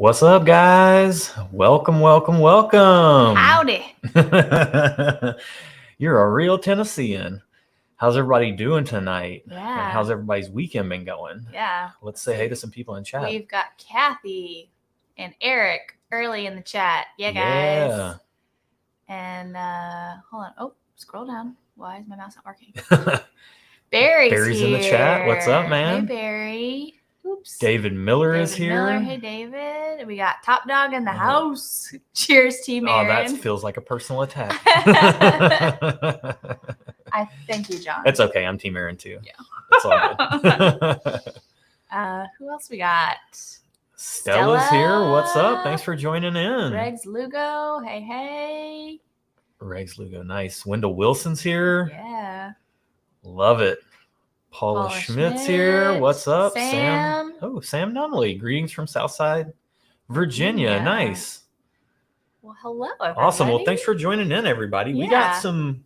What's up, guys? Welcome. Howdy. You're a real Tennessean. How's everybody doing tonight? Yeah. And how's everybody's weekend been going? Yeah. Let's say hey to some people in chat. We've got Kathy and Eric early in the chat. Yeah, guys. Yeah. And hold on. Oh, scroll down. Why is my mouse not working? Barry's in the chat. What's up, man? Hey, Barry. Oops. David Miller is here. Hey, David. We got Top Dog in the house. Cheers, Team Erin. Oh, that feels like a personal attack. I thank you, John. It's okay. I'm Team Erin too. Yeah. It's all good. Who else we got? Stella's here. What's up? Thanks for joining in. Regs Lugo. Hey. Regs Lugo. Nice. Wendell Wilson's here. Yeah. Love it. Paula Schmidt's here. What's up? Sam. Oh, Sam Nunley. Greetings from Southside, Virginia. Nice. Well, hello, everybody. Awesome. Well, thanks for joining in, everybody. Yeah.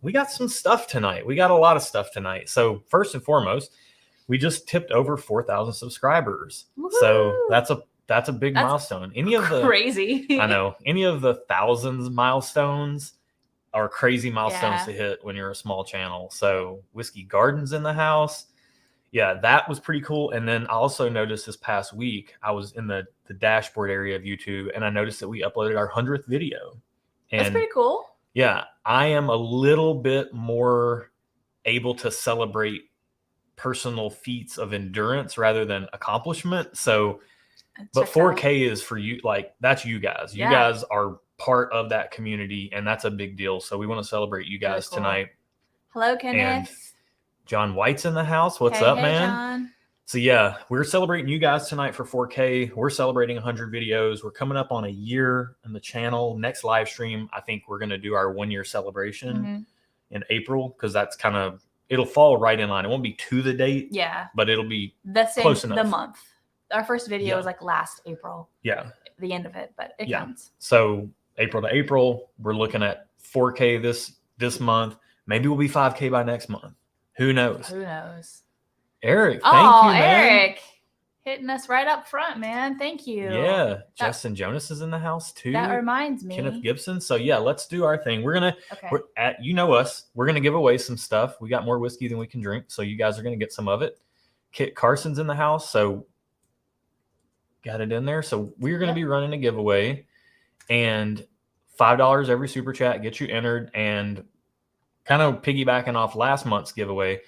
We got some stuff tonight. We got a lot of stuff tonight. So first and foremost, we just tipped over 4,000 subscribers. Woo-hoo. So that's a big milestone. Crazy. I know. Any of the thousands milestones are crazy milestones to hit when you're a small channel. So Whiskey Garden's in the house. Yeah, that was pretty cool. And then I also noticed this past week, I was in the dashboard area of YouTube, and I noticed that we uploaded our 100th video. And that's pretty cool. Yeah, I am a little bit more able to celebrate personal feats of endurance rather than accomplishment. So, but 4K is for you, like that's you guys. You guys are part of that community, and that's a big deal. So we want to celebrate you guys tonight. Hello, Kenneth. And John White's in the house. What's up, man? John. So yeah, we're celebrating you guys tonight for 4K. We're celebrating 100 videos. We're coming up on a year on the channel. Next live stream, I think we're going to do our 1 year celebration in April, because that's it'll fall right in line. It won't be to the date. Yeah. But it'll be close enough. The month. Our first video was like last April. Yeah. The end of it, but it counts. So April to April, we're looking at 4K this month. Maybe we'll be 5K by next month. Who knows? Eric, thank you, man. Eric, hitting us right up front, man. Thank you. Yeah, Justin Jonas is in the house too. That reminds me. Kenneth Gibson. So yeah, let's do our thing. We're gonna, you know us. We're gonna give away some stuff. We got more whiskey than we can drink, so you guys are gonna get some of it. Kit Carson's in the house, so got it in there. So we're gonna be running a giveaway, and $5 every super chat gets you entered. And kind of piggybacking off last month's giveaway,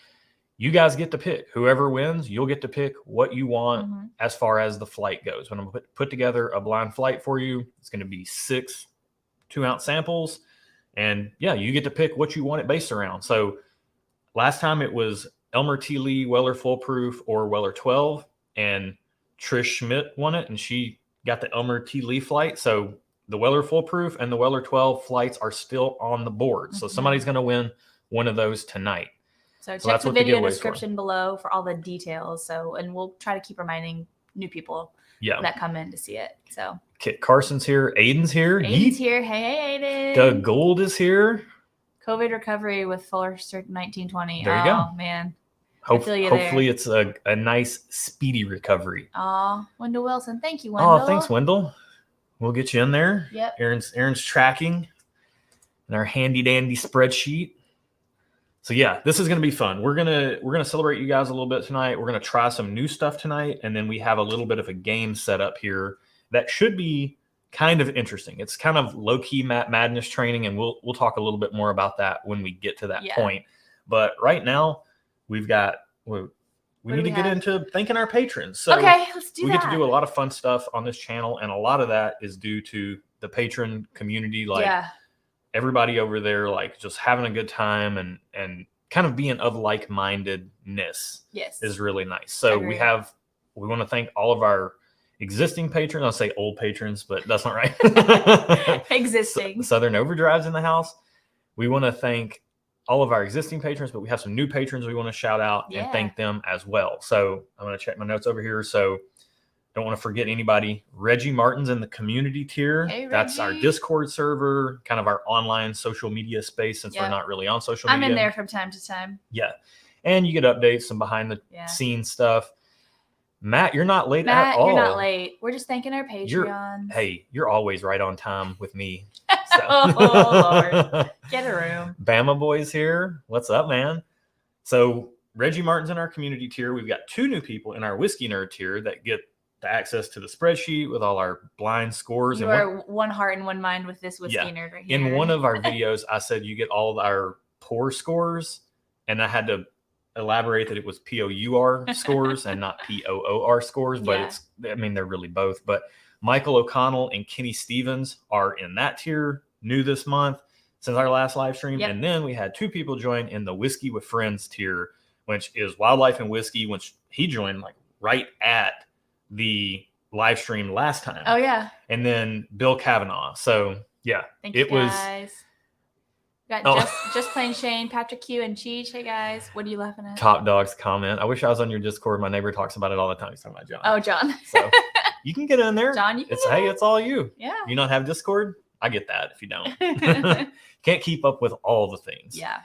you guys get to pick. Whoever wins, you'll get to pick what you want as far as the flight goes. When I'm put together a blind flight for you, it's going to be 6 2-ounce samples. And yeah, you get to pick what you want it based around. So last time it was Elmer T. Lee Weller Full Proof or Weller 12. And Trish Schmidt won it, and she got the Elmer T. Lee flight. So the Weller Full Proof and the Weller 12 flights are still on the board. So somebody's going to win one of those tonight. So check the video description below for all the details. So, and we'll try to keep reminding new people that come in to see it. So Kit Carson's here. Aiden's here. Aiden's here. Hey, Aiden. Doug Gould is here. COVID recovery with Forster 1920. There you go. Man. Hopefully it's a nice, speedy recovery. Oh, Wendell Wilson. Thank you, Wendell. Oh, thanks, Wendell. We'll get you in there. Yep. Aaron's tracking in our handy dandy spreadsheet. So yeah, this is going to be fun. We're gonna celebrate you guys a little bit tonight. We're gonna try some new stuff tonight, and then we have a little bit of a game set up here that should be kind of interesting. It's kind of low key madness training, and we'll talk a little bit more about that when we get to that point. But right now, we need to get into thanking our patrons. So let's do that. We get to do a lot of fun stuff on this channel, and a lot of that is due to the patron community. Everybody over there, like just having a good time and kind of being of like-mindedness is really nice. So we want to thank all of our existing patrons. I'll say old patrons, but that's not right. Existing. Southern Overdrive's in the house. We want to thank all of our existing patrons, but we have some new patrons we want to shout out and thank them as well. So I'm going to check my notes over here. So don't want to forget anybody. Reggie Martin's in the community tier. Hey, that's our Discord server, kind of our online social media space, since we're not really on social media. I'm in there from time to time. Yeah. And you get updates, some behind the scenes stuff. Matt, you're not late at all. You're not late. We're just thanking our Patreons. You're always right on time with me. So. Oh, Lord. Get a room. Bama Boy's here. What's up, man? So Reggie Martin's in our community tier. We've got 2 new people in our Whiskey Nerd tier that get the access to the spreadsheet with all our blind scores. You are one heart and one mind with this Whiskey Nerd right here. In one of our videos, I said you get all of our pour scores, and I had to elaborate that it was POUR scores and not POOR scores, but they're really both. But Michael O'Connell and Kenny Stevens are in that tier, new this month since our last live stream. And then we had 2 people join in the Whiskey with Friends tier, which is Wildlife and Whiskey, which he joined like right at the live stream last time. Oh yeah. And then Bill Kavanaugh. So yeah, thank you guys. Got just plain Shane, Patrick Q, and Cheech. Hey guys, what are you laughing at? Top Dogs comment. I wish I was on your Discord. My neighbor talks about it all the time. He's talking about John. Oh, John. So you can get in there. John, you can it's all you. Yeah. You not have Discord? I get that if you don't. Can't keep up with all the things. Yeah.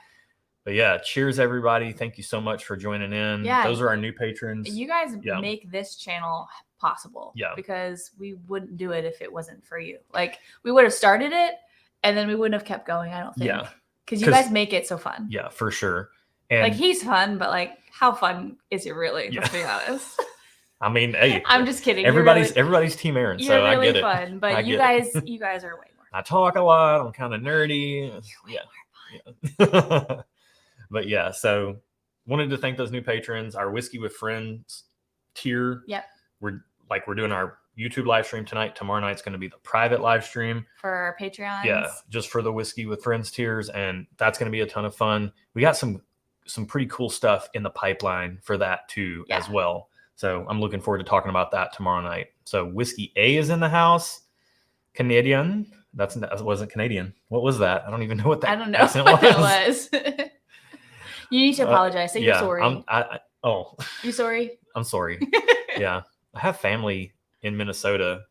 But yeah, cheers everybody. Thank you so much for joining in. Yeah. Those are our new patrons. You guys make this channel possible. Yeah. Because we wouldn't do it if it wasn't for you. Like we would have started it and then we wouldn't have kept going, I don't think. Yeah. Because you guys make it so fun. Yeah, for sure. And like he's fun, but like how fun is it really? Let's be honest. I mean, hey, I'm just kidding. Everybody's Team Erin, so really I get it. Fun, but you guys are way more. I talk a lot. I'm kind of nerdy. Yeah. But yeah, so wanted to thank those new patrons. Our Whiskey with Friends tier. Yep. We're doing our YouTube live stream tonight. Tomorrow night's going to be the private live stream for our Patreons. Yeah, just for the Whiskey with Friends tiers, and that's going to be a ton of fun. We got some pretty cool stuff in the pipeline for that too as well. So I'm looking forward to talking about that tomorrow night. So Whiskey A is in the house. Canadian. That wasn't Canadian. What was that? I don't even know what that. I don't know what that was. You need to apologize. Say you're sorry. You sorry? I'm sorry. Yeah. I have family in Minnesota.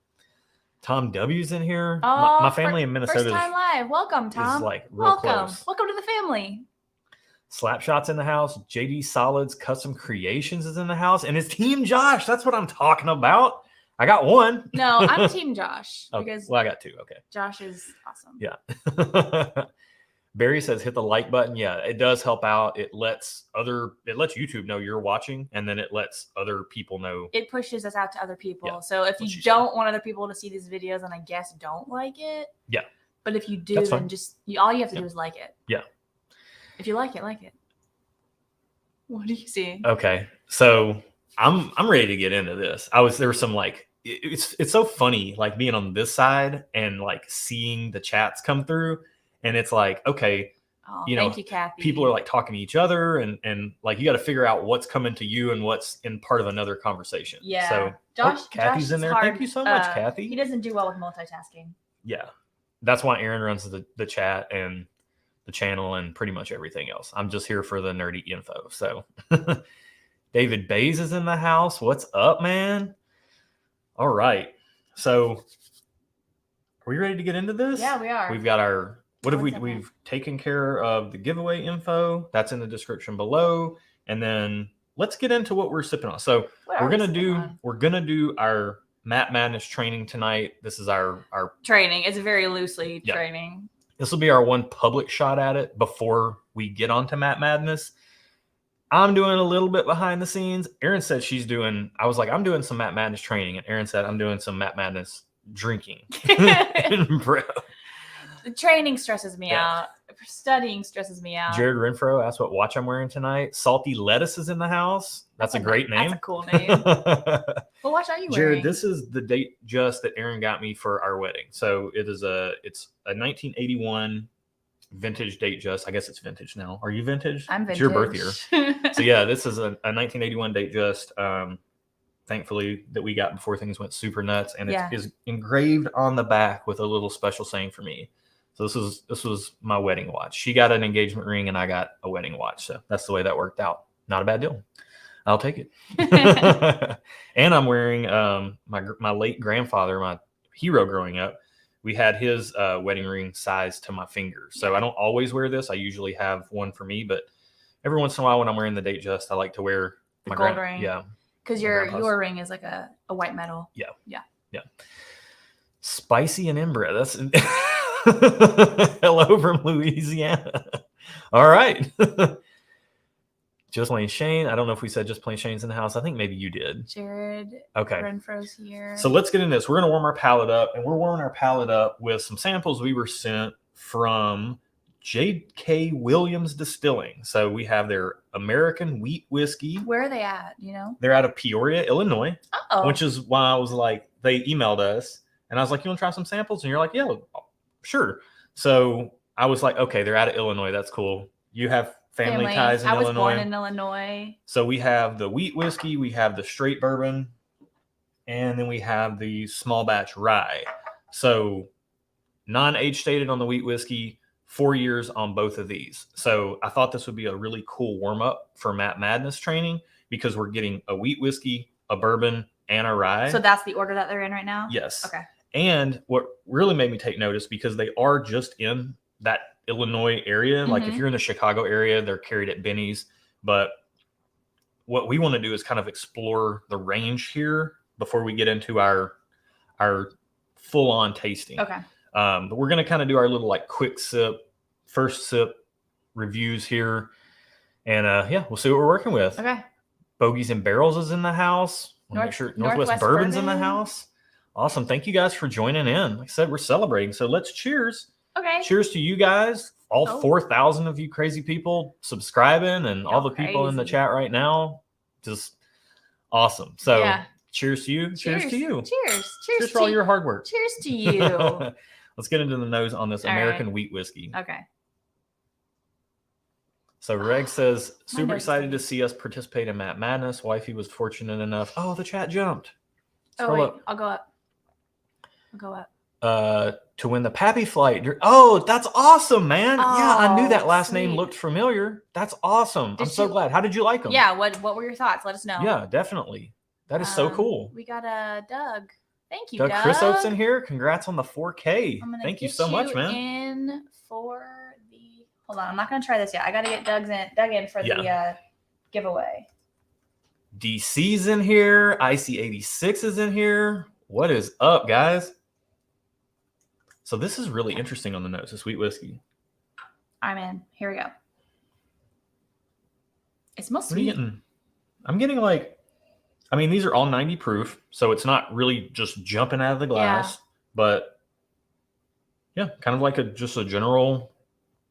Tom W's in here. Oh, my family in Minnesota. First time live. Welcome, Tom. Is like real close. Welcome to the family. Slapshot's in the house. JD Solid's Custom Creations is in the house. And it's Team Josh. That's what I'm talking about. I got one. No, I'm Team Josh. Because I got 2. Okay. Josh is awesome. Yeah. Barry says hit the like button. Yeah, it does help out. It lets YouTube know you're watching, and then it lets other people know. It pushes us out to other people. Yeah, so if you don't want other people to see these videos, then I guess don't like it. Yeah. But if you do, then all you have to do is like it. Yeah. If you like it, like it. What are you seeing? Okay. So I'm ready to get into this. There was some like it's so funny like being on this side and like seeing the chats come through. And it's like, okay, thank you, Kathy. People are like talking to each other and like you got to figure out what's coming to you and what's in part of another conversation. Yeah. So Kathy's in there. Hard. Thank you so much, Kathy. He doesn't do well with multitasking. Yeah. That's why Erin runs the chat and the channel and pretty much everything else. I'm just here for the nerdy info. So David Bays is in the house. What's up, man? All right. So are we ready to get into this? Yeah, we are. We've got we've taken care of the giveaway info. That's in the description below. And then let's get into what we're sipping on. So we're gonna do our Matt Madness training tonight. This is our training. It's very loosely training. This will be our one public shot at it before we get onto Matt Madness. I'm doing a little bit behind the scenes. Erin said I was like, I'm doing some Matt Madness training. And Erin said, I'm doing some Matt Madness drinking. Bro. The training stresses me out. Studying stresses me out. Jared Renfro asked what watch I'm wearing tonight. Salty Lettuce is in the house. That's a great name. That's a cool name. What watch are you wearing? Jared, this is the date just that Erin got me for our wedding. So it's a 1981 vintage date just. I guess it's vintage now. Are you vintage? I'm vintage. It's your birth year. So yeah, this is a 1981 date just. Thankfully that we got before things went super nuts, and it is engraved on the back with a little special saying for me. So this was my wedding watch. She got an engagement ring and I got a wedding watch. So that's the way that worked out. Not a bad deal. I'll take it. And I'm wearing my late grandfather, my hero growing up. We had his wedding ring sized to my finger. So I don't always wear this. I usually have one for me, but every once in a while when I'm wearing the date just, I like to wear my gold ring. Yeah. Because your ring is like a white metal. Yeah. Yeah. Yeah. Spicy and inbred. That's hello from Louisiana. All right. Just Plain Shane. I don't know if we said Just Plain Shane's in the house. I think maybe you did. Jared. Okay. Renfro's here. So let's get into this. We're going to warm our palate up, and we're warming our palate up with some samples we were sent from J.K. Williams Distilling. So we have their American wheat whiskey. Where are they at? You know? They're out of Peoria, Illinois. Oh. Which is why I was like, they emailed us, and I was like, you want to try some samples? And you're like, yeah, sure. So I was like, okay, they're out of Illinois. That's cool. You have family ties in Illinois. I was born in Illinois. So we have the wheat whiskey, we have the straight bourbon, and then we have the small batch rye. So non-age stated on the wheat whiskey, 4 years on both of these. So I thought this would be a really cool warm-up for Matt Madness training because we're getting a wheat whiskey, a bourbon, and a rye. So that's the order that they're in right now? Yes. Okay. And what really made me take notice, because they are just in that Illinois area. Like if you're in the Chicago area, they're carried at Benny's. But what we want to do is kind of explore the range here before we get into our full-on tasting. Okay. But we're going to kind of do our little like quick sip, first sip reviews here. And yeah, we'll see what we're working with. Okay. Bogies and Barrels is in the house. Make sure Northwest Bourbon's in the house. Awesome. Thank you guys for joining in. Like I said, we're celebrating. So let's cheers. Okay. Cheers to you guys. All 4,000 of you crazy people subscribing and all the people in the chat right now. Just awesome. So cheers to you. Cheers to you. Cheers for all your hard work. Cheers to you. Let's get into the nose on this American wheat whiskey. Okay. So Reg says, super excited to see us participate in Matt Madness. Wifey was fortunate enough. Oh, the chat jumped. Scroll up. I'll go up. To win the Pappy flight. Oh, that's awesome, man. Oh, yeah, I knew that last name looked familiar. That's awesome. I'm so glad. How did you like them? Yeah, what were your thoughts? Let us know. Yeah, definitely. That is so cool. We got Doug. Thank you, Doug. Chris Oaks in here. Congrats on the 4K. Thank you so much, man. In for the hold on, I'm not gonna try this yet. I gotta get Doug in for the giveaway. DC's in here. IC86 is in here. What is up, guys? So this is really interesting on the nose, the sweet whiskey. I'm in. Here we go. It smells sweet. I'm getting like, I mean, these are all 90 proof, so it's not really just jumping out of the glass, but yeah, kind of like just a general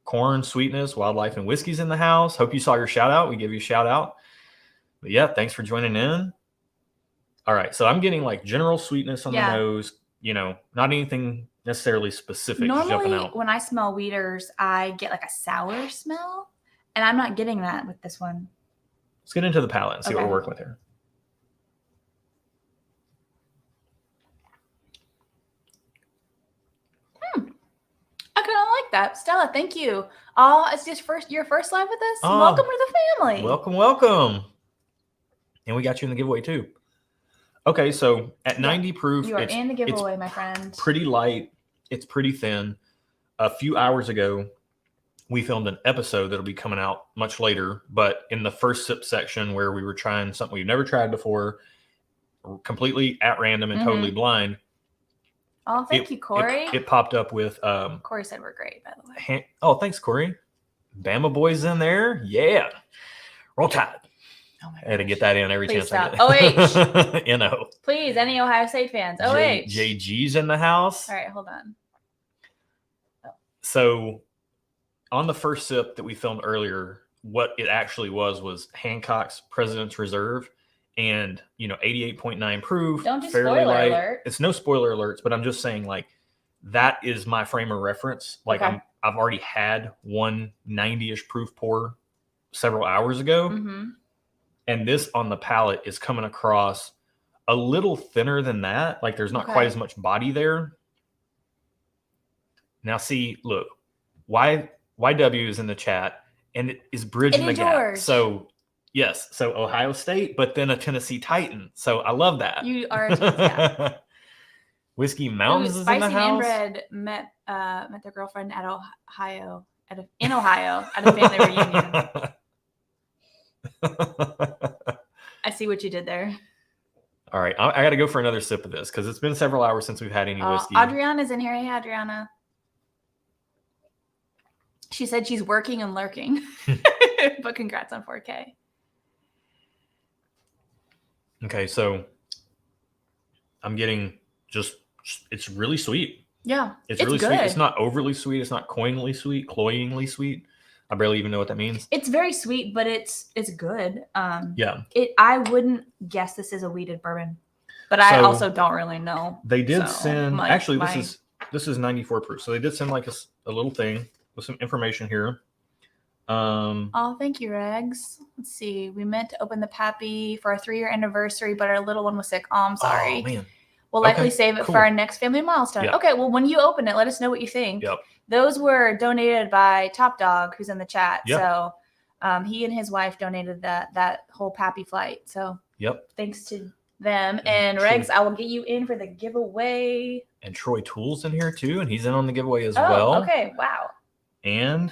corn sweetness, wildlife, and whiskey's in the house. Hope you saw your shout out. We give you a shout out. But yeah, thanks for joining in. All right, so I'm getting like general sweetness on the nose, not anything necessarily specific. Normally, when I smell Weeders, I get like a sour smell, and I'm not getting that with this one. Let's get into the palate and see what we're working with here. I kind of like that. Stella, thank you. Oh, it's just your first live with us? Welcome to the family. Welcome. And we got you in the giveaway too. Okay, so at 90 proof, you are in the giveaway, my friend. Pretty light. It's pretty thin. A few hours ago, we filmed an episode that'll be coming out much later, but in the first sip section where we were trying something we've never tried before, completely at random and totally blind. Oh, thank you, Corey. It popped up with Corey said we're great, by the way. Oh, thanks, Corey. Bama boys in there. Yeah. Roll Tide. Oh my I had to get that in every chance I get. OH. NO. Please, any Ohio State fans. OH. JG's in the house. All right, hold on. So on the first sip that we filmed earlier, what it actually was Hancock's President's Reserve, and 88.9 proof. Don't do fairly spoiler light. alert. It's no spoiler alerts, but I'm just saying like that is my frame of reference. Like I've already had one 90-ish proof pour several hours ago. And this on the palate is coming across a little thinner than that. Like there's not quite as much body there. Now see, look, YW is in the chat and it is bridging the gap. So yes, so Ohio State, but then a Tennessee Titan. So I love that. You are a Tennessee. Whiskey Mountains is in the house. Spicy Inbred met their girlfriend at Ohio at a family reunion. I see what you did there. All right. I got to go for another sip of this because it's been several hours since we've had any whiskey. Adriana's in here. Hey, Adriana. She said she's working and lurking. But congrats on 4K. Okay, so I'm getting it's really sweet. Yeah, it's really good. Sweet. It's not overly sweet. It's not cloyingly sweet. I barely even know what that means. It's very sweet, but it's good. Yeah. I wouldn't guess this is a wheated bourbon, but I also don't really know. They did send this is 94 proof, so they did send like a little thing with some information here. Oh, thank you, Regs. Let's see. We meant to open the Pappy for our 3-year anniversary, but our little one was sick. Oh, I'm sorry. Oh, man. We'll likely save it for our next family milestone. Yep. Okay, well, when you open it, let us know what you think. Yep. Those were donated by Top Dog, who's in the chat. Yep. So he and his wife donated that whole Pappy flight. So thanks to them. And Regs, I will get you in for the giveaway. And Troy Toole's in here too, and he's in on the giveaway as well. Okay, wow. And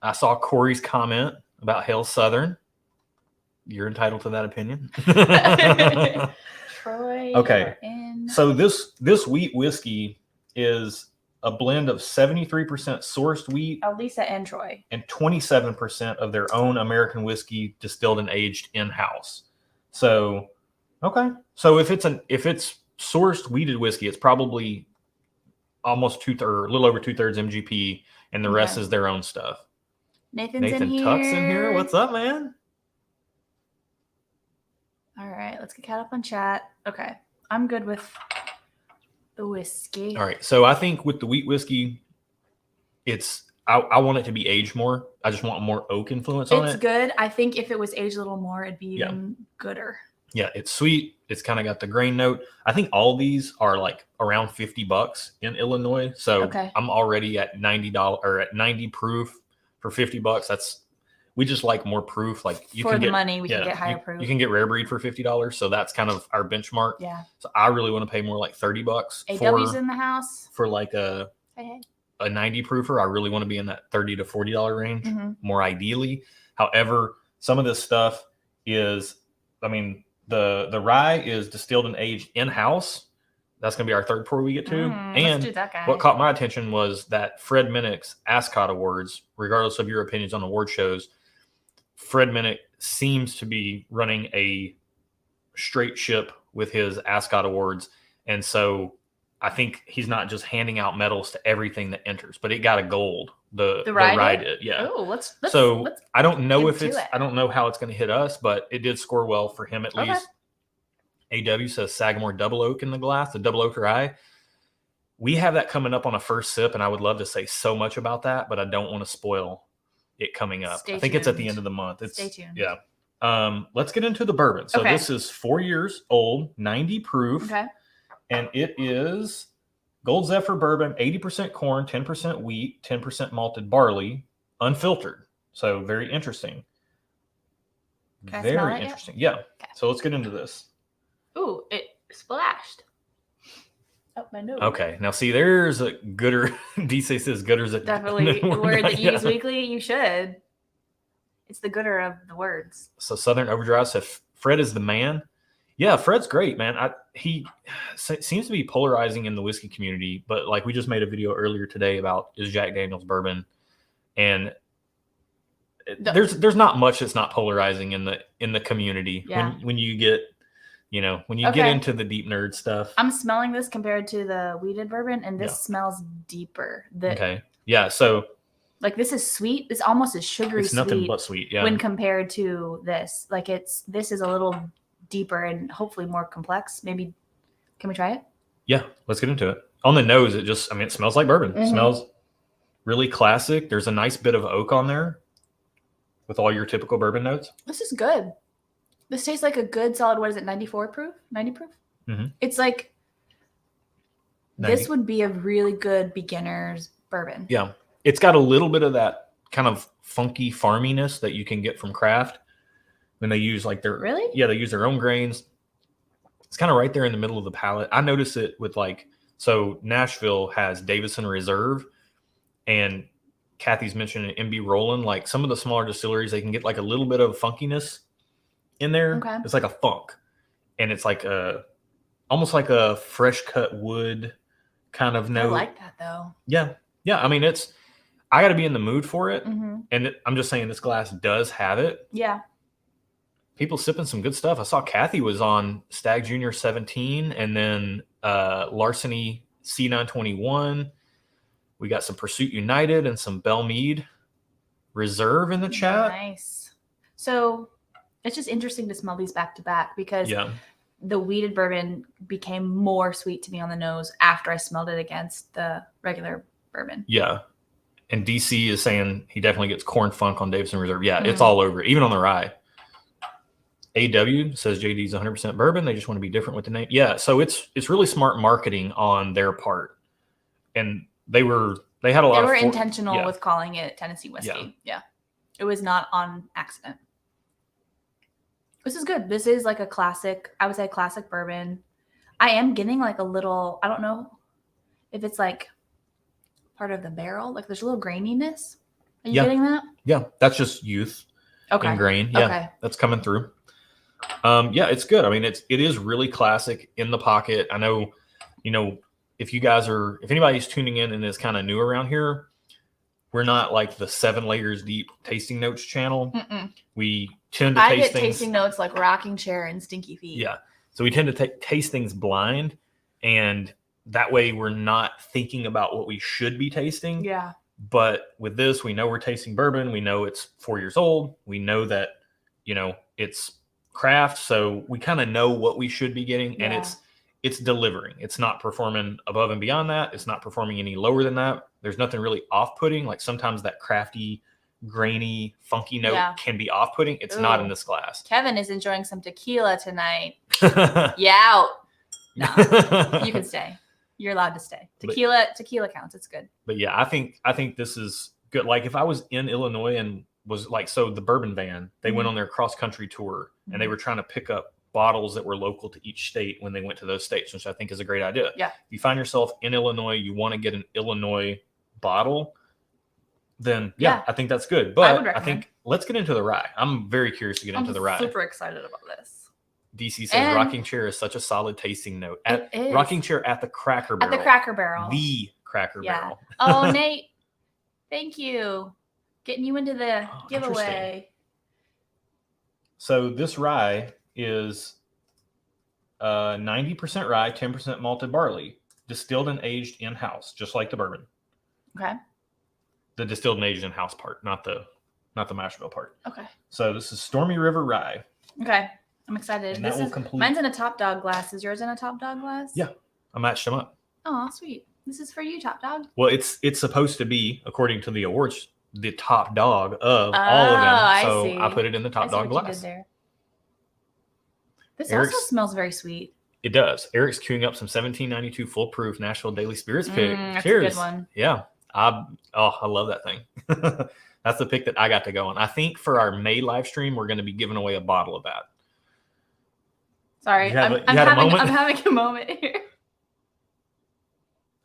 I saw Corey's comment about Hail Southern. You're entitled to that opinion. Troy. Okay. So this wheat whiskey is a blend of 73% sourced wheat. Lisa and Troy. And 27% of their own American whiskey distilled and aged in-house. So, okay. So if it's sourced wheated whiskey, it's probably almost a little over 2/3 MGP, and the rest is their own stuff. Nathan Tuck's in here. What's up, man? All right, let's get caught up on chat. Okay, I'm good with the whiskey. All right, so I think with the wheat whiskey, I want it to be aged more. I just want more oak influence on it. It's good. I think if it was aged a little more, it'd be even gooder. Yeah, it's sweet. It's kind of got the grain note. I think all these are like around $50 in Illinois. So I'm already at $90 or at 90 proof for $50. We just like more proof. Like you for can the get money, we can get higher proof. You can get rare breed for $50. So that's kind of our benchmark. Yeah. So I really want to pay more like $30 AW's in the house for like a 90 proofer. I really want to be in that $30 to $40 range, more ideally. However, some of this stuff is, the rye is distilled and aged in-house. That's going to be our third pour we get to. And let's do that, guys. What caught my attention was that Fred Minnick's Ascot Awards, regardless of your opinions on award shows, Fred Minnick seems to be running a straight ship with his Ascot Awards. And so I think he's not just handing out medals to everything that enters, but it got a gold. The rye did. Yeah. Oh, let's I don't know I don't know how it's going to hit us, but it did score well for him at least. AW says Sagamore Double Oak in the glass, the Double Oak Rye. We have that coming up on a first sip, and I would love to say so much about that, but I don't want to spoil it coming up. I think it's at the end of the month. Stay tuned. Yeah. Let's get into the bourbon. So this is 4 years old, 90 proof. Okay. And it is Gold Zephyr bourbon, 80% corn, 10% wheat, 10% malted barley, unfiltered. So very interesting. Very interesting. Yeah. Okay. So let's get into this. Ooh, it splashed. Oh, my nose. Okay. Now, see, there's a gooder. DC says gooder's a definitely a word that you use weekly. You should. It's the gooder of the words. So Southern Overdrive said Fred is the man. Yeah, Fred's great, man. He seems to be polarizing in the whiskey community, but like we just made a video earlier today about is Jack Daniel's bourbon, and there's not much that's not polarizing in the community. Yeah. When you get get into the deep nerd stuff. I'm smelling this compared to the wheated bourbon, and this smells deeper. Yeah. So like this is sweet. It's almost as sugary. It's nothing but sweet. Yeah. When compared to this, like this is a little deeper and hopefully more complex. Maybe can we try it? Yeah, let's get into it. On the nose, it smells like bourbon. It smells really classic. There's a nice bit of oak on there with all your typical bourbon notes. This is good. This tastes like a good solid, what is it, 94 proof? 90 proof? Mm-hmm. It's like 90. This would be a really good beginner's bourbon. Yeah. It's got a little bit of that kind of funky farminess that you can get from craft when they use like their they use their own grains. It's kind of right there in the middle of the palate. I notice it with Nashville has Davison Reserve, and Kathy's mentioned MB Roland. Like some of the smaller distilleries, they can get like a little bit of funkiness in there. Okay. It's like a funk, and it's like almost like a fresh cut wood kind of note. I like that though. Yeah. I mean, I got to be in the mood for it, Mm-hmm. and I'm just saying this glass does have it. Yeah. People sipping some good stuff. I saw Kathy was on Stag Junior 17, and then Larceny C921. We got some Pursuit United and some Belle Meade Reserve in the chat. Nice. So it's just interesting to smell these back to back because the wheated bourbon became more sweet to me on the nose after I smelled it against the regular bourbon. Yeah. And DC is saying he definitely gets corn funk on Davidson Reserve. Yeah, it's all over it, even on the rye. AW says JD's 100% bourbon. They just want to be different with the name. Yeah, so it's really smart marketing on their part. And they had a lot of... They were intentional with calling it Tennessee whiskey. Yeah. It was not on accident. This is good. This is like a classic, I would say classic bourbon. I am getting like a little, I don't know if it's like part of the barrel. Like there's a little graininess. Are you getting that? Yeah, that's just youth and grain. Yeah, that's coming through. Yeah, it's good. I mean, it is really classic in the pocket. I know, if anybody's tuning in and is kind of new around here, we're not like the 7 layers deep tasting notes channel. We tend to taste things. Tasting notes like rocking chair and stinky feet. Yeah. So we tend to taste things blind, and that way we're not thinking about what we should be tasting. Yeah. But with this, we know we're tasting bourbon. We know it's 4 years old. We know that, it's craft. So we kind of know what we should be getting, and it's delivering. It's not performing above and beyond that. It's not performing any lower than that. There's nothing really off-putting. Like sometimes that crafty, grainy, funky note can be off-putting. It's not in this glass. Kevin is enjoying some tequila tonight. Yeah. No, you can stay. You're allowed to stay. Tequila counts. It's good. But yeah, I think this is good. Like if I was in Illinois and was like, so the bourbon van, they went on their cross-country tour and they were trying to pick up bottles that were local to each state when they went to those states, which I think is a great idea. Yeah. If you find yourself in Illinois, you want to get an Illinois bottle, then I think that's good. But I think let's get into the rye. I'm very curious to get into the rye. I'm super excited about this. DC says rocking chair is such a solid tasting note. Rocking chair at the Cracker Barrel. At the Cracker Barrel. The Cracker Barrel. Oh, Nate, thank you. Getting you into the giveaway. So this rye is 90% rye, 10% malted barley, distilled and aged in-house, just like the bourbon. Okay. The distilled and aged in-house part, not the mash bill part. Okay. So this is Stormy River Rye. Okay. I'm excited. And mine's in a Top Dog glass. Is yours in a Top Dog glass? Yeah. I matched them up. Oh, sweet. This is for you, Top Dog. Well, it's supposed to be, according to the awards, the top dog of all of them. So I put it in the Top Dog glass. This also smells very sweet. It does. Eric's queuing up some 1792 full proof Nashville Daily Spirits pick. That's Cheers. a good one. Yeah. I love that thing. That's the pick that I got to go on. I think for our May live stream, we're going to be giving away a bottle of that. Sorry. I'm having a moment here.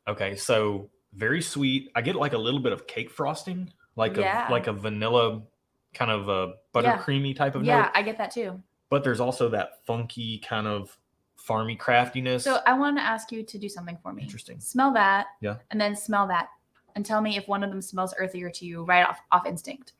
Okay. So very sweet. I get like a little bit of cake frosting, like a vanilla kind of a buttercreamy type of note. Yeah, I get that too. But there's also that funky kind of farmy craftiness. So I want to ask you to do something for me. Interesting. Smell that. Yeah. And then smell that. And tell me if one of them smells earthier to you right off instinct.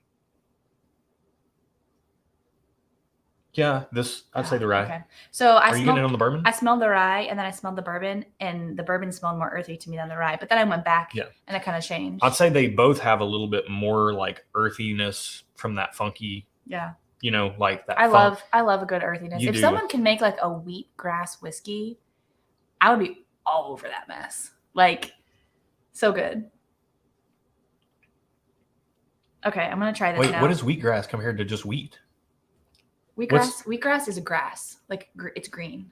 Yeah, I'd say the rye. Okay. So Are you getting it on the bourbon? I smelled the rye and then I smelled the bourbon, and the bourbon smelled more earthy to me than the rye. But then I went back and it kind of changed. I'd say they both have a little bit more like earthiness from that funky. Yeah. Like that. I love a good earthiness. If someone can make like a wheatgrass whiskey, I would be all over that mess. Like, so good. Okay, I'm gonna try this now. What is wheatgrass compared to just wheat? Wheatgrass is a grass. Like it's green.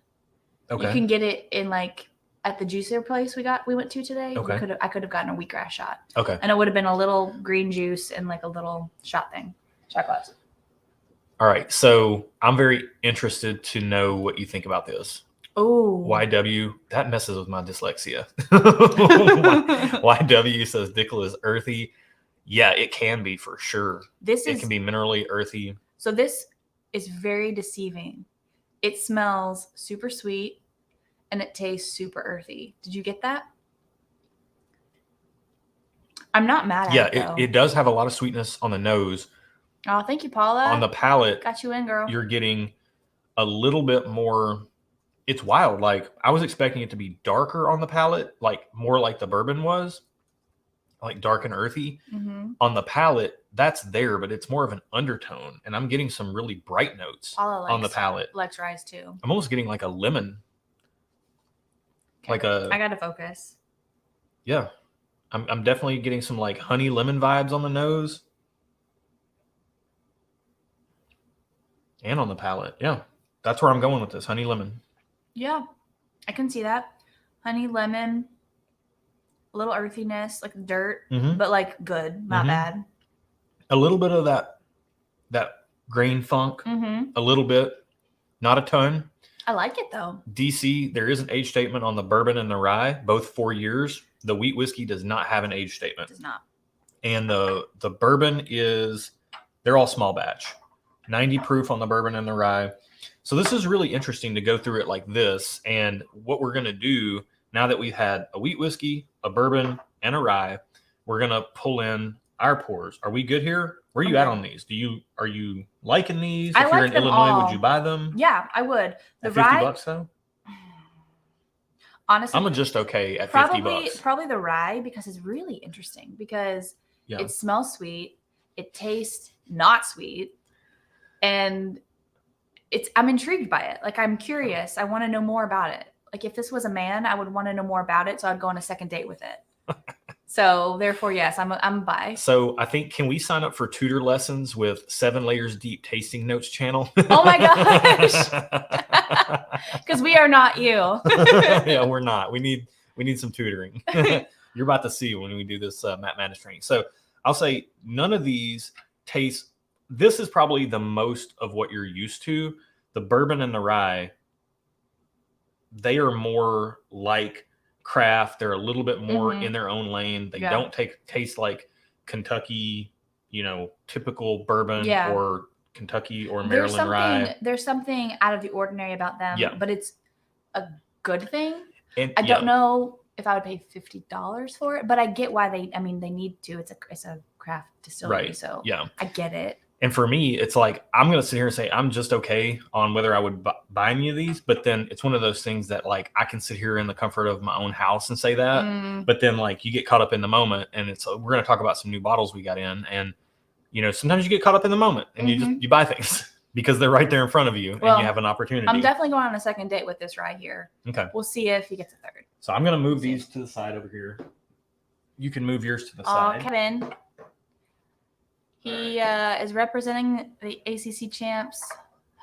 Okay. You can get it in like at the juicer place we went to today. Okay. I could have gotten a wheatgrass shot. Okay. And it would have been a little green juice and like a little shot glass. All right. So I'm very interested to know what you think about this. Oh. YW, that messes with my dyslexia. YW says Dickel is earthy. Yeah, it can be for sure. It can be minerally earthy. So this is very deceiving. It smells super sweet and it tastes super earthy. Did you get that? I'm not mad at it, though. It does have a lot of sweetness on the nose. Oh, thank you, Paula. On the palate, got you in, girl. You're getting a little bit more. It's wild. Like, I was expecting it to be darker on the palate, like more like the bourbon was, like dark and earthy. Mm-hmm. On the palate, that's there, but it's more of an undertone, and I'm getting some really bright notes on the palate. Likes Ryes too. I'm almost getting like a lemon. Okay. I gotta focus. Yeah. I'm definitely getting some like honey lemon vibes on the nose. And on the palate. Yeah. That's where I'm going with this. Honey lemon. Yeah. I can see that. Honey lemon. A little earthiness, like dirt, but like good, not bad. A little bit of that grain funk. A little bit. Not a ton. I like it though. DC, there is an age statement on the bourbon and the rye, both 4 years. The wheat whiskey does not have an age statement. It does not. And the bourbon they're all small batch. 90 proof on the bourbon and the rye. So this is really interesting to go through it like this. And what we're going to do now that we've had a wheat whiskey, a bourbon, and a rye, we're going to pull in our pours. Are we good here? Where are you at on these? Are you liking these? If you're in Illinois, would you buy them? Yeah, I would. The $50 though? Honestly, I'm just okay at $50. Probably the rye, because it's really interesting because it smells sweet, it tastes not sweet, and I'm intrigued by it. Like, I'm curious. I want to know more about it. Like, if this was a man, I would want to know more about it, so I'd go on a second date with it. So therefore, yes, I'm a buy. So I think, can we sign up for tutor lessons with 7 Layers Deep Tasting Notes channel? Oh my gosh. Because we are not you. Yeah, we're not. We need some tutoring. You're about to see when we do this Matt Madness training. So I'll say none of these taste. This is probably the most of what you're used to. The bourbon and the rye, they are more like craft. They're a little bit more in their own lane. They don't taste like Kentucky, typical bourbon or Kentucky or Maryland rye. There's something out of the ordinary about them, but it's a good thing. And I don't know if I would pay $50 for it, but I get why they need to. It's a craft distillery, so I get it. And for me, it's like, I'm going to sit here and say, I'm just okay on whether I would buy any of these. But then it's one of those things that, like, I can sit here in the comfort of my own house and say that. But then, like, you get caught up in the moment, and we're going to talk about some new bottles we got in. And, sometimes you get caught up in the moment and you buy things because they're right there in front of you and you have an opportunity. I'm definitely going on a second date with this right here. Okay. We'll see if he gets a third. So I'm going to move these to the side over here. You can move yours to the side. Kevin. He is representing the ACC champs,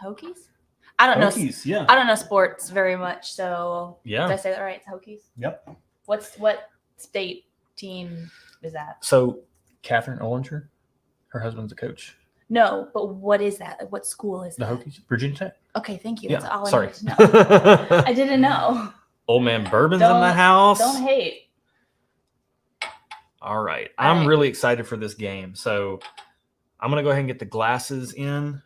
Hokies. I don't know. I don't know sports very much, so did I say that right? It's Hokies. Yep. What state team is that? So, Catherine Ollinger, her husband's a coach. No, but what is that? What school is that? The Hokies, Virginia Tech. Okay, thank you. Yeah. That's all I Sorry. need to know. I didn't know. Old man Bourbon's in the house. Don't hate. All right. I'm really excited for this game. So I'm gonna go ahead and get the glasses in.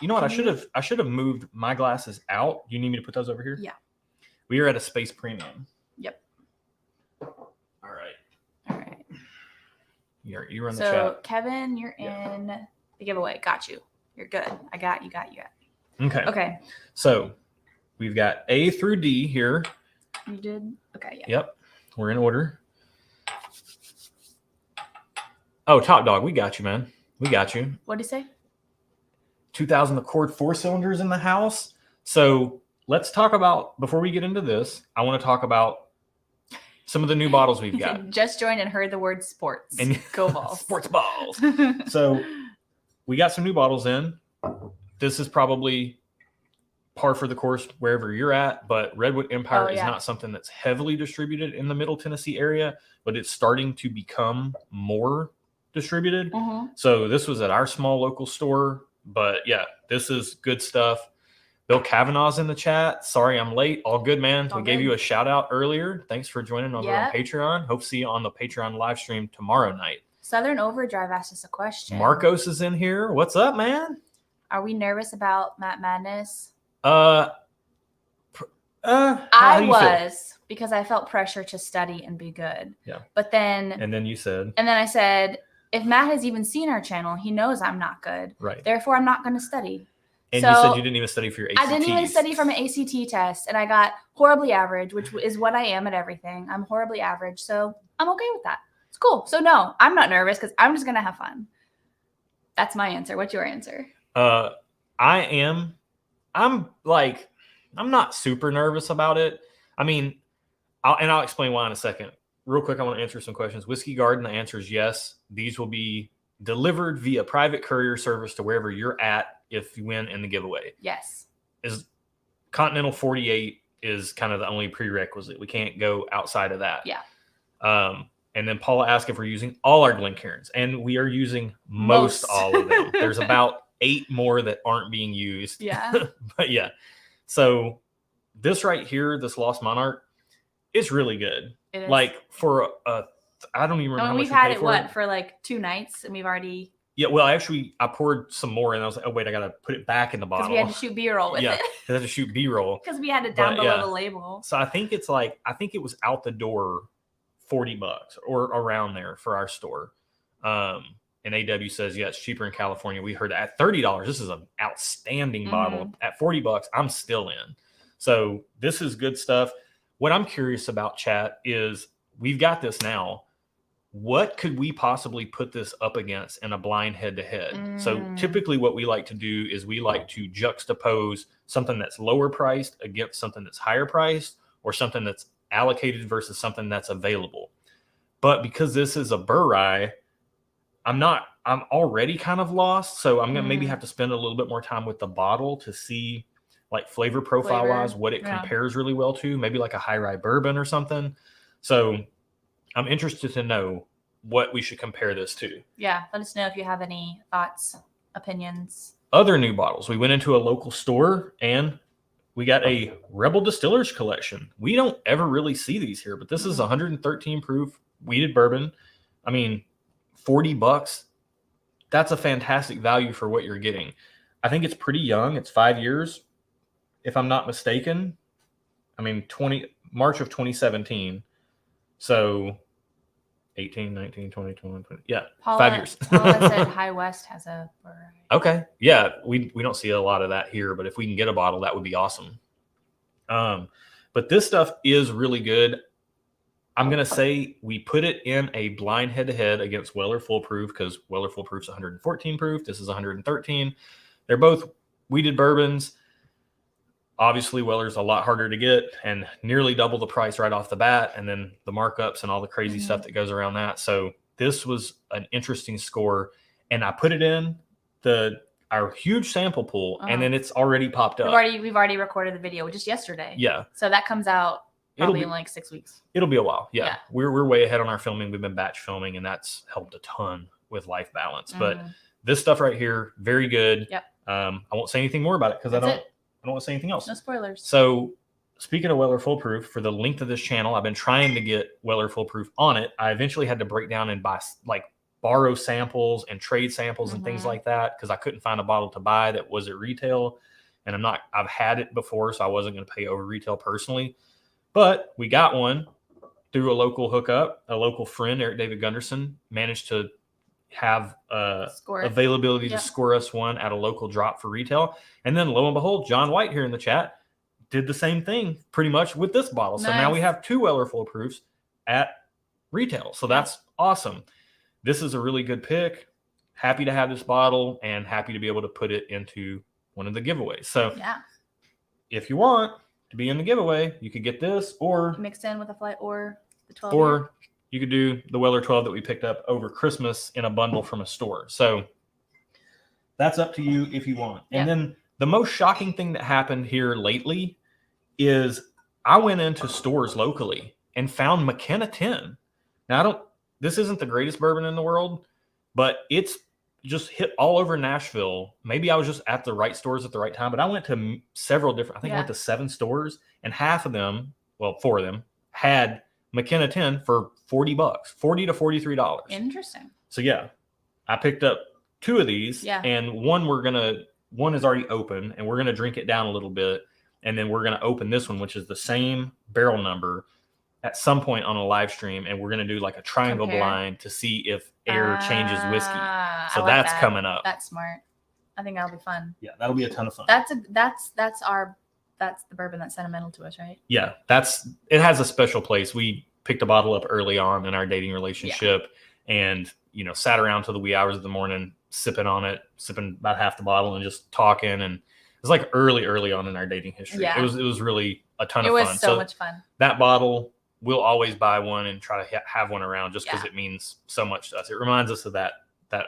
You know what? I should have moved my glasses out. You need me to put those over here? Yeah. We are at a space premium. Yep. All right. You run the chat. So Kevin, you're in the giveaway. Got you. You're good. I got you. Okay. Okay. So we've got A through D here. You did? Okay. Yeah. Yep. We're in order. Oh, Top Dog, we got you, man. We got you. What did he say? 2000 Accord 4 cylinders in the house. So let's talk about, before we get into this, I want to talk about some of the new bottles we've got. Just joined and heard the word sports. And go balls. Sports balls. So we got some new bottles in. This is probably par for the course wherever you're at, but Redwood Empire is not something that's heavily distributed in the Middle Tennessee area, but it's starting to become more distributed. So this was at our small local store, but yeah, this is good stuff. Bill Kavanaugh's in the chat. Sorry I'm late. All good, man. We gave you a shout out earlier. Thanks for joining over on Patreon. Hope to see you on the Patreon live stream tomorrow night. Southern Overdrive asked us a question. Marcos is in here. What's up, man? Are we nervous about Matt Madness? How I do you was, because I felt pressure to study and be good. Yeah. But then. And then you said. And then I said, if Matt has even seen our channel, he knows I'm not good. Right. Therefore, I'm not going to study. And you said you didn't even study for your ACTs. I didn't even study for my ACT test, and I got horribly average, which is what I am at everything. I'm horribly average, so I'm okay with that. It's cool. So no, I'm not nervous because I'm just going to have fun. That's my answer. What's your answer? I'm not super nervous about it. I mean, I'll explain why in a second. Real quick, I want to answer some questions. Whiskey Garden, the answer is yes. These will be delivered via private courier service to wherever you're at if you win in the giveaway. Yes. Is Continental 48 is kind of the only prerequisite. We can't go outside of that. Yeah. And then Paula asked if we're using all our Glencairns, and we are using most all of them. There's about 8 more that aren't being used. Yeah. But yeah. So this right here, this Lost Monarch, it's really good. It is. Like for I don't even remember how much we've had it for like 2 nights, and we've already. Yeah, well, actually, I poured some more, and I was like, oh, wait, I got to put it back in the bottle. Because we had to shoot B-roll with it. Yeah, I had to shoot B-roll. Because we had it down below the label. So I think it was out the door $40 or around there for our store. And AW says, yeah, it's cheaper in California. We heard that at $30. This is an outstanding bottle. At $40, I'm still in. So this is good stuff. What I'm curious about, chat, is we've got this now. What could we possibly put this up against in a blind head-to-head? So typically what we like to do is we like to juxtapose something that's lower priced against something that's higher priced, or something that's allocated versus something that's available. But because this is a burr rye, I'm already kind of lost. So I'm going to maybe have to spend a little bit more time with the bottle to see, like, flavor profile wise, what it compares really well to, maybe like a high rye bourbon or something. So I'm interested to know what we should compare this to. Yeah, let us know if you have any thoughts, opinions. Other new bottles. We went into a local store and we got a Rebel Distillers collection. We don't ever really see these here, but this is 113 proof wheated bourbon. I mean, $40. That's a fantastic value for what you're getting. I think it's pretty young. It's 5 years, if I'm not mistaken. I mean, March of 2017. So 18, 19, 20, 21, 20. Yeah, Paula, 5 years. Paula said High West has a burr. Okay. Yeah, we don't see a lot of that here, but if we can get a bottle, that would be awesome. But this stuff is really good. I'm going to say we put it in a blind head-to-head against Weller Full Proof, because Weller Full Proof's 114 proof. This is 113. They're both wheated bourbons. Obviously, Weller's a lot harder to get and nearly double the price right off the bat, and then the markups and all the crazy stuff that goes around that. So this was an interesting score, and I put it in our huge sample pool, and then it's already popped up. We've already recorded the video just yesterday. Yeah. So that comes out probably in like 6 weeks. It'll be a while. Yeah. We're way ahead on our filming. We've been batch filming, and that's helped a ton with life balance. But this stuff right here, very good. Yep. I won't say anything more about it because I don't want to say anything else. No spoilers. So speaking of Weller Full Proof, for the length of this channel, I've been trying to get Weller Full Proof on it. I eventually had to break down and borrow samples and trade samples and things like that, because I couldn't find a bottle to buy that was at retail. And I've had it before, so I wasn't going to pay over retail personally. But we got one through a local hookup. A local friend, Eric David Gunderson, managed to have availability to score us one at a local drop for retail. And then lo and behold, John White here in the chat did the same thing pretty much with this bottle. So now we have 2 Weller Full Proofs at retail. So that's awesome. This is a really good pick. Happy to have this bottle and happy to be able to put it into one of the giveaways. So if you want to be in the giveaway, you could get this, or mixed in with a flight, or the 12. Or you could do the Weller 12 that we picked up over Christmas in a bundle from a store. So that's up to you if you want. And then the most shocking thing that happened here lately is I went into stores locally and found McKenna 10. Now, this isn't the greatest bourbon in the world, but it's just hit all over Nashville. Maybe I was just at the right stores at the right time, but I went to several different, I think I went to 7 stores, and half of them, well, 4 of them, had McKenna 10 for $40, $40 to $43. Interesting. So yeah, I picked up 2 of these, and one we're gonna one is already open, and we're going to drink it down a little bit, and then we're going to open this one, which is the same barrel number, at some point on a live stream, and we're going to do like a triangle blind to see if air changes whiskey. So that's coming up. That's smart. I think that'll be fun. Yeah, that'll be a ton of fun. That's the bourbon that's sentimental to us, right? Yeah, it has a special place. We picked a bottle up early on in our dating relationship, and sat around till the wee hours of the morning, sipping about half the bottle and just talking. And it was like early on in our dating history. Yeah. It was really a ton of fun. It was so much fun. That bottle, we'll always buy one and try to have one around just because it means so much to us. It reminds us of that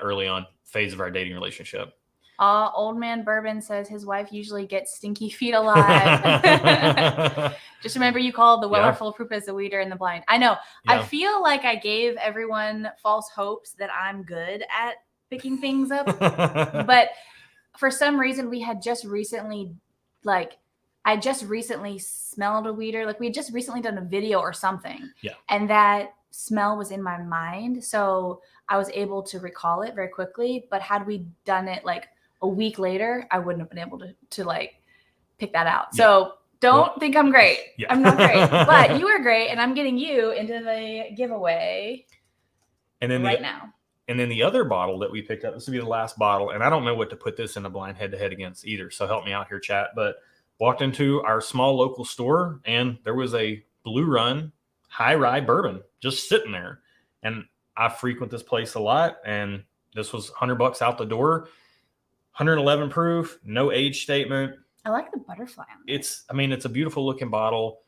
early on phase of our dating relationship. Old man Bourbon says his wife usually gets stinky feet alive. Just remember, you called the Weller full of poop as the weeder in the blind. I know. Yeah. I feel like I gave everyone false hopes that I'm good at picking things up. But for some reason, we had just recently, I just recently smelled a weeder. Like, we had just recently done a video or something. Yeah. And that smell was in my mind. So I was able to recall it very quickly. But had we done it a week later, I wouldn't have been able to pick that out. Yeah. So don't think I'm great. Yeah. I'm not great, but you are great, and I'm getting you into the giveaway now. And then the other bottle that we picked up, this will be the last bottle, and I don't know what to put this in a blind head-to-head against either, so help me out here, chat. But walked into our small local store, and there was a Blue Run High Rye bourbon just sitting there. And I frequent this place a lot, and this was $100 out the door. 111 proof, no age statement. I like the butterfly on it. It's a beautiful looking bottle.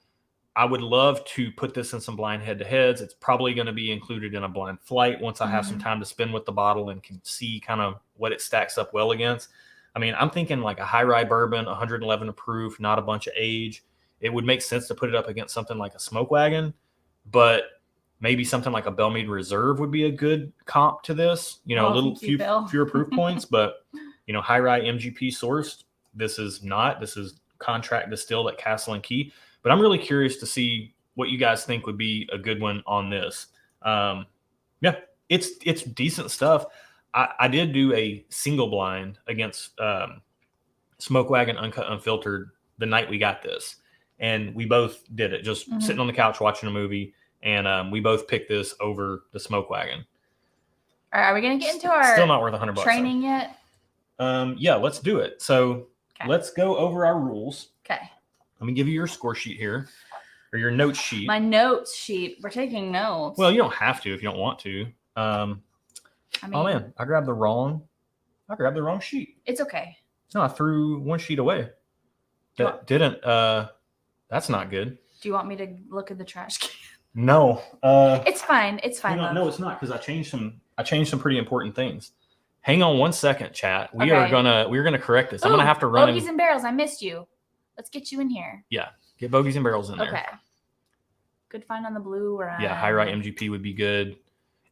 I would love to put this in some blind head-to-heads. It's probably going to be included in a blind flight once I have some time to spend with the bottle and can see kind of what it stacks up well against. I'm thinking like a high rye bourbon, 111 proof, not a bunch of age. It would make sense to put it up against something like a Smoke Wagon, but maybe something like a Belmead Reserve would be a good comp to this. Fewer proof points, but high rye MGP sourced. This is contract distilled at Castle and Key. But I'm really curious to see what you guys think would be a good one on this. It's decent stuff. I did do a single blind against Smoke Wagon Uncut Unfiltered the night we got this. And we both did it, just sitting on the couch watching a movie. And we both picked this over the Smoke Wagon. All right, are we going to get into our still not worth $100 training yet? Yeah, let's do it. So let's go over our rules. Okay. Let me give you your score sheet here, or your note sheet. My notes sheet. We're taking notes. Well, you don't have to if you don't want to. Oh man, I grabbed the wrong sheet. It's okay. No, I threw one sheet away. That's not good. Do you want me to look at the trash can? No. It's fine. It's fine. No, it's not, because I changed some pretty important things. Hang on one second, chat. We're gonna correct this. I'm gonna have to run. Bogeys and barrels. I missed you. Let's get you in here. Yeah, get bogeys and barrels in there. Okay. Good find on the Blue Run. Yeah, high rye MGP would be good.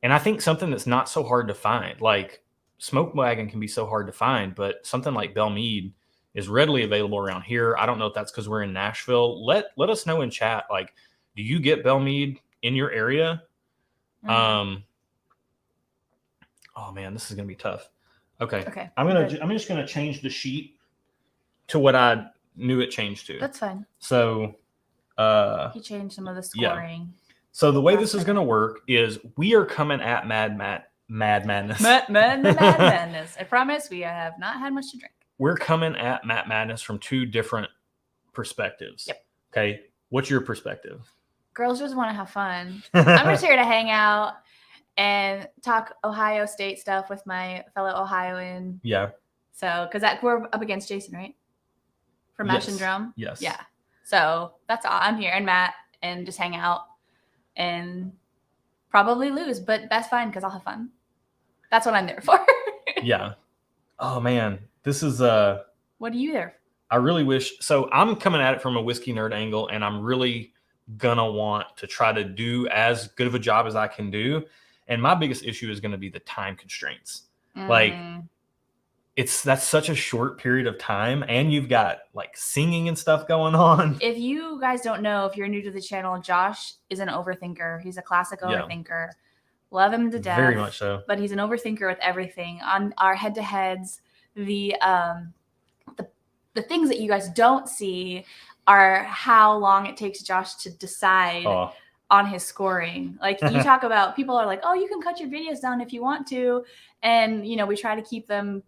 And I think something that's not so hard to find, like Smoke Wagon can be so hard to find, but something like Belmead is readily available around here. I don't know if that's because we're in Nashville. Let us know in chat. Like, do you get Belmead in your area? Oh man, this is gonna be tough. Okay. I'm just gonna change the sheet to what I knew it changed to. That's fine. So he changed some of the scoring. Yeah. So the way this is gonna work is we are coming at Mad Madness. Madness. I promise we have not had much to drink. We're coming at Matt Madness from two different perspectives. Yep. Okay. What's your perspective? Girls just want to have fun. I'm just here to hang out and talk Ohio State stuff with my fellow Ohioan. Yeah. So, because we're up against Jason, right? For Mash and Drum? Yes. Yeah. So, that's all. I'm here and Matt and just hang out and probably lose, but that's fine because I'll have fun. That's what I'm there for. Yeah. Oh, man. This is... What are you there for? I really wish... So, I'm coming at it from a whiskey nerd angle, and I'm really gonna want to try to do as good of a job as I can do. And my biggest issue is going to be the time constraints. Like, that's such a short period of time, and you've got like singing and stuff going on. If you guys don't know, if you're new to the channel, Josh is an overthinker. He's a classic overthinker. Love him to death. Very much so. But he's an overthinker with everything. On our head-to-heads, the the things that you guys don't see are how long it takes Josh to decide on his scoring. Like you talk about, people are like, oh, you can cut your videos down if you want to. And, you know, we try to keep them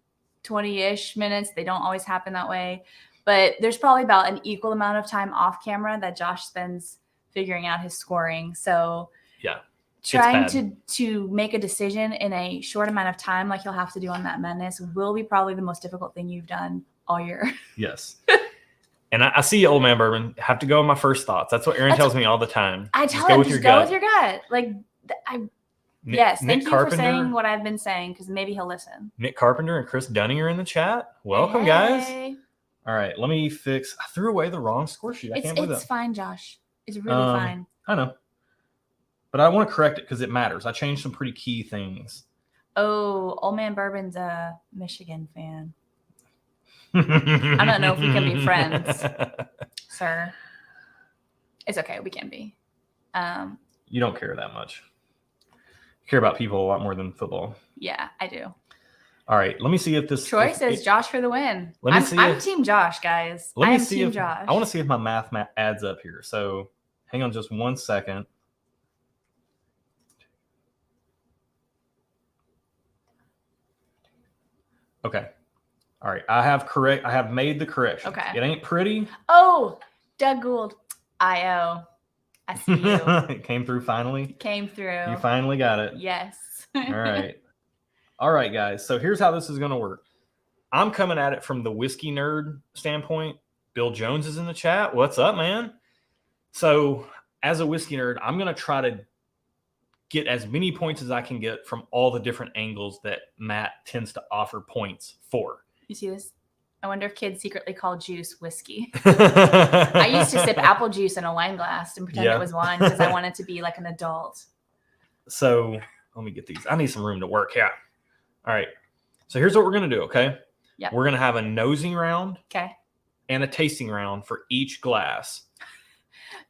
20-ish minutes. They don't always happen that way. But there's probably about an equal amount of time off camera that Josh spends figuring out his scoring. So yeah, trying to make a decision in a short amount of time, like you'll have to do on that Madness, will be probably the most difficult thing you've done all year. Yes. And I see you, Old Man Bourbon. Have to go with my first thoughts. That's what Erin tells me all the time. I tell him, just go with your gut. Like, yes, thank you for saying what I've been saying, because maybe he'll listen. Nick Carpenter and Chris Dunning are in the chat. Welcome, guys. All right, let me fix. I threw away the wrong score sheet. I can't believe that. It's fine, Josh. It's really fine. I know. But I want to correct it because it matters. I changed some pretty key things. Oh, Old Man Bourbon's a Michigan fan. I don't know if we can be friends, sir. It's okay. We can be. You don't care that much. You care about people a lot more than football. Yeah, I do. All right. Let me see if this. Troy says Josh for the win. I'm Team Josh, guys. Let me I'm see Team if Josh. I want to see if my math adds up here. So hang on just 1 second. Okay. All right. I have made the correction. Okay. It ain't pretty. Oh, Doug Gould. I see you. It came through finally. Came through. You finally got it. Yes. All right. All right, guys. So here's how this is going to work. I'm coming at it from the whiskey nerd standpoint. Bill Jones is in the chat. What's up, man? So as a whiskey nerd, I'm going to try to get as many points as I can get from all the different angles that Matt tends to offer points for. You see this? I wonder if kids secretly call juice whiskey. I used to sip apple juice in a wine glass and pretend it was wine because I wanted to be like an adult. So let me get these. I need some room to work. Yeah. All right. So here's what we're going to do. Okay. Yeah. We're going to have a nosing round. Okay. And a tasting round for each glass.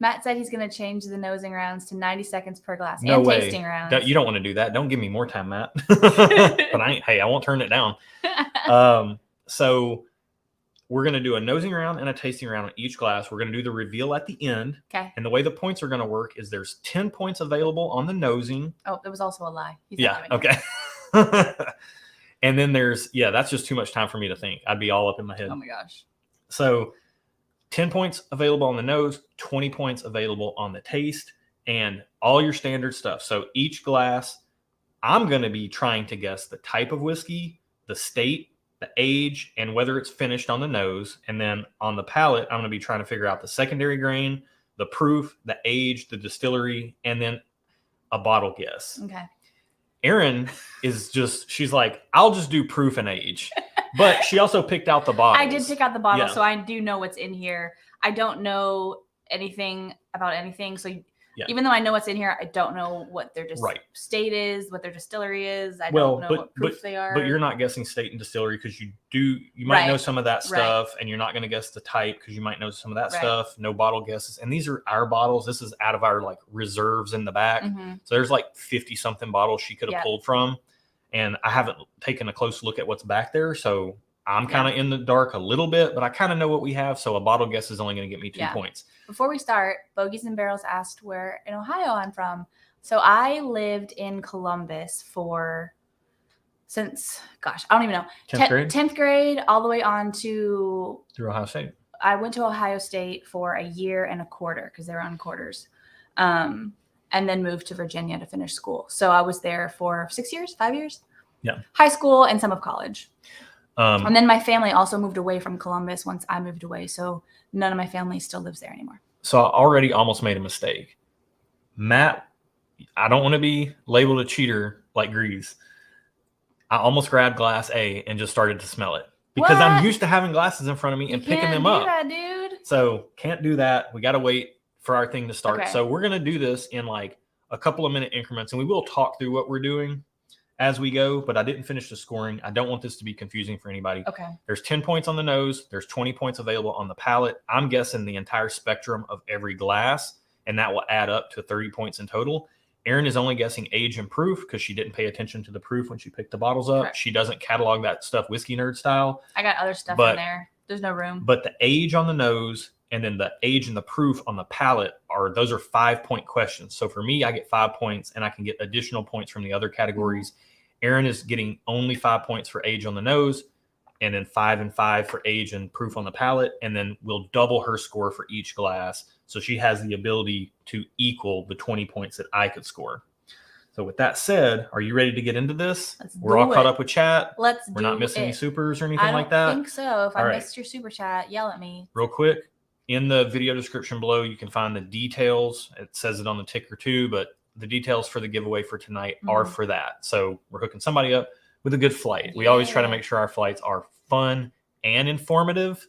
Matt said he's going to change the nosing rounds to 90 seconds per glass. No and way. Tasting rounds. You don't want to do that. Don't give me more time, Matt. But I won't turn it down. So we're going to do a nosing round and a tasting round on each glass. We're going to do the reveal at the end. Okay. And the way the points are going to work is there's 10 points available on the nosing. Oh, that was also a lie. Okay. And then that's just too much time for me to think. I'd be all up in my head. Oh my gosh. So 10 points available on the nose, 20 points available on the taste, and all your standard stuff. So each glass, I'm going to be trying to guess the type of whiskey, the state, the age, and whether it's finished on the nose. And then on the palate, I'm going to be trying to figure out the secondary grain, the proof, the age, the distillery, and then a bottle guess. Okay. Erin she's like, I'll just do proof and age. But she also picked out the bottle. I did pick out the bottle, so I do know what's in here. I don't know anything about anything. So even though I know what's in here, I don't know what their state is, what their distillery is. I don't know what proof they are. But you're not guessing state and distillery because you might know some of that stuff, and you're not going to guess the type because you might know some of that stuff. No bottle guesses. And these are our bottles. This is out of our reserves in the back. Mm-hmm. So there's 50 something bottles she could have pulled from. And I haven't taken a close look at what's back there. So I'm kind of in the dark a little bit, but I kind of know what we have. So a bottle guess is only going to get me 2 points. Before we start, Bogies and Barrels asked where in Ohio I'm from. So I lived in Columbus since, I don't even know. 10th grade? 10th grade all the way on to... Through Ohio State. I went to Ohio State for a year and a quarter because they were on quarters. And then moved to Virginia to finish school. So I was there for 5 years? Yeah. High school and some of college. And then my family also moved away from Columbus once I moved away. So none of my family still lives there anymore. So I already almost made a mistake. Matt, I don't want to be labeled a cheater like Grease. I almost grabbed glass A and just started to smell it. Because I'm used to having glasses in front of me and picking them up. That, dude. So can't do that. We got to wait for our thing to start. Okay. So we're going to do this in a couple of minute increments, and we will talk through what we're doing as we go, but I didn't finish the scoring. I don't want this to be confusing for anybody. Okay. There's 10 points on the nose. There's 20 points available on the palate. I'm guessing the entire spectrum of every glass, and that will add up to 30 points in total. Erin is only guessing age and proof because she didn't pay attention to the proof when she picked the bottles up. Correct. She doesn't catalog that stuff whiskey nerd style. I got other stuff in there. There's no room. But the age on the nose and then the age and the proof on the palate those are 5-point questions. So for me, I get 5 points and I can get additional points from the other categories. Erin is getting only 5 points for age on the nose, and then 5 and 5 for age and proof on the palate. And then we'll double her score for each glass. So she has the ability to equal the 20 points that I could score. So with that said, are you ready to get into this? We're all caught up with chat. We're not missing any supers or anything like that. I don't think so. If I missed your super chat, yell at me. Real quick, in the video description below, you can find the details. It says it on the ticker too, but the details for the giveaway for tonight are for that. So we're hooking somebody up with a good flight. We always try to make sure our flights are fun and informative.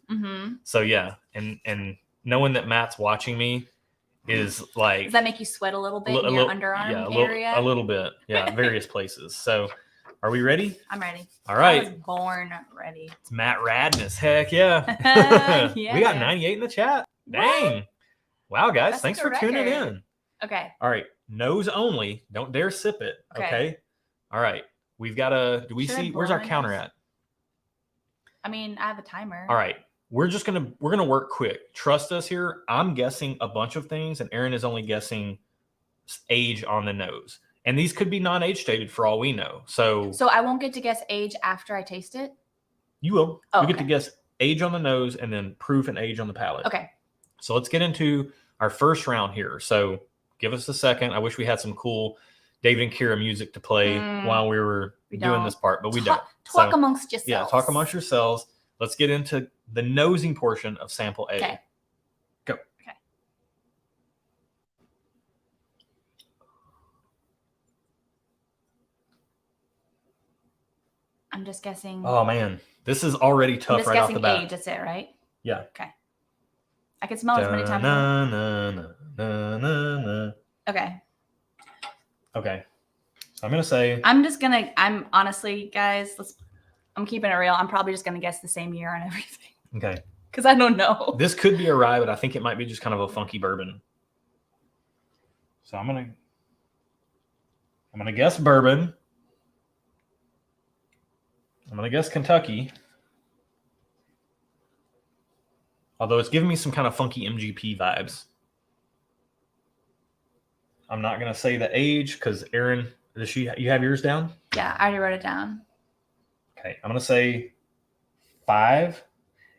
So yeah, and knowing that Matt's watching me is like, does that make you sweat a little bit in your underarm area? A little bit. Yeah, various places. So are we ready? I'm ready. All right. I was born ready. It's Matt Radness. Heck yeah. We got 98 in the chat. Dang. Wow, guys. That's thanks like for tuning in. Okay. All right. Nose only. Don't dare sip it. Okay. All right. We've got where's our counter at? I mean, I have a timer. All right. We're gonna work quick. Trust us here. I'm guessing a bunch of things, and Erin is only guessing age on the nose. And these could be non-age stated for all we know. So I won't get to guess age after I taste it? You will. You get to guess age on the nose and then proof and age on the palate. Okay. So let's get into our first round here. So give us a second. I wish we had some cool David and Kira music to play while we were doing this part, but we don't. Talk amongst yourselves. Yeah, talk amongst yourselves. Let's get into the nosing portion of sample A. Okay. Go. Okay. I'm just guessing. Oh man, this is already tough right off the bat. Age, that's it, right? Yeah. Okay. I can smell it as many times. Okay. Okay. So I'm gonna say. I'm honestly, guys. I'm keeping it real. I'm probably just gonna guess the same year on everything. Okay. Because I don't know. This could be a rye, but I think it might be just kind of a funky bourbon. So I'm gonna guess bourbon. I'm gonna guess Kentucky. Although it's giving me some kind of funky MGP vibes. I'm not gonna say the age because Erin, you have yours down? Yeah, I already wrote it down. Okay, I'm gonna say 5.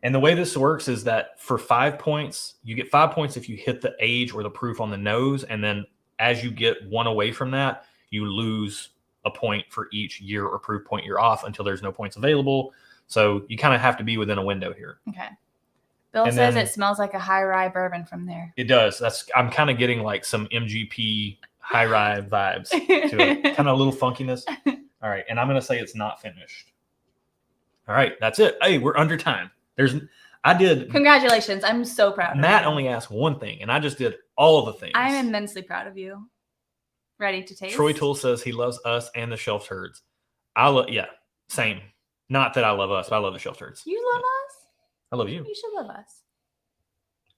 And the way this works is that for 5 points, you get 5 points if you hit the age or the proof on the nose, and then as you get one away from that, you lose a point for each year or proof point you're off until there's no points available. So you kind of have to be within a window here. Okay. Bill says it smells like a high rye bourbon from there. It does. I'm kind of getting like some MGP high rye vibes to it. Kind of a little funkiness. All right. And I'm going to say it's not finished. All right. That's it. Hey, we're under time. Congratulations. I'm so proud of you. Matt only asked one thing, and I just did all of the things. I'm immensely proud of you. Ready to taste? Troy Toole says he loves us and the shelf turds. Yeah, same. Not that I love us, but I love the shelf turds. You love us? I love you. You should love us.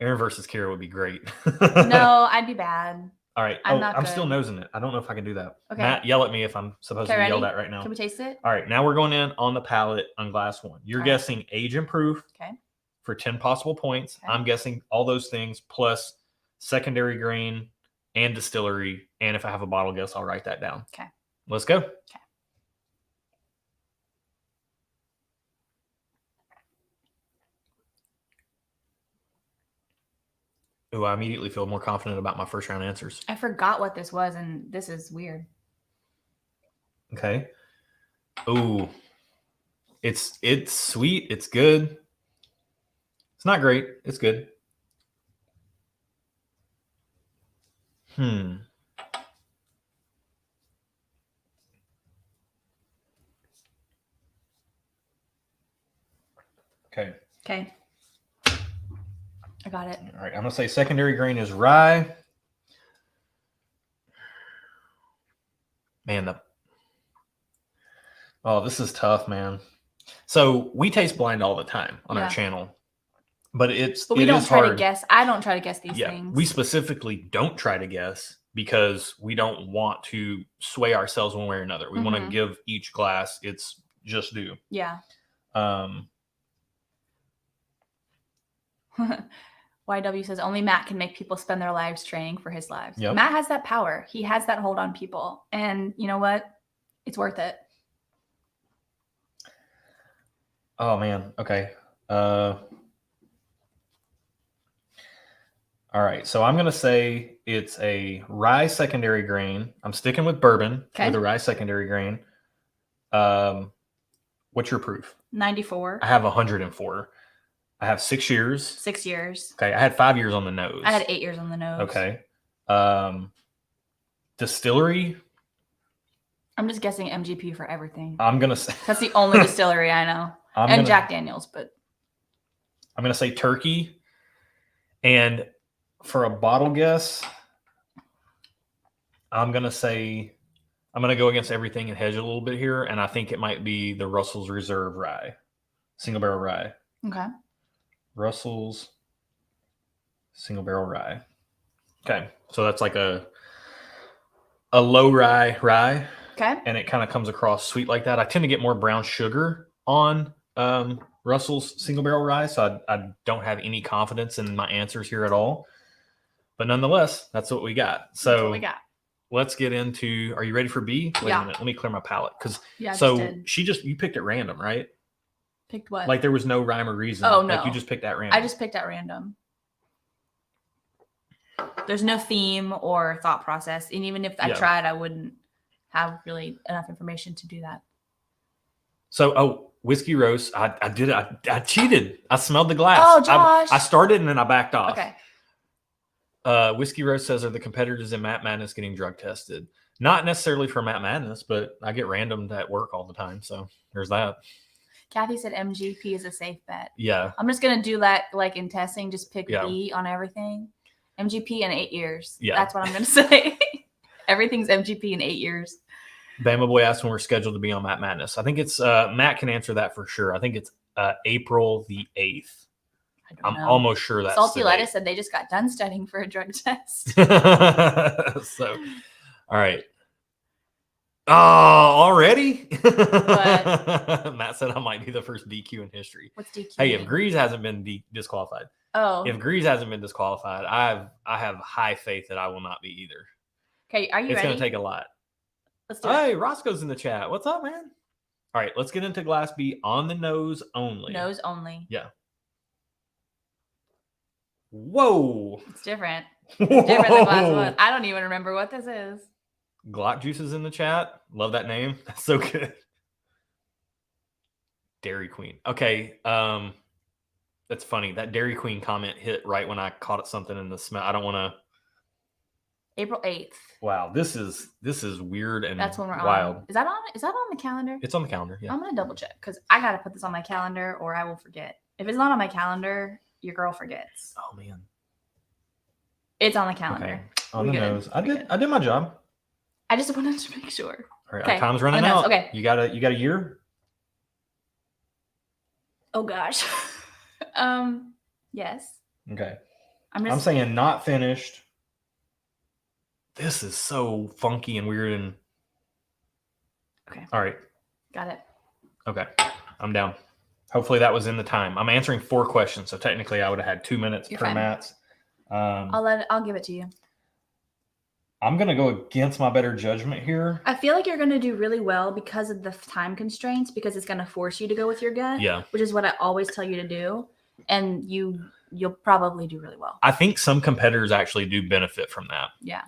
Erin versus Kira would be great. No, I'd be bad. All right. I'm still nosing it. I don't know if I can do that. Okay. Matt, yell at me if I'm supposed to be yelled at right now. Can we taste it? All right. Now we're going in on the palate on glass 1. You're guessing age and proof for 10 possible points. Okay. I'm guessing all those things plus secondary grain and distillery. And if I have a bottle guess, I'll write that down. Okay. Let's go. Okay. Ooh, I immediately feel more confident about my first round answers. I forgot what this was, and this is weird. Okay. Ooh. It's sweet. It's good. It's not great. It's good. Okay. Okay. I got it. All right. I'm going to say secondary grain is rye. Man, this is tough, man. So we taste blind all the time on our channel, but we don't try to guess. I don't try to guess these things. We specifically don't try to guess because we don't want to sway ourselves one way or another. We want to give each glass its just due. Yeah. YW says only Matt can make people spend their lives training for his lives. Yep. Matt has that power. He has that hold on people. And you know what? It's worth it. Oh man. Okay. All right. So I'm gonna say it's a rye secondary grain. I'm sticking with bourbon with a rye secondary grain. What's your proof? 94. I have 104. I have 6 years. 6 years. Okay. I had 5 years on the nose. I had 8 years on the nose. Okay. Distillery. I'm just guessing MGP for everything. I'm gonna say that's the only distillery I know. Jack Daniels, but I'm gonna say Turkey. And for a bottle guess, I'm gonna go against everything and hedge a little bit here, and I think it might be the Russell's Reserve Rye, single barrel rye. Okay. Russell's single barrel rye. Okay, so that's like a low rye. Okay. And it kind of comes across sweet like that. I tend to get more brown sugar on Russell's single barrel rye, so I don't have any confidence in my answers here at all. But nonetheless, that's what we got. So that's what we got. Let's get into. Are you ready for B? Wait a minute. Let me clear my palate because. Yeah. So you picked at random, right? Picked what? Like there was no rhyme or reason. Oh no. Like you just picked at random. I just picked at random. There's no theme or thought process, and even if I tried, I wouldn't have really enough information to do that. So, whiskey roast. I did it. I cheated. I smelled the glass. Oh, Josh. I started and then I backed off. Okay. Whiskey Roast says, are the competitors in Matt Madness getting drug tested? Not necessarily for Matt Madness, but I get randomed at work all the time. So there's that. Kathy said MGP is a safe bet. Yeah. I'm just going to do that like in testing. Just pick B on everything. MGP in 8 years. Yeah. That's what I'm going to say. Everything's MGP in 8 years. Bama Boy asked when we're scheduled to be on Matt Madness. I think it's Matt can answer that for sure. I think it's April the 8th. I'm almost sure that's Salty Lettuce said they just got done studying for a drug test. So, all right. Oh, already? Matt said I might be the first DQ in history. What's DQ? Hey, if Grease hasn't been disqualified. Oh. If Grease hasn't been disqualified, I have high faith that I will not be either. Okay, are you ready? It's going to take a lot. Let's do it. Hey, Roscoe's in the chat. What's up, man? All right, let's get into Glass B on the nose only. Nose only. Yeah. Whoa. It's different. It's different than Glass 1. I don't even remember what this is. Glock Juice is in the chat. Love that name. That's so good. Dairy Queen. Okay. That's funny. That Dairy Queen comment hit right when I caught something in the smell. I don't want to. April 8th. Wow, this is weird and that's when we're wild. On. Is that on the calendar? It's on the calendar. Yeah. I'm gonna double check because I gotta put this on my calendar or I will forget. If it's not on my calendar, your girl forgets. Oh man. It's on the calendar. Okay. On the nose. I did my job. I just wanted to make sure. All right, time's running out. Okay. You got a year? Oh gosh. Yes. Okay. I'm saying not finished. This is so funky and weird and okay. All right. Got it. Okay. I'm down. Hopefully that was in the time. I'm answering 4 questions, so technically I would have had 2 minutes per Matt's. I'll give it to you. I'm gonna go against my better judgment here. I feel like you're gonna do really well because of the time constraints, because it's gonna force you to go with your gut. Yeah. Which is what I always tell you to do. And you'll probably do really well. I think some competitors actually do benefit from that. Yeah.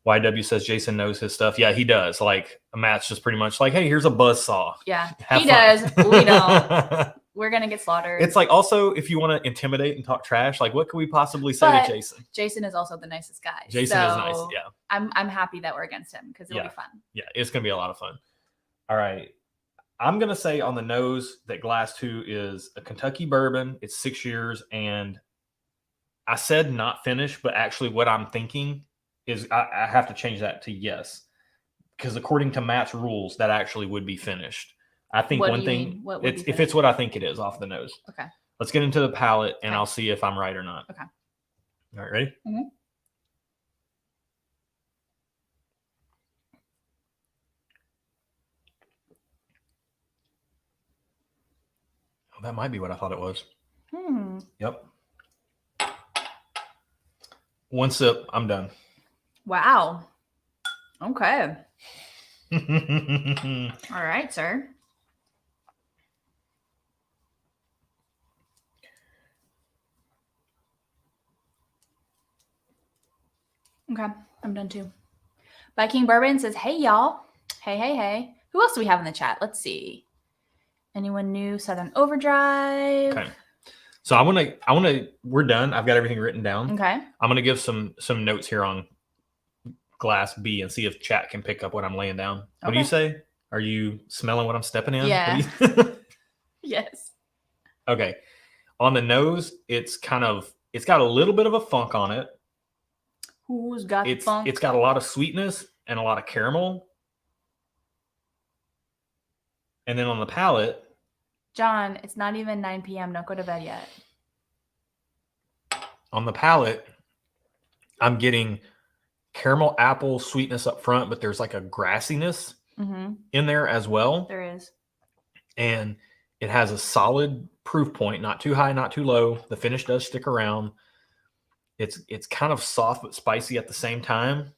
YW says Jason knows his stuff. Yeah, he does. Like Matt's just pretty much like, hey, here's a buzz saw. Yeah, he does. We don't. We're gonna get slaughtered. It's like also if you want to intimidate and talk trash, like what can we possibly say to Jason? Jason is also the nicest guy. Jason is nice. Yeah. I'm happy that we're against him because it'll be fun. Yeah, it's gonna be a lot of fun. All right. I'm gonna say on the nose that Glass 2 is a Kentucky bourbon. It's 6 years, and I said not finished, but actually what I'm thinking is I have to change that to yes, because according to Matt's rules, that actually would be finished. I think one thing, if it's what I think it is off the nose. Okay. Let's get into the palate, and I'll see if I'm right or not. Okay. All right, ready? Mm-hmm. Oh, that might be what I thought it was. Hmm. Yep. One sip, I'm done. Wow. Okay. All right, sir. Okay, I'm done too. By King Bourbon says, hey, y'all. Hey, hey, hey. Who else do we have in the chat? Let's see. Anyone new? Southern Overdrive. Okay. So we're done. I've got everything written down. Okay. I'm going to give some notes here on glass B and see if chat can pick up what I'm laying down. What do you say? Are you smelling what I'm stepping in? Yeah. Yes. Okay. On the nose, it's got a little bit of a funk on it. Who's got funk? It's got a lot of sweetness and a lot of caramel. And then on the palate, John, it's not even 9 p.m. Don't go to bed yet. On the palate, I'm getting caramel apple sweetness up front, but there's like a grassiness in there as well. There is. And it has a solid proof point, not too high, not too low. The finish does stick around. It's kind of soft but spicy at the same time.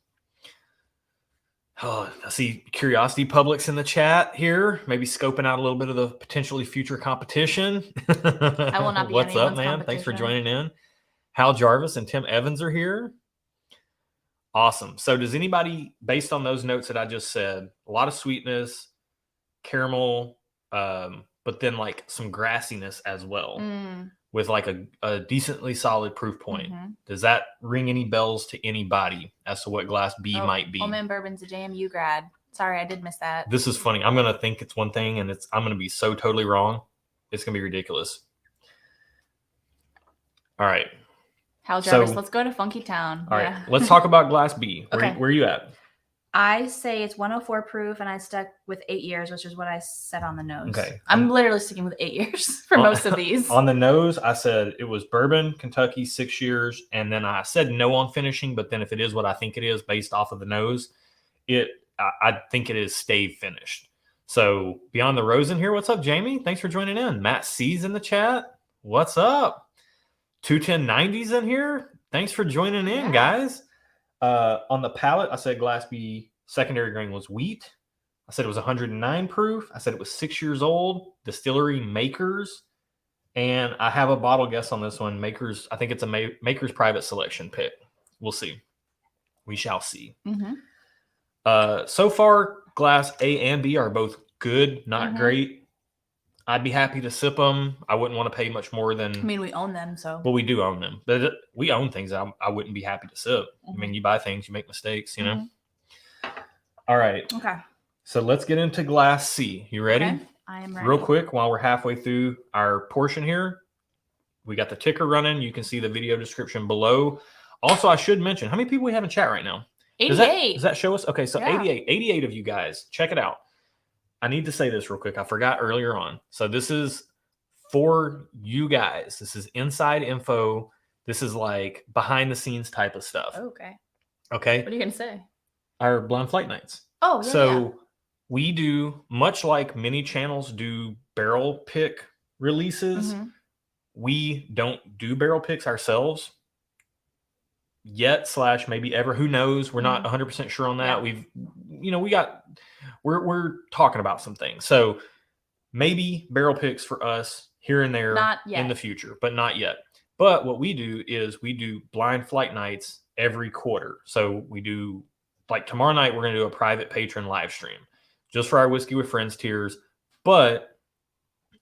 Oh, I see Curiosity Public's in the chat here, maybe scoping out a little bit of the potentially future competition. I will not be What's up, man? Thanks for joining in. Hal Jarvis and Tim Evans are here. Awesome. So does anybody, based on those notes that I just said, a lot of sweetness, caramel, but then like some grassiness as well, with like a decently solid proof point. Does that ring any bells to anybody as to what glass B might be? Old Man Bourbon's a JMU grad. Sorry, I did miss that. This is funny. I'm going to think it's one thing, and I'm going to be so totally wrong. It's going to be ridiculous. All right. Hal Jarvis, let's go to Funky Town. All right. Let's talk about glass B. Okay. Where are you at? I say it's 104 proof, and I stuck with 8 years, which is what I said on the nose. Okay. I'm literally sticking with 8 years for most of these. On the nose, I said it was bourbon, Kentucky, 6 years, and then I said no on finishing, but then if it is what I think it is based off of the nose, I think it is stave finished. So Beyond the Rose in here. What's up, Jamie? Thanks for joining in. Matt C's in the chat. What's up? 21090's in here. Thanks for joining in, guys. On the palate, I said glass B secondary grain was wheat. I said it was 109 proof. I said it was 6 years old. Distillery Makers. And I have a bottle guess on this one. Makers, I think it's a Makers private selection pick. We'll see. We shall see. So far, glass A and B are both good, not great. I'd be happy to sip them. I wouldn't want to pay much more than... I mean, we own them, so... Well, we do own them. But we own things I wouldn't be happy to sip. I mean, you buy things, you make mistakes, you know? All right. Okay. So let's get into glass C. You ready? Okay. I am ready. Real quick, while we're halfway through our portion here, we got the ticker running. You can see the video description below. Also, I should mention, how many people we have in chat right now? 88. Does that show us? Okay, so 88 of you guys. Check it out. I need to say this real quick. I forgot earlier on. So this is for you guys. This is inside info. This is like behind the scenes type of stuff. Okay. Okay. What are you going to say? Our blind flight nights. Oh, yeah. So we do, much like many channels do barrel pick releases, we don't do barrel picks ourselves yet, / maybe ever. Who knows? We're not 100% sure on that. We're talking about some things. So maybe barrel picks for us here and there in the future, but not yet. But what we do is we do blind flight nights every quarter. So we do, like tomorrow night, we're going to do a private patron live stream just for our Whiskey with Friends tiers. But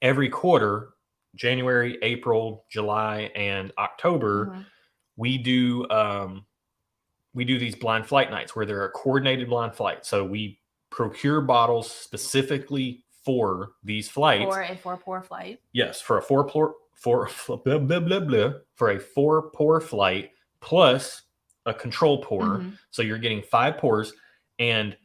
every quarter, January, April, July, and October, we do these blind flight nights where they're a coordinated blind flight. So we procure bottles specifically for these flights. For a 4-pour flight. Yes, for a 4-pour flight plus a control pour. So you're getting 5 pours, and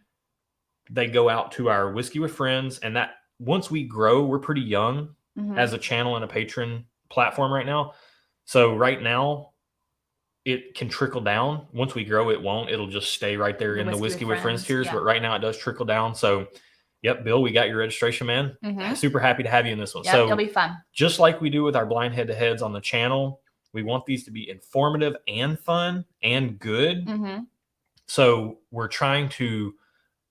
they go out to our Whiskey with Friends. And that once we grow, we're pretty young as a channel and a patron platform right now. So right now, it can trickle down. Once we grow, it won't. It'll just stay right there in the Whiskey with Friends tiers. But right now, it does trickle down. So, yep, Bill, we got your registration, man. Super happy to have you in this one. Yeah, so it'll be fun. Just like we do with our blind head-to-heads on the channel, We want these to be informative and fun and good. Mm-hmm. So we're trying to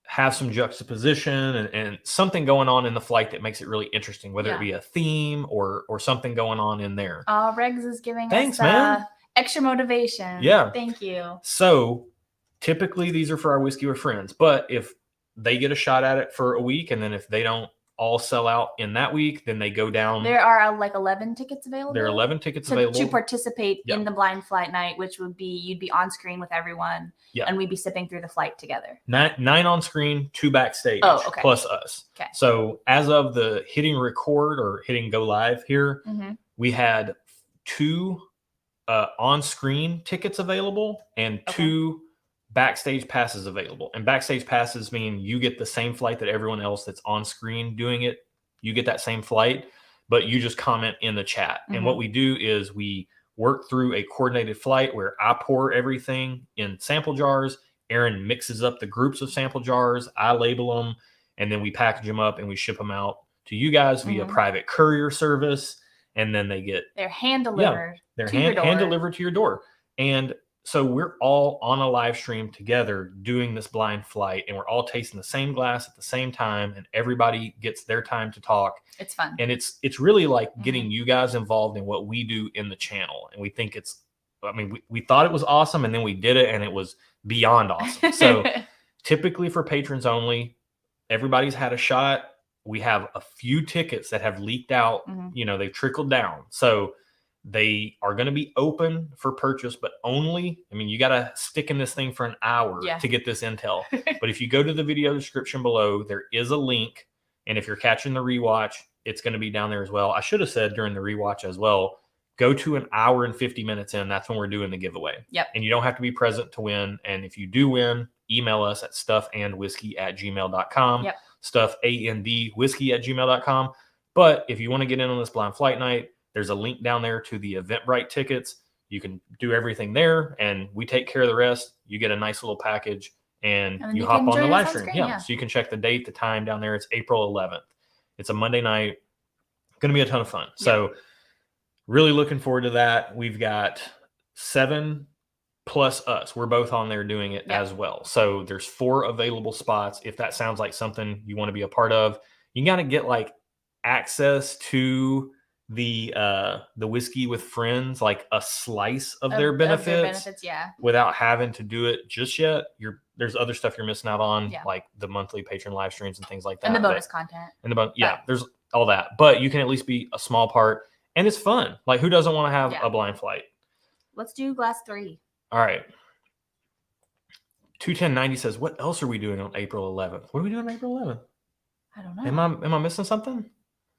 have some juxtaposition and something going on in the flight that makes it really interesting, whether it be a theme or something going on in there. Regs is giving Thanks, us man. Extra motivation. Yeah. Thank you. So typically these are for our Whiskey with Friends, but if they get a shot at it for a week, and then if they don't all sell out in that week, then they go down. There are like 11 tickets available. There are 11 tickets available to participate in the blind flight night, which would be you'd be on screen with everyone, and we'd be sipping through the flight together. Nine on screen, 2 backstage, plus us. Okay. So as of the hitting record or hitting go live here, we had 2 on-screen tickets available and 2 backstage passes available. And backstage passes mean you get the same flight that everyone else that's on screen doing it. You get that same flight, but you just comment in the chat. And what we do is we work through a coordinated flight where I pour everything in sample jars. Erin mixes up the groups of sample jars. I label them, and then we package them up and we ship them out to you guys via private courier service. And then they're hand delivered. They're hand delivered to your door. And so we're all on a live stream together doing this blind flight, and we're all tasting the same glass at the same time, and everybody gets their time to talk. It's fun. And it's really like getting you guys involved in what we do in the channel. And we think we thought it was awesome, and then we did it and it was beyond awesome. So typically for patrons only, everybody's had a shot. We have a few tickets that have leaked out, they've trickled down. So they are going to be open for purchase, but only, you got to stick in this thing for an hour to get this intel. But if you go to the video description below, there is a link. And if you're catching the rewatch, it's going to be down there as well. I should have said during the rewatch as well, go to an hour and 50 minutes in. That's when we're doing the giveaway. Yep. And you don't have to be present to win. And if you do win, email us at stuffandwhiskey@gmail.com. Yep. stuffandwhiskey@gmail.com. But if you want to get in on this blind flight night, there's a link down there to the Eventbrite tickets. You can do everything there, and we take care of the rest. You get a nice little package, and you hop on the live stream. Yeah, so you can check the date, the time down there. It's April 11th. It's a Monday night. Going to be a ton of fun. So really looking forward to that. We've got 7 plus us. We're both on there doing it as well. So there's 4 available spots. If that sounds like something you want to be a part of, you got to get like access to the Whiskey with Friends, like a slice of their benefits, without having to do it just yet. There's other stuff you're missing out on, like the monthly patron live streams and things like that, and the bonus content, and there's all that. But you can at least be a small part, and it's fun. Like, who doesn't want to have a blind flight? Let's do glass 3. All right. 21090 says, what else are we doing on April 11th? What are we doing on April 11th? I don't know. Am I missing something?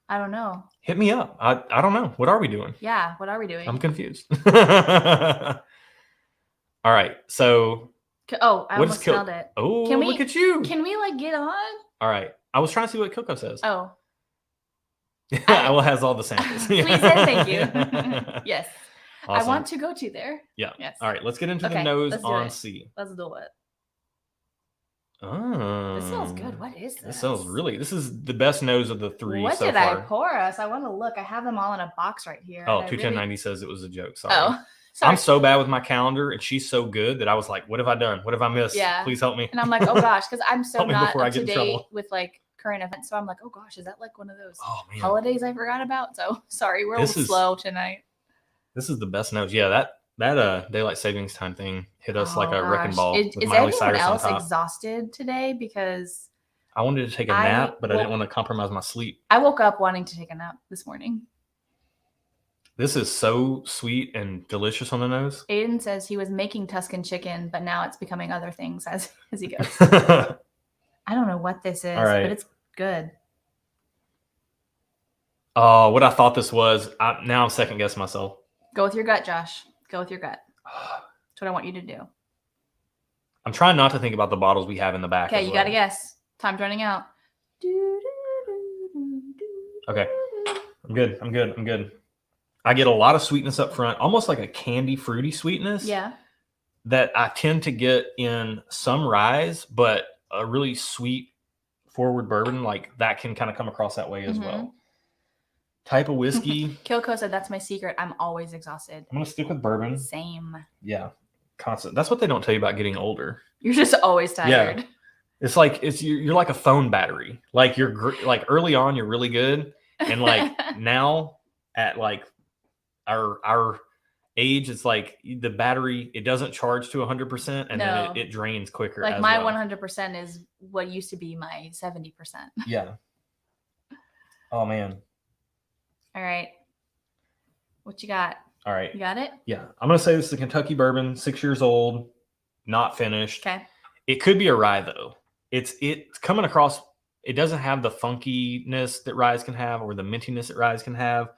I don't know. Hit me up. I don't know. What are we doing? Yeah, what are we doing? I'm confused. All right. So. Oh, I almost smelled it. Oh, look at you. Can we get on? All right. I was trying to see what Coco says. Oh. Well, it has all the samples. Please and thank you. Yes. Awesome. I want to go to there. Yeah. Yes. All right. Let's get into the nose on C. Let's do it. Oh, this smells good. What is this? This is the best nose of the 3 what so did far. I pour us? I want to look. I have them all in a box right here. Oh, 21090 says it was a joke. Sorry. Oh, sorry. I'm so bad with my calendar, and she's so good that I was like, what have I done? What have I missed? Yeah. Please help me. And I'm like, oh gosh, because I'm so not up to date trouble. with current events. So I'm like, oh gosh, is that one of those holidays I forgot about? So sorry, we're a little slow tonight. This is the best nose. Yeah, that daylight savings time thing hit us like a wrecking ball. Is anyone else exhausted today? Because I wanted to take a nap, but I didn't want to compromise my sleep. I woke up wanting to take a nap this morning. This is so sweet and delicious on the nose. Aiden says he was making Tuscan chicken, but now it's becoming other things as he goes. I don't know what this is, but it's good. Oh, what I thought this was. Now I'm second guessing myself. Go with your gut, Josh. Go with your gut. That's what I want you to do. I'm trying not to think about the bottles we have in the back. Okay, you got to guess. Time's running out. Okay. I'm good. I get a lot of sweetness up front, almost like a candy fruity sweetness. Yeah. That I tend to get in some ryes, but a really sweet forward bourbon, like that can kind of come across that way as well. type of whiskey. Kyoko said that's my secret. I'm always exhausted. I'm going to stick with bourbon. Same. Yeah. Constant. That's what they don't tell you about getting older. You're just always tired. Yeah. It's like you're like a phone battery. Like like early on you're really good, and like now at like our age, it's like the battery, it doesn't charge to 100%, and then it drains quicker. Like my 100% is what used to be my 70%. Yeah. Oh man. All right. What you got? All right. You got it? Yeah. I'm gonna say this is a Kentucky bourbon, 6 years old, not finished. Okay. It could be a rye though. It's coming across. It doesn't have the funkiness that ryes can have, or the mintiness that ryes can have,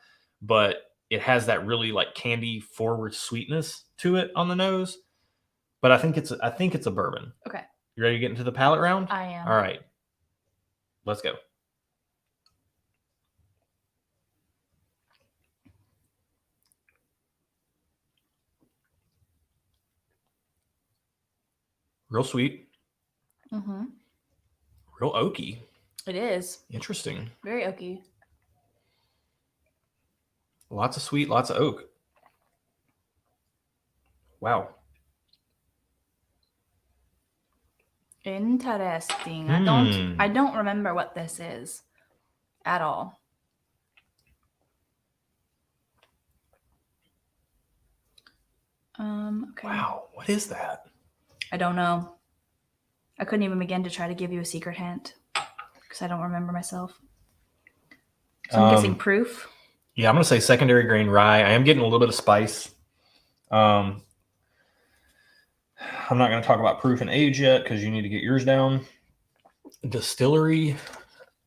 but it has that really like candy forward sweetness to it on the nose. But I think it's a bourbon. Okay. You ready to get into the palate round? I am. All right. Let's go. Real sweet. Mm-hmm. Real oaky. It is. Interesting. Very oaky. Lots of sweet, lots of oak. Wow. Interesting. I don't remember what this is at all. Okay. Wow, what is that? I don't know. I couldn't even begin to try to give you a secret hint because I don't remember myself. So I'm guessing proof. Yeah, I'm going to say secondary grain rye. I am getting a little bit of spice. I'm not going to talk about proof and age yet because you need to get yours down. Distillery.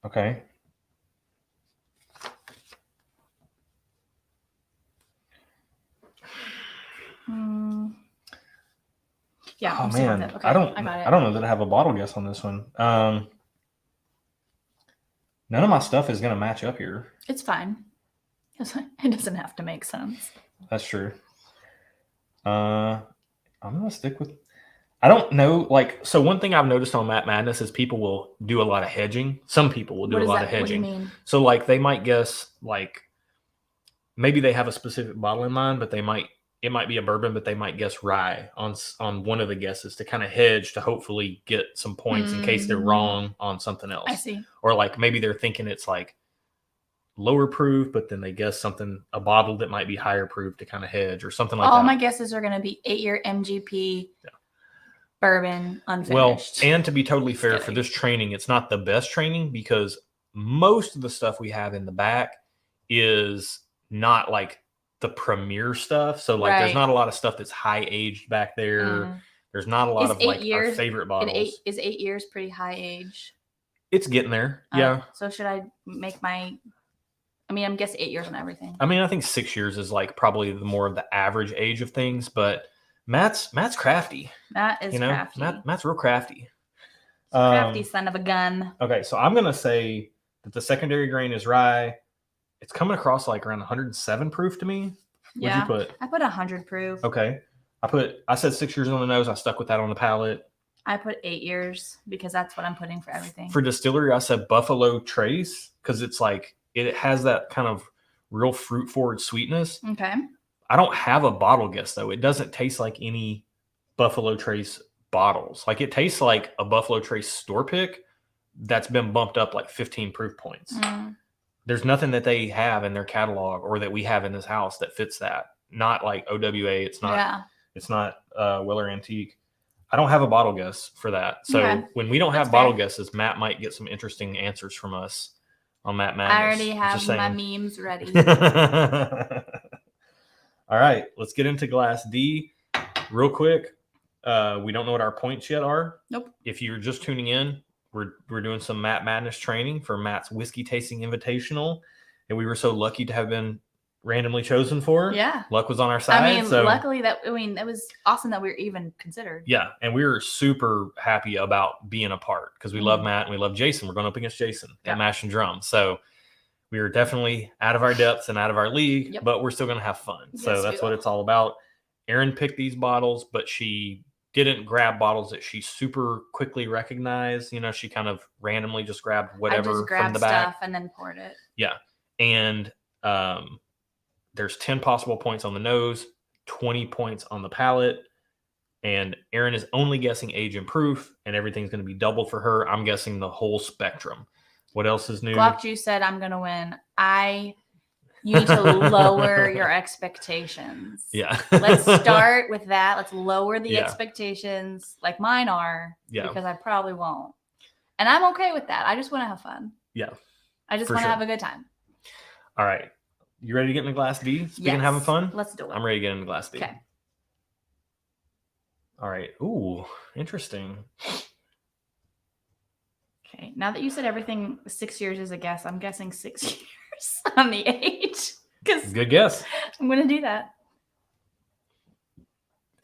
Okay. Yeah. Oh man, okay, I don't got it. I don't know that I have a bottle guess on this one. None of my stuff is going to match up here. It's fine. It doesn't have to make sense. That's true. I'm going to stick with. I don't know. Like, so one thing I've noticed on Matt Madness is people will do a lot of hedging. Some people will do a lot of hedging. What do you mean? So like they might guess like maybe they have a specific bottle in mind, but it might be a bourbon, but they might guess rye on one of the guesses to kind of hedge to hopefully get some points in case they're wrong on something else. I see. Or like maybe they're thinking it's like lower proof, but then they guess a bottle that might be higher proof to kind of hedge or something like that. All my guesses are going to be 8-year MGP bourbon unfinished. Well, and to be totally fair, for this training, it's not the best training because most of the stuff we have in the back is not like the premier stuff. So like there's not a lot of stuff that's high aged back there. There's not a lot of like our favorite bottles. Is 8 years pretty high age? It's getting there. Yeah. So should I make I'm guessing 8 years on everything. I mean, I think 6 years is like probably the more of the average age of things, but Matt's crafty. Matt is crafty. Matt's real crafty. Crafty son of a gun. Okay, so I'm gonna say that the secondary grain is rye. It's coming across like around 107 proof to me. What'd you put? I put 100 proof. Okay. I said 6 years on the nose. I stuck with that on the palate. I put 8 years because that's what I'm putting for everything. For distillery, I said Buffalo Trace because it's like it has that kind of real fruit forward sweetness. Okay. I don't have a bottle guess though. It doesn't taste like any Buffalo Trace bottles. Like it tastes like a Buffalo Trace store pick that's been bumped up like 15 proof points. There's nothing that they have in their catalog or that we have in this house that fits that. Not like OWA. It's not. It's not Weller Antique. I don't have a bottle guess for that. So when we don't have bottle guesses, Matt might get some interesting answers from us on Matt Madness. I already have my memes ready. All right, let's get into Glass D real quick. We don't know what our points yet are. Nope. If you're just tuning in, we're doing some Matt Madness training for Matt's Whiskey Tasting Invitational, and we were so lucky to have been randomly chosen for. Yeah. Luck was on our side. I mean, luckily it was awesome that we were even considered. Yeah, and we were super happy about being a part because we love Matt and we love Jason. We're going up against Jason at Mash and Drum. So we were definitely out of our depths and out of our league, but we're still going to have fun. Yes, so that's what it's all about. Erin picked these bottles, but she didn't grab bottles that she super quickly recognized. You know, she kind of randomly just grabbed whatever I just grabbed from the back stuff and then poured it. Yeah. And there's 10 possible points on the nose, 20 points on the palate. And Erin is only guessing age and proof, and everything's going to be doubled for her. I'm guessing the whole spectrum. What else is new? Glock Juice said, I'm going to win. You need to lower your expectations. Yeah. Let's start with that. Let's lower the expectations like mine are. Yeah. Because I probably won't. And I'm okay with that. I just want to have fun. Yeah. I just want to have a good time. All right. You ready to get in the glass D? Speaking of having fun? Let's do it. I'm ready to get in the glass D. Okay. All right. Ooh, interesting. Okay. Now that you said everything 6 years is a guess, I'm guessing 6 years on the age. Good guess. I'm going to do that.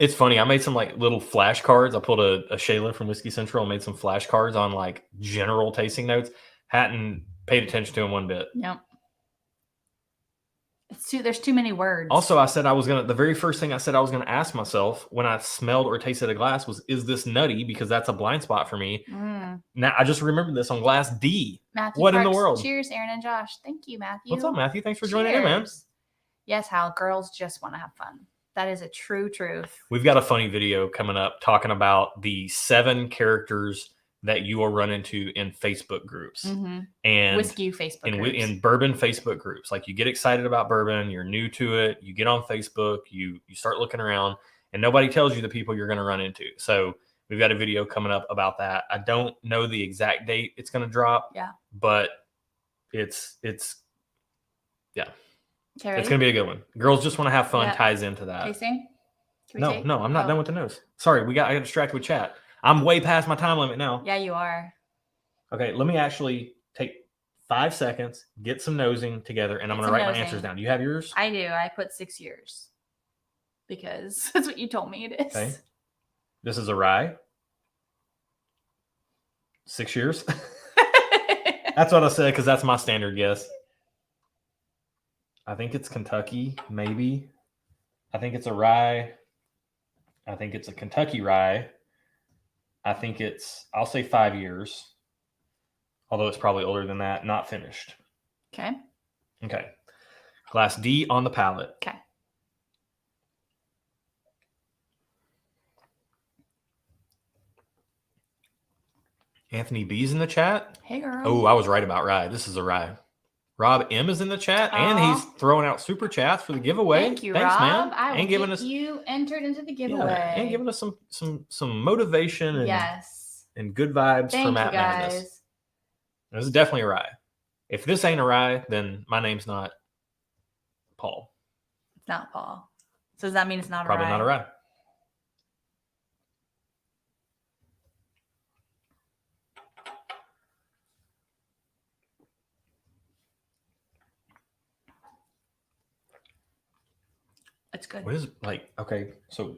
It's funny. I made some like little flashcards. I pulled a Shayla from Whiskey Central and made some flashcards on like general tasting notes. Hadn't paid attention to them one bit. Yep. There's too many words. Also, I said the very first thing I said I was going to ask myself when I smelled or tasted a glass was, is this nutty? Because that's a blind spot for me. Now, I just remembered this on glass D. Matthew what Parks, in the world? Cheers, Erin and Josh. Thank you, Matthew. What's up, Matthew? Thanks for joining in, man. Yes, Hal. Girls just want to have fun. That is a true truth. We've got a funny video coming up talking about the 7 characters that you will run into in Facebook groups and whiskey Facebook groups. In bourbon Facebook groups. Like you get excited about bourbon, you're new to it, you get on Facebook, you start looking around, and nobody tells you the people you're going to run into. So we've got a video coming up about that. I don't know the exact date it's going to drop. Yeah. But it's yeah. Okay, it's going to be a good one. Girls just want to have fun ties into that. Tasting? No, I'm not done with the nose. Sorry, I got distracted with chat. I'm way past my time limit now. Yeah, you are. Okay, let me actually take 5 seconds, get some nosing together, and I'm going to write my answers down. Do you have yours? I do. I put 6 years because that's what you told me it is. Okay. This is a rye. 6 years. That's what I said because that's my standard guess. I think it's Kentucky, maybe. I think it's a rye. I think it's a Kentucky rye. I think I'll say 5 years, although it's probably older than that, not finished. Okay. Okay. Glass D on the palate. Okay. Anthony B's in the chat. Hey, girl. Oh, I was right about rye. This is a rye. Rob M is in the chat, and he's throwing out super chats for the giveaway. Thank you, Thanks, Rob. man. You entered into the giveaway. And giving us some motivation and and good vibes for Matt Madness. This is definitely a rye. If this ain't a rye, then my name's not Paul. It's not Paul. So does that mean it's not a rye? Probably not a rye. It's good. What is okay, so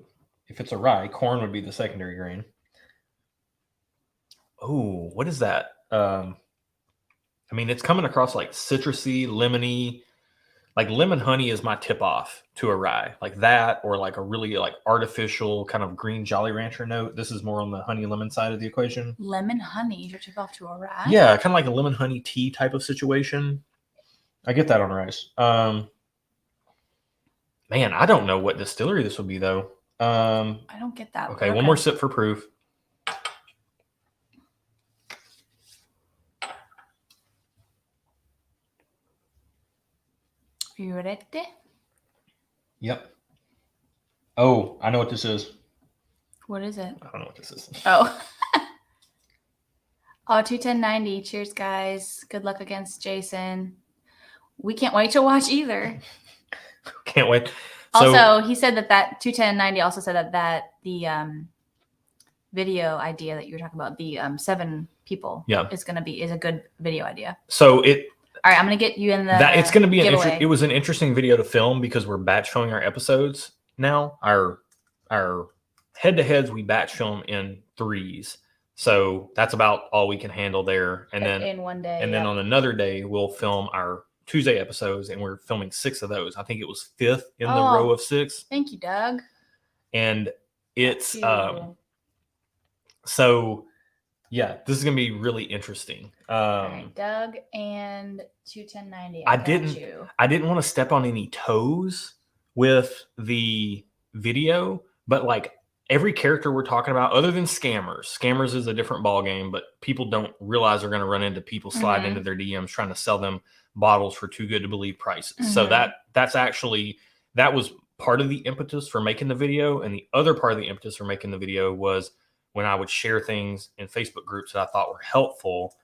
if it's a rye, corn would be the secondary grain. Oh, what is that? I mean, it's coming across like citrusy, lemony. Like lemon honey is my tip off to a rye. Like that, or like a really like artificial kind of green Jolly Rancher note. This is more on the honey lemon side of the equation. Lemon honey is your tip off to a rye? Yeah, kind of like a lemon honey tea type of situation. I get that on rice. Man, I don't know what distillery this will be, though. I don't get that. Okay, one more sip for proof. You ready? Yep. Oh, I know what this is. What is it? I don't know what this is. Oh. 21090. Cheers, guys. Good luck against Jason. We can't wait to watch either. Can't wait. Also, he said that 21090 also said that the video idea that you were talking about, the 7 people, is a good video idea. So all right, I'm gonna get you in the. It's gonna be it was an interesting video to film because we're batch filming our episodes now. Our head-to-heads we batch film in 3s, so that's about all we can handle there. And then in one day, and then on another day we'll film our Tuesday episodes, and we're filming 6 of those. I think it was 5th in the row of 6. Thank you, Doug. And it's so Yeah, this is gonna be really interesting. All right, Doug and 21090. I didn't want to step on any toes with the video, but like every character we're talking about, other than scammers is a different ball game, but people don't realize they're going to run into people sliding into their DMs trying to sell them bottles for too good to believe prices. So that's actually, that was part of the impetus for making the video, and the other part of the impetus for making the video was when I would share things in Facebook groups that I thought were helpful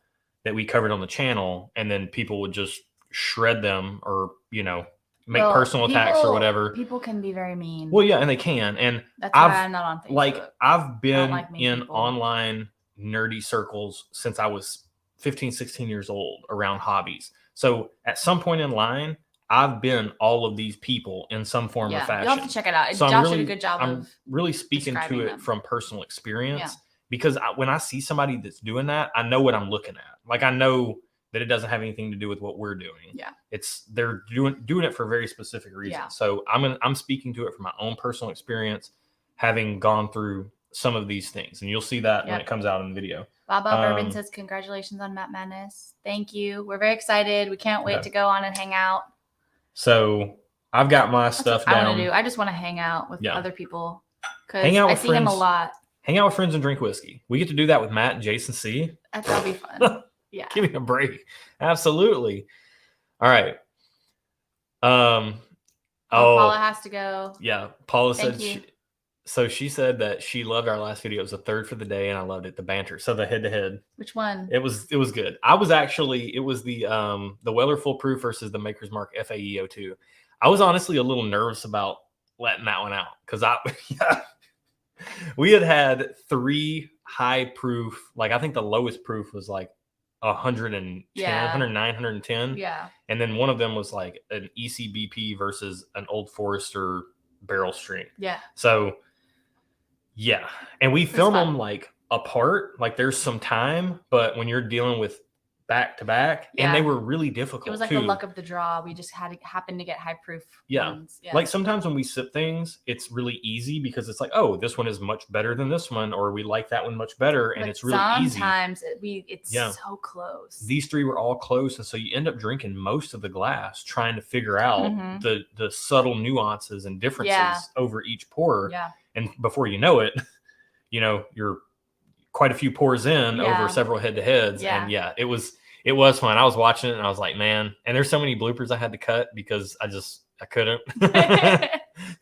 that we covered on the channel, and then people would just shred them or, you know, make personal attacks or whatever. People can be very mean. Well, yeah, and they can. And that's why I'm not on Facebook. Like, I've been in online nerdy circles since I was 15, 16 years old around hobbies. So at some point in line, I've been all of these people in some form or fashion. You'll have to check it out. So Josh did a good job. I'm really speaking to it from personal experience, because when I see somebody that's doing that, I know what I'm looking at. Like, I know that it doesn't have anything to do with what we're doing. Yeah, they're doing it for a very specific reason. Yeah. So I'm speaking to it from my own personal experience, having gone through some of these things, and you'll see that when it comes out in the video. Baba Bourbon says, "Congratulations on Matt Madness." Thank you. We're very excited. We can't wait to go on and hang out. So I've got my stuff down. I want to do. I just want to hang out with other people because I see friends, him a lot. Hang out with friends and drink whiskey. We get to do that with Matt and Jason C. That'll be fun. Yeah. Give me a break. Absolutely. All right. Paula has to go. Yeah. Paula said she said that she loved our last video. It was a third for the day, and I loved it. The banter. So the head-to-head. Which one? It was good. It was the Weller Full Proof versus the Maker's Mark FAE02. I was honestly a little nervous about letting that one out because we had 3 high proof. Like, I think the lowest proof was like 110, 109, 110. Yeah. And then one of them was like an ECBP versus an Old Forester barrel strength. Yeah. So, yeah. And we film them like apart. Like, there's some time, but when you're dealing with back to back, and they were really difficult. It was like the luck of the draw. We just happened to get high proof ones. Yeah. Like, sometimes when we sip things, it's really easy because it's like, oh, this one is much better than this one, or we like that one much better, and it's really easy. Sometimes it's so close. These 3 were all close, and so you end up drinking most of the glass trying to figure out the subtle nuances and differences over each pour. Yeah. And before you know it, you're quite a few pours in over several head-to-heads. Yeah. And it was fun. I was watching it and I was like, man, and there's so many bloopers I had to cut because I couldn't.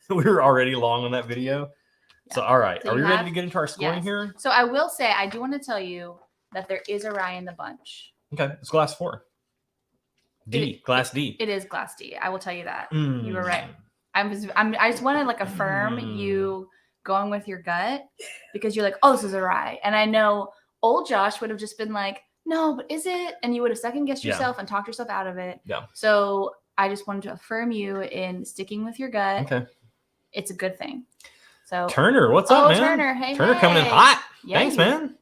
We were already long on that video. Yeah. So, all right. So are we ready to get into our scoring here? So I will say, I do want to tell you that there is a rye in the bunch. Okay. It's glass 4. Glass D. It is glass D. I will tell you that. You were right. I just want to affirm you going with your gut because you're like, oh, this is a rye. And I know old Josh would have just been like, no, but is it? And you would have second guessed yourself and talked yourself out of it. Yeah. So I just wanted to affirm you in sticking with your gut. Okay. It's a good thing. So Turner, what's up, man? Turner, hey. Turner coming in hot. Yay. Thanks, man.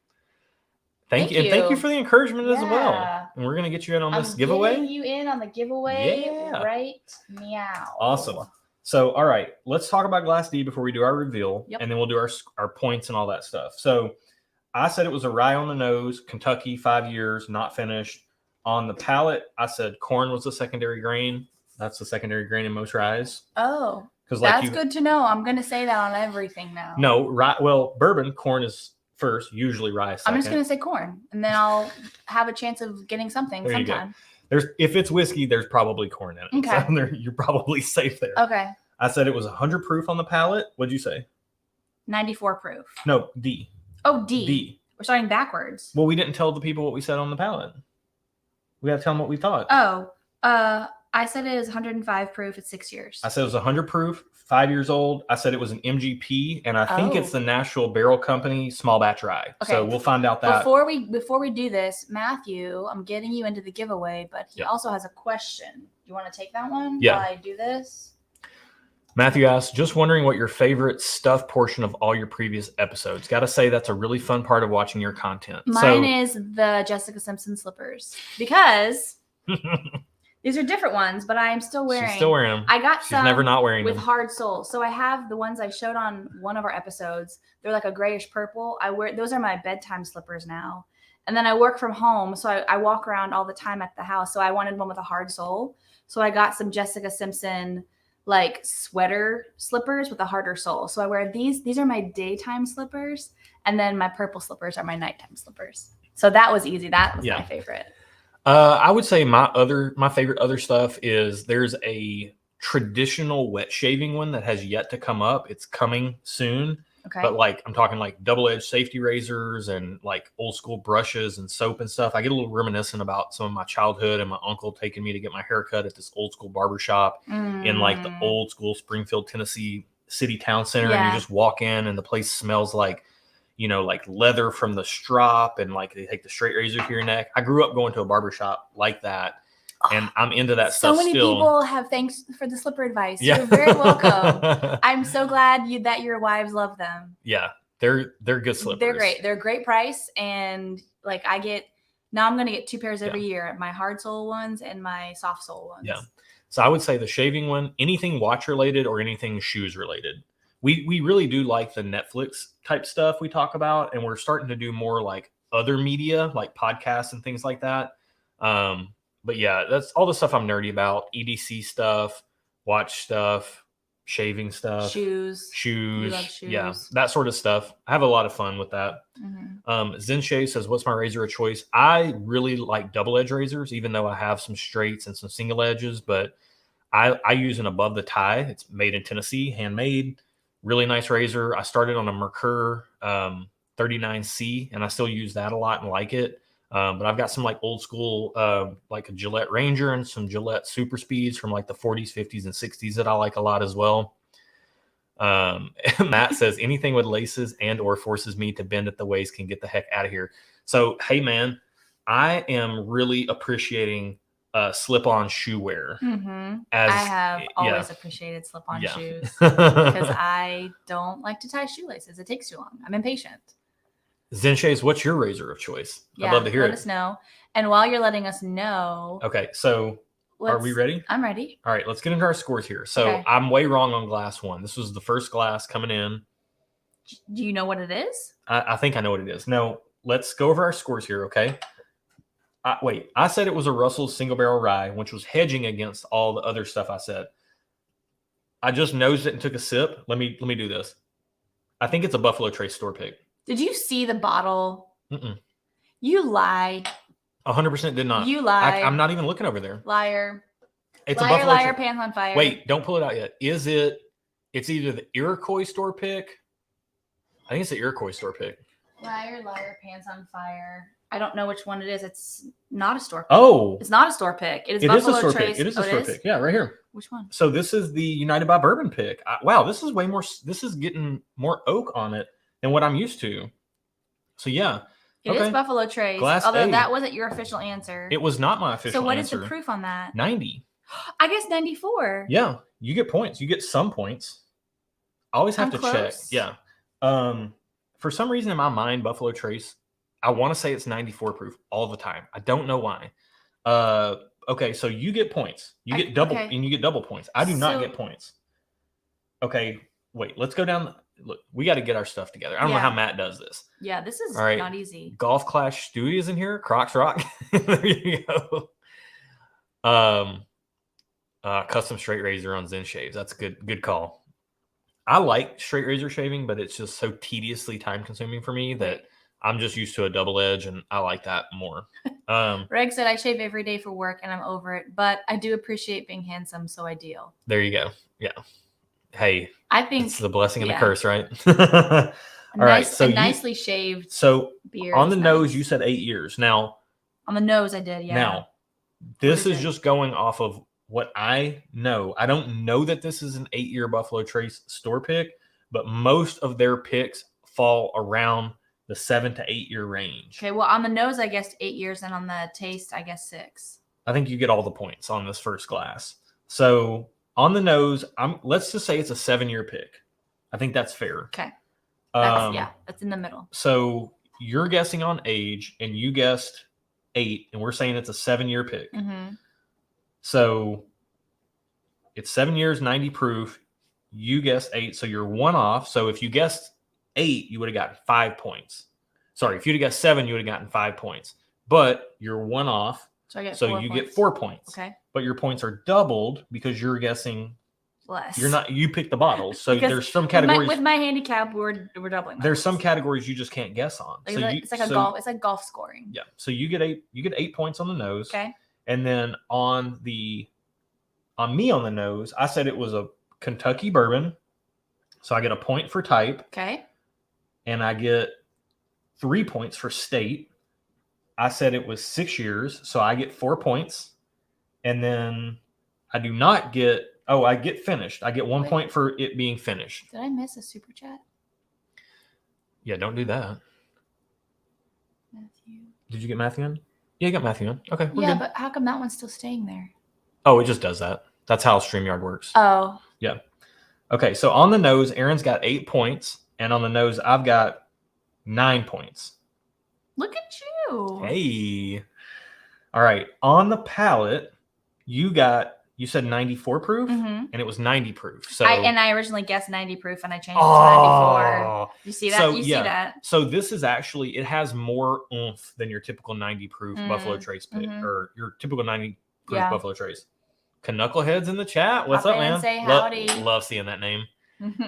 Thank you. And thank you for the encouragement as well. And we're going to get you in on this giveaway. Getting you in on the giveaway right now. Awesome. So, all right, let's talk about Glass D before we do our reveal, and then we'll do our points and all that stuff. So, I said it was a rye on the nose, Kentucky, 5 years, not finished. On the palate, I said corn was the secondary grain. That's the secondary grain in most ryes. Oh, that's good to know. I'm going to say that on everything now. No, rye. Well, bourbon, corn is first, usually rye second. I'm just going to say corn, and then I'll have a chance of getting something sometime. If it's whiskey, there's probably corn in it. Okay. So you're probably safe there. Okay. I said it was 100 proof on the palate. What'd you say? 94 proof. No, D. Oh, D. We're starting backwards. Well, we didn't tell the people what we said on the palate. We got to tell them what we thought. Oh, I said it is 105 proof. It's 6 years. I said it was 100 proof, 5 years old. I said it was an MGP, and I think it's the Nashville Barrel Company small batch rye. Okay. So we'll find out that. Before we do this, Matthew, I'm getting you into the giveaway, but he also has a question. You want to take that one while I do this? Matthew asks, just wondering what your favorite stuff portion of all your previous episodes. Got to say, that's a really fun part of watching your content. Mine is the Jessica Simpson slippers because these are different ones, but I'm still wearing. She's still wearing them. I got some never not wearing with them. hard soles. So I have the ones I showed on one of our episodes. They're like a grayish purple. Those are my bedtime slippers now. And then I work from home, so I walk around all the time at the house. So I wanted one with a hard sole. So I got some Jessica Simpson like sweater slippers with a harder sole. So I wear these. These are my daytime slippers, and then my purple slippers are my nighttime slippers. So that was easy. That was my favorite. I would say my favorite other stuff is there's a traditional wet shaving one that has yet to come up. It's coming soon. Okay. But like I'm talking like double-edged safety razors and like old school brushes and soap and stuff. I get a little reminiscent about some of my childhood and my uncle taking me to get my haircut at this old school barbershop in like the old school Springfield, Tennessee city town center. And you just walk in and the place smells like, you know, like leather from the strop and like they take the straight razor to your neck. I grew up going to a barbershop like that. And I'm into that stuff still. So many people have thanks for the slipper advice. Yeah. You're very welcome. I'm so glad that your wives love them. Yeah, they're good slippers. They're great. They're a great price. And like I'm going to get 2 pairs every year, my hard sole ones and my soft sole ones. Yeah. So I would say the shaving one, anything watch related or anything shoes related. We really do like the Netflix type stuff we talk about. And we're starting to do more like other media, like podcasts and things like that. But yeah, that's all the stuff I'm nerdy about. EDC stuff, watch stuff, shaving stuff, shoes. You love shoes. Yeah, that sort of stuff. I have a lot of fun with that. Zen Shay says, what's my razor of choice? I really like double edge razors, even though I have some straights and some single edges, but I use an above the tie. It's made in Tennessee, handmade, really nice razor. I started on a Merkur 39C and I still use that a lot and like it. But I've got some like old school, like a Gillette Ranger and some Gillette Super Speeds from like the 40s, 50s, and 60s that I like a lot as well. Matt says anything with laces and or forces me to bend at the waist can get the heck out of here. So, hey man, I am really appreciating slip-on shoe wear. I have always appreciated slip-on shoes because I don't like to tie shoelaces. It takes too long. I'm impatient. Zenshay's, what's your razor of choice? Yeah, I'd love to hear it. Let us know. And while you're letting us know. Okay, so are we ready? I'm ready. All right, let's get into our scores here. So I'm way wrong on glass one. This was the first glass coming in. Do you know what it is? I think I know what it is. No, let's go over our scores here, okay? Wait, I said it was a Russell's single barrel rye, which was hedging against all the other stuff I said. I just nosed it and took a sip. Let me do this. I think it's a Buffalo Trace store pick. Did you see the bottle? You lied. 100% did not. You lied. I'm not even looking over there. Liar. It's liar, a Buffalo liar, pants on fire. Wait, don't pull it out yet. Is it? It's either the Iroquois store pick. I think it's the Iroquois store pick. Liar, liar, pants on fire. I don't know which one it is. It's not a store pick. Oh. It's not a store pick. It is Buffalo Trace. Pick. It is a store pick. Yeah, right here. Which one? So this is the United by Bourbon pick. Wow, this is way more. This is getting more oak on it than what I'm used to. So yeah. It is Buffalo Trace. Glass although A. That wasn't your official answer. It was not my official answer. So what is the proof on that? 90. I guess 94. Yeah, you get points. You get some points. I always have to check. Yeah. For some reason in my mind, Buffalo Trace, I want to say it's 94 proof all the time. I don't know why. Okay, so you get points. You get double and you get double points. I do not get points. Okay, wait, let's go down. Look, we got to get our stuff together. I don't know how Matt does this. Yeah, this is not easy. Golf Clash Stewie is in here. Crocs Rock. There you go. Custom straight razor on Zen Shaves. That's a good call. I like straight razor shaving, but it's just so tediously time consuming for me that I'm just used to a double edge and I like that more. Reg said I shave every day for work and I'm over it, but I do appreciate being handsome, so I deal. There you go. Yeah. Hey, I think it's the blessing and the curse, right? All right. So nicely shaved. So beard on the nose, you said 8 years. Now on the nose, I did. Yeah. Now this is just going off of what I know. I don't know that this is an 8-year Buffalo Trace store pick, but most of their picks fall around the 7 to 8 year range. Okay. Well, on the nose, I guessed 8 years, and on the taste, I guess 6. I think you get all the points on this first glass. So on the nose, let's just say it's a 7-year pick. I think that's fair. Okay. That's in the middle. So you're guessing on age, and you guessed 8, and we're saying it's a 7-year pick. Mm-hmm. So it's 7 years, 90 proof. You guessed 8, so you're 1 off. So if you guessed 8, you would have gotten 5 points. Sorry, if you'd have guessed 7, you would have gotten 5 points. But you're 1 off. So I get so 4 you points. get 4 points. Okay. But your points are doubled because you're guessing less. You pick the bottles. So there's some categories with my handicap we're doubling. There's some categories you just can't guess on. Like, so it's like golf scoring. Yeah. So you get 8 points on the nose. Okay. And then on me on the nose, I said it was a Kentucky bourbon. So I get a point for type. Okay. And I get 3 points for state. I said it was 6 years, so I get 4 points. And then I do not get I get finished. I get 1 point for it being finished. Did I miss a super chat? Yeah, don't do that. Matthew. Did you get Matthew in? Yeah, you got Matthew in. Okay, we're good. But how come that one's still staying there? Oh, it just does that. That's how StreamYard works. Oh. Yeah. Okay, so on the nose, Erin's got 8 points. And on the nose, I've got 9 points. Look at you. Hey. All right. On the palate, you said 94 proof, and it was 90 proof. So I originally guessed 90 proof, and I changed it to 94. You see that? So, see that? So this is actually, it has more oomph than your typical 90 proof Buffalo Trace pick, or your typical 90 proof Buffalo Trace. Knuckleheads in the chat. What's up, man? Say howdy. Love seeing that name.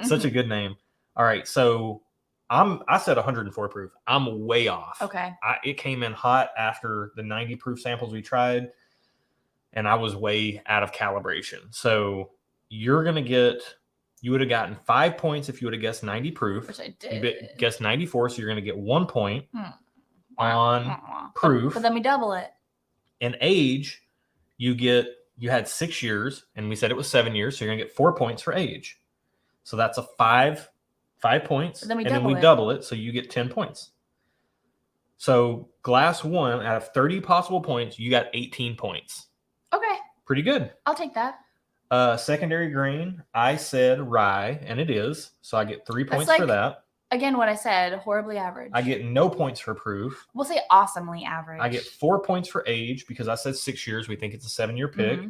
Such a good name. All right, so I said 104 proof. I'm way off. Okay. It came in hot after the 90 proof samples we tried, and I was way out of calibration. So you would have gotten 5 points if you would have guessed 90 proof. Which I did. You guessed 94, so you're going to get 1 point on proof. But then we double it. And age, you had 6 years, and we said it was 7 years, so you're going to get 4 points for age. So that's a 5 points. But then we double it, so you get 10 points. So glass 1 out of 30 possible points, you got 18 points. Okay. Pretty good. I'll take that. Secondary grain, I said rye, and it is. So I get 3 points for that. Again, what I said, horribly average. I get no points for proof. We'll say awesomely average. I get 4 points for age because I said 6 years. We think it's a 7-year pick.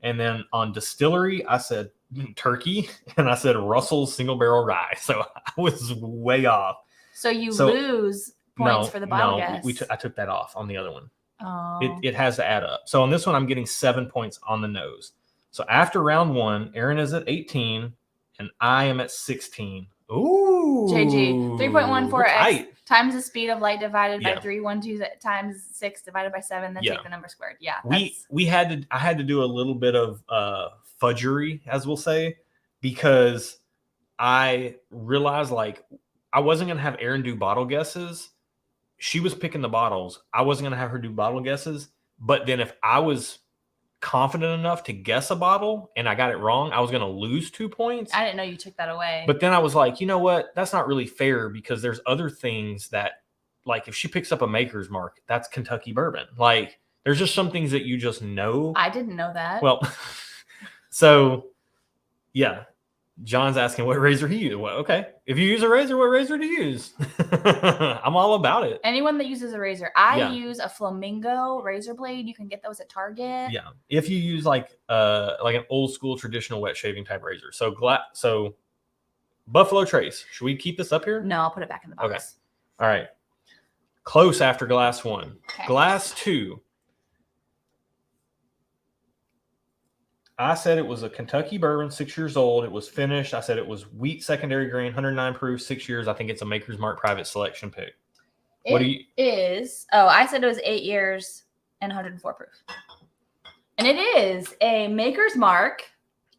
And then on distillery, I said turkey, and I said Russell's single barrel rye. So I was way off. So you lose points for the bottle guess. I took that off on the other one. Oh. It has to add up. So on this one, I'm getting 7 points on the nose. So after round 1, Erin is at 18, and I am at 16. Ooh. JG. 3.14x times the speed of light divided by 312 times 6 divided by 7, then take the number squared. Yeah. I had to do a little bit of fudgery, as we'll say, because I realized I wasn't going to have Erin do bottle guesses. She was picking the bottles. I wasn't going to have her do bottle guesses. But then if I was confident enough to guess a bottle and I got it wrong, I was going to lose 2 points. I didn't know you took that away. But then I was like, you know what? That's not really fair because there's other things that, if she picks up a Maker's Mark, that's Kentucky bourbon. There's just some things that you just know. I didn't know that. Well, so yeah. John's asking what razor he used. Well, okay. If you use a razor, what razor do you use? I'm all about it. Anyone that uses a razor. I use a Flamingo razor blade. You can get those at Target. Yeah. If you use like an old school traditional wet shaving type razor. So Buffalo Trace. Should we keep this up here? No, I'll put it back in the box. Okay. All right. Close after glass 1. Okay. Glass 2. I said it was a Kentucky bourbon, 6 years old. It was finished. I said it was wheat secondary grain, 109 proof, 6 years. I think it's a Maker's Mark private selection pick. I said it was 8 years and 104 proof. And it is a Maker's Mark.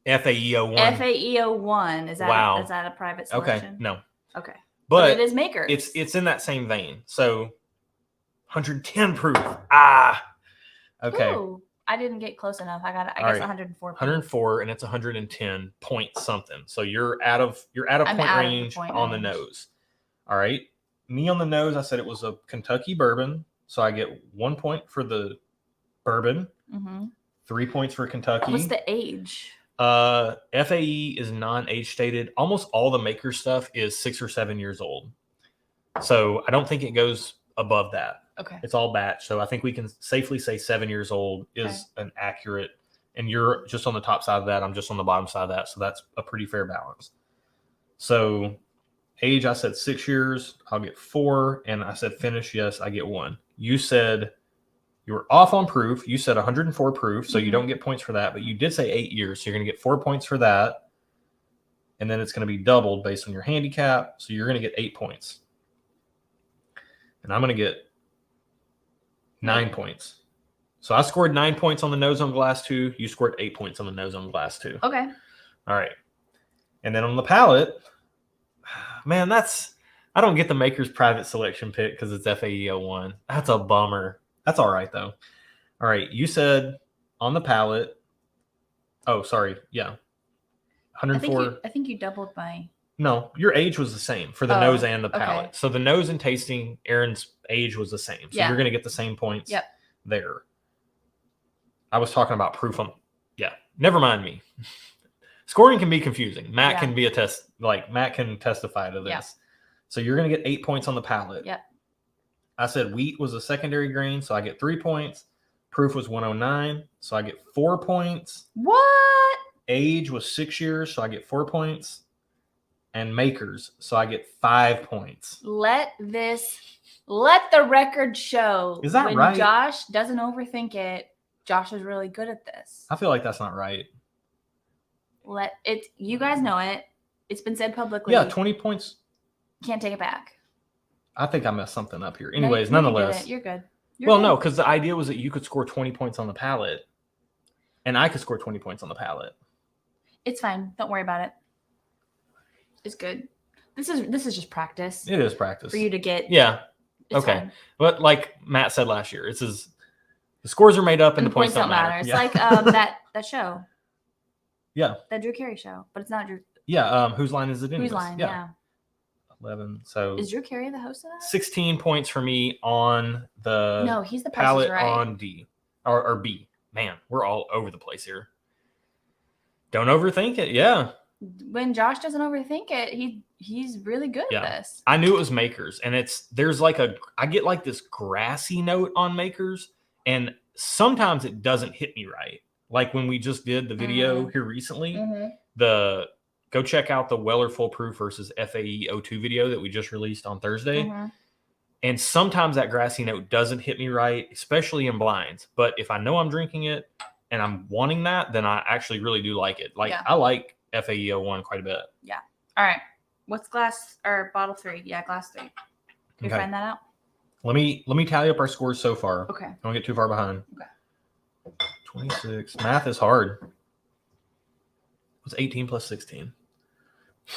FAE01. FAE01. Is that a private selection? Okay. No. Okay. But it is Maker's. It's in that same vein. So 110 proof. Okay. Ooh. I didn't get close enough. I guess 104. 104, and it's 110 point something. So you're out of point range on the nose. All right. Me on the nose, I said it was a Kentucky bourbon. So I get 1 point for the bourbon. 3 points for Kentucky. What's the age? FAE is non-age stated. Almost all the Maker stuff is 6 or 7 years old. So I don't think it goes above that. Okay. It's all batch. So I think we can safely say 7 years old is an accurate, and you're just on the top side of that. I'm just on the bottom side of that. So that's a pretty fair balance. So Age, I said 6 years. I'll get 4. And I said finish, yes, I get 1. You said you were off on proof. You said 104 proof, so you don't get points for that. But you did say 8 years, so you're going to get 4 points for that. And then it's going to be doubled based on your handicap. So you're going to get 8 points. And I'm going to get 9 points. So I scored 9 points on the nose on glass 2. You scored 8 points on the nose on glass 2. Okay. All right. And then on the palate, man, I don't get the maker's private selection pick because it's FAE 01. That's a bummer. That's all right, though. All right. You said on the palate. Oh, sorry. Yeah. 104. I think you doubled my. No, your age was the same for the nose and the palate. Okay. So the nose and tasting, Erin's age was the same. So you're going to get the same points there. I was talking about proof on. Yeah. Never mind me. Scoring can be confusing. Matt can be Matt can testify to this. Yeah. So you're going to get 8 points on the palate. Yep. I said wheat was a secondary grain, so I get 3 points. Proof was 109, so I get 4 points. What? Age was 6 years, so I get 4 points. And makers, so I get 5 points. Let the record show. Is that when right? Josh doesn't overthink it. Josh is really good at this. I feel like that's not right. You guys know it. It's been said publicly. Yeah, 20 points. Can't take it back. I think I messed something up here. Anyways, nonetheless. You're good. No, because the idea was that you could score 20 points on the palate, and I could score 20 points on the palate. It's fine. Don't worry about it. It's good. This is just practice. It is practice. For you to get. Yeah. Okay. Fine. But like Matt said last year, the scores are made up and the points don't matter. It's like that show. Yeah. That Drew Carey show, but it's not Drew. Yeah. Whose line is it in? Whose line? Yeah. 11. So is Drew Carey the host of that? 16 points for me on the. No, he's the palette right. on D or B. Man, we're all over the place here. Don't overthink it. Yeah. When Josh doesn't overthink it, he's really good at this. I knew it was makers, and I get like this grassy note on makers, and sometimes it doesn't hit me right. Like when we just did the video here recently, go check out the Weller Full Proof versus FAE 02 video that we just released on Thursday. And sometimes that grassy note doesn't hit me right, especially in blinds. But if I know I'm drinking it and I'm wanting that, then I actually really do like it. I like FAE 01 quite a bit. Yeah. All right. What's glass or bottle 3? Yeah, glass 3. Can you find that out? Let me tally up our scores so far. Okay. Don't get too far behind. Okay. 26. Math is hard. What's 18 plus 16?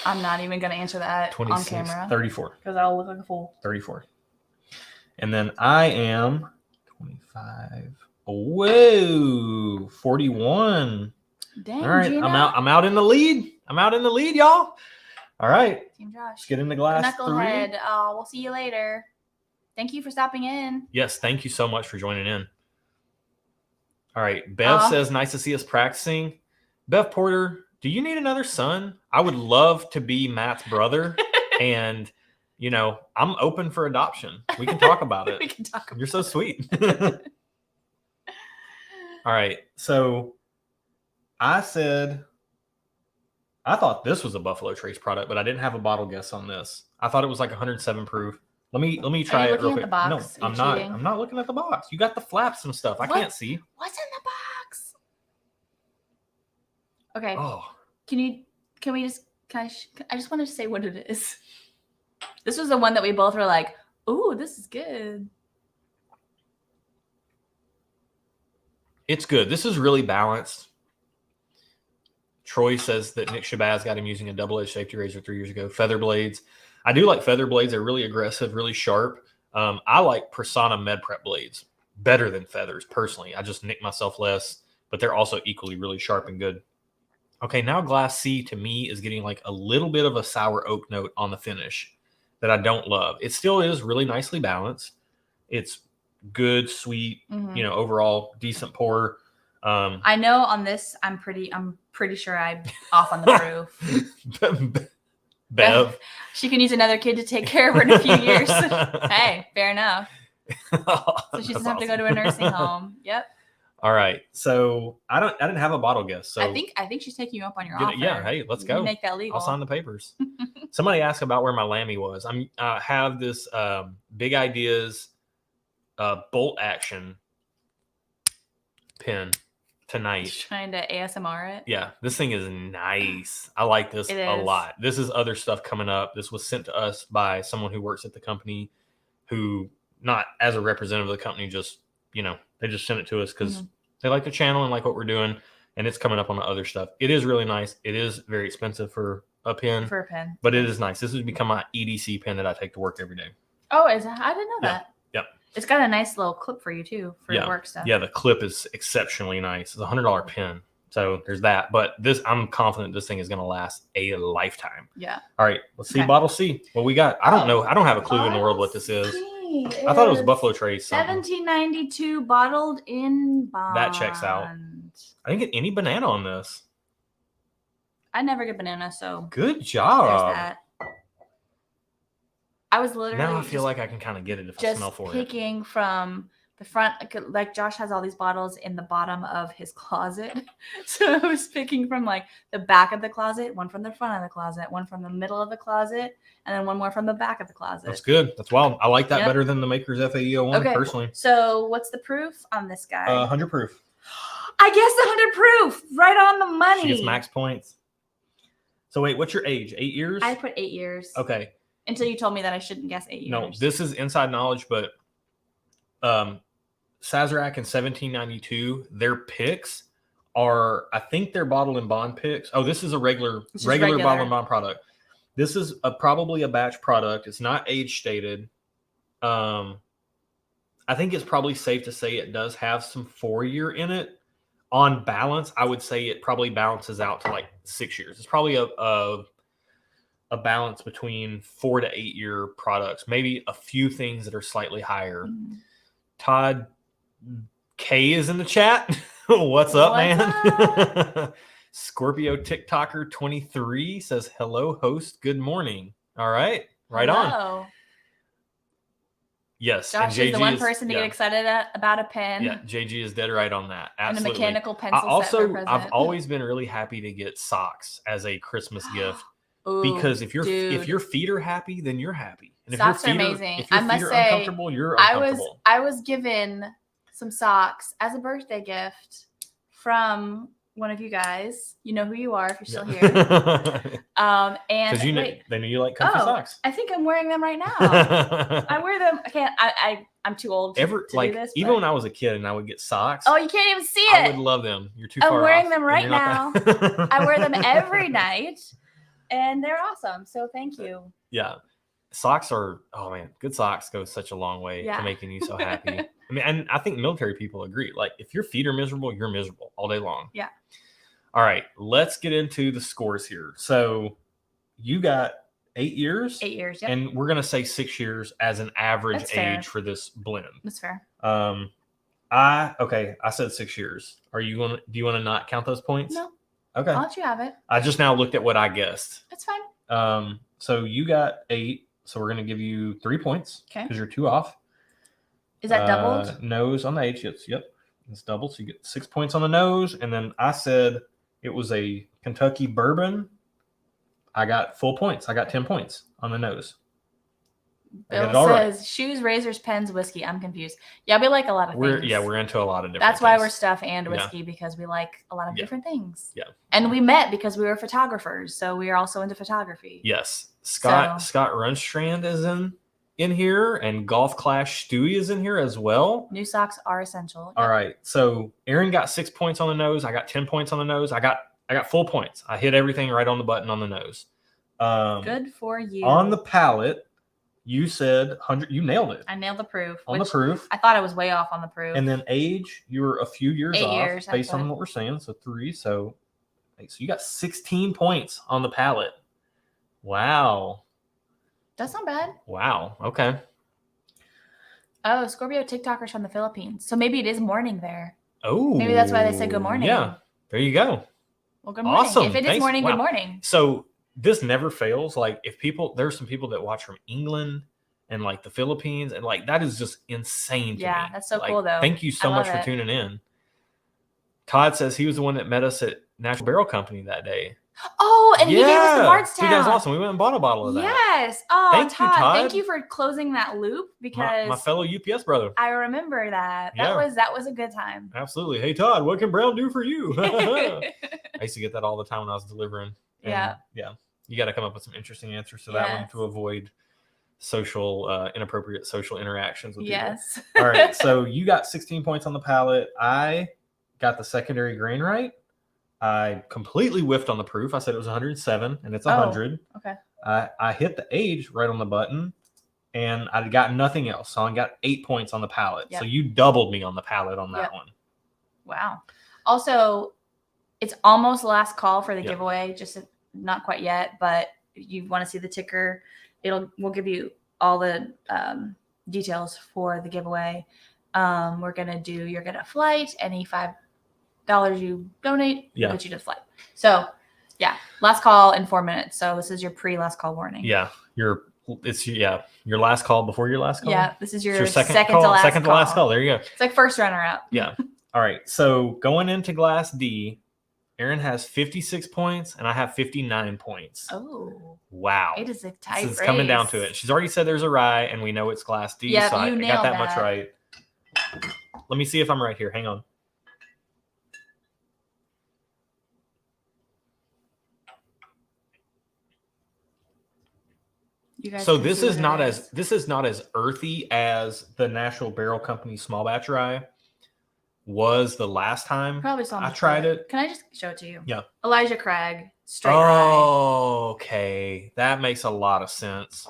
I'm not even going to answer that 26, on camera. 34. Because I'll look like a fool. 34. And then I am 25. Whoa, 41. Dang, all right, Gina. I'm out in the lead. Y'all. All right. Team Josh. Let's get into glass Knucklehead. 3. We'll see you later. Thank you for stopping in. Yes, thank you so much for joining in. All right. Bev says, nice to see us practicing. Bev Porter, do you need another son? I would love to be Matt's brother. And, I'm open for adoption. We can talk about it. We can talk about it. You're so sweet. All right. So I thought this was a Buffalo Trace product, but I didn't have a bottle guess on this. I thought it was like 107 proof. Let me try it real quick. The box? No, I'm not. I'm not looking at the box. You got the flaps and stuff. I can't see. What's in the box? Okay. Oh. I just wanted to say what it is. This was the one that we both were like, "Ooh, this is good." It's good. This is really balanced. Troy says that Nick Shabazz got him using a double-edged safety razor 3 years ago. Feather blades. I do like feather blades. They're really aggressive, really sharp. I like Persona Med Prep blades better than feathers, personally. I just nick myself less, but they're also equally really sharp and good. Okay, now Glass C to me is getting like a little bit of a sour oak note on the finish that I don't love. It still is really nicely balanced. It's good, sweet, overall decent pour. I know on this, I'm pretty sure I'm off on the proof. Bev. She can use another kid to take care of her in a few years. Hey, fair enough. So she doesn't have to go to a nursing home. Yep. All right. So I didn't have a bottle guess. So I think she's taking you up on your offer. yeah. Hey, let's go. Make that legal. I'll sign the papers. Somebody asked about where my Lammy was. I have this Big Ideas bolt action pen tonight. Just trying to ASMR it. Yeah, this thing is nice. I like this a lot. This is other stuff coming up. This was sent to us by someone who works at the company, who not as a representative of the company, just they just sent it to us because they like the channel and like what we're doing, and it's coming up on the other stuff. It is really nice. It is very expensive for a pen, but it is nice. This has become my EDC pen that I take to work every day. Oh, I didn't know that. Yep. It's got a nice little clip for you too for your work stuff. Yeah, the clip is exceptionally nice. It's a $100 pen. So there's that. But I'm confident this thing is going to last a lifetime. Yeah. All right. Let's see bottle C. What we got? I don't know. I don't have a clue in the world what this is. I thought it was Buffalo Trace. 1792 bottled in bond. That checks out. I didn't get any banana on this. I never get banana, so good job. There's that. I was literally now I feel like I can kind of get it if I smell for it. Just picking from the front, like Josh has all these bottles in the bottom of his closet. So I was picking from like the back of the closet, one from the front of the closet, one from the middle of the closet, and then one more from the back of the closet. That's good. That's wild. I like that better than the Maker's FAE01 personally. So what's the proof on this guy? 100 proof. I guess 100 proof. Right on the money. She gets max points. So wait, what's your age? 8 years? I put 8 years. Okay. Until you told me that I shouldn't guess 8 years. No, this is inside knowledge, but Sazerac in 1792, their picks are, I think they're bottle and bond picks. Oh, this is a regular bottle and bond product. This is probably a batch product. It's not age stated. I think it's probably safe to say it does have some 4-year in it. On balance, I would say it probably balances out to like 6 years. It's probably a balance between 4 to 8 year products, maybe a few things that are slightly higher. Todd K is in the chat. What's up, man? Up? Scorpio TikToker 23 says, hello, host. Good morning. All right. Right on. Yes. Josh is the one person to get excited about a pen. Yeah. JG is dead right on that. Absolutely. And a mechanical pencil set for present. I've always been really happy to get socks as a Christmas gift. Ooh, because if your feet are happy, then you're happy. And socks are amazing. If your feet are uncomfortable, you're uncomfortable. I was given some socks as a birthday gift from one of you guys. You know who you are if you're still here. And because they know you like comfy socks. I think I'm wearing them right now. I wear them. I can't. I'm too old to do this. Even when I was a kid and I would get socks. Oh, you can't even see it. I would love them. You're too far off. I'm wearing them right now. I wear them every night. And they're awesome. So thank you. Yeah. Socks are, oh man, good socks go such a long way to making you so happy. I mean, and I think military people agree. Like if your feet are miserable, you're miserable all day long. Yeah. All right. Let's get into the scores here. So you got 8 years. 8 years. Yep. And we're going to say 6 years as an average age for this blend. That's fair. I said 6 years. Do you want to not count those points? No. Okay. I'll let you have it. I just now looked at what I guessed. That's fine. So you got 8. So we're going to give you 3 points. Okay. Because you're 2 off. Is that doubled? Nose on the H. Yep. It's doubled. So you get 6 points on the nose. And then I said it was a Kentucky bourbon. I got full points. I got 10 points on the nose. Bill says shoes, razors, pens, whiskey. I'm confused. Yeah, we like a lot of things. We're into a lot of different That's things. why we're stuff and whiskey, because we like a lot of different things. Yeah. And we met because we were photographers, so we are also into photography. Yes. Scott Runstrand is in here, and Golf Clash Stewie is in here as well. New socks are essential. All right. So Erin got 6 points on the nose. I got 10 points on the nose. I got full points. I hit everything right on the button on the nose. Good for you. On the palate, you said 100. You nailed it. I nailed the proof. On the proof. I thought I was way off on the proof. And then age, you were a few years 8 off years, based on what we're saying. So 3. So you got 16 points on the palate. Wow. That's not bad. Wow. Okay. Oh, Scorpio TikTokers from the Philippines. So maybe it is morning there. Oh. Maybe that's why they said good morning. Yeah. There you go. Well, good morning. Awesome. If it is morning, good morning. So this never fails. Like there's some people that watch from England and like the Philippines, and like that is just insane to me. Yeah, that's so cool though. Thank you so much for tuning in. Todd says he was the one that met us at National Barrel Company that day. Oh, and he gave us the Bardstown. Dude, that was awesome. We went and bought a bottle of that. Yes. Oh, Thank you, Todd. Thank you for closing that loop because my fellow UPS brother. I remember that. That was a good time. Absolutely. Hey, Todd, what can Brown do for you? I used to get that all the time when I was delivering. And yeah. You got to come up with some interesting answers to that one to avoid inappropriate social interactions with people. Yes. All right. So you got 16 points on the palate. I got the secondary grain right. I completely whiffed on the proof. I said it was 107 and it's 100. Okay. I hit the age right on the button and I got nothing else. So I got 8 points on the palate. Yep. So you doubled me on the palate on that one. Wow. Also, it's almost last call for the giveaway. Just not quite yet, but if you want to see the ticker, we'll give you all the details for the giveaway. You're gonna get a flight. Any $5 you donate, we'll get you to the flight. So last call in 4 minutes. So this is your pre-last call warning. Yeah, your last call before your last call. Yeah, this is your second call, to last call. There you go. It's like first runner up. Yeah. All right. So going into Glass D, Erin has 56 points and I have 59 points. Oh. Wow. It is a tight race. It's coming down to it. She's already said there's a rye and we know it's Glass D. Yeah, so I got that much right. Let me see if I'm right here. Hang on. So this is not as earthy as the National Barrel Company small batch rye was the last time I tried it. Can I just show it to you? Yeah. Elijah Craig, straight rye. Okay. That makes a lot of sense.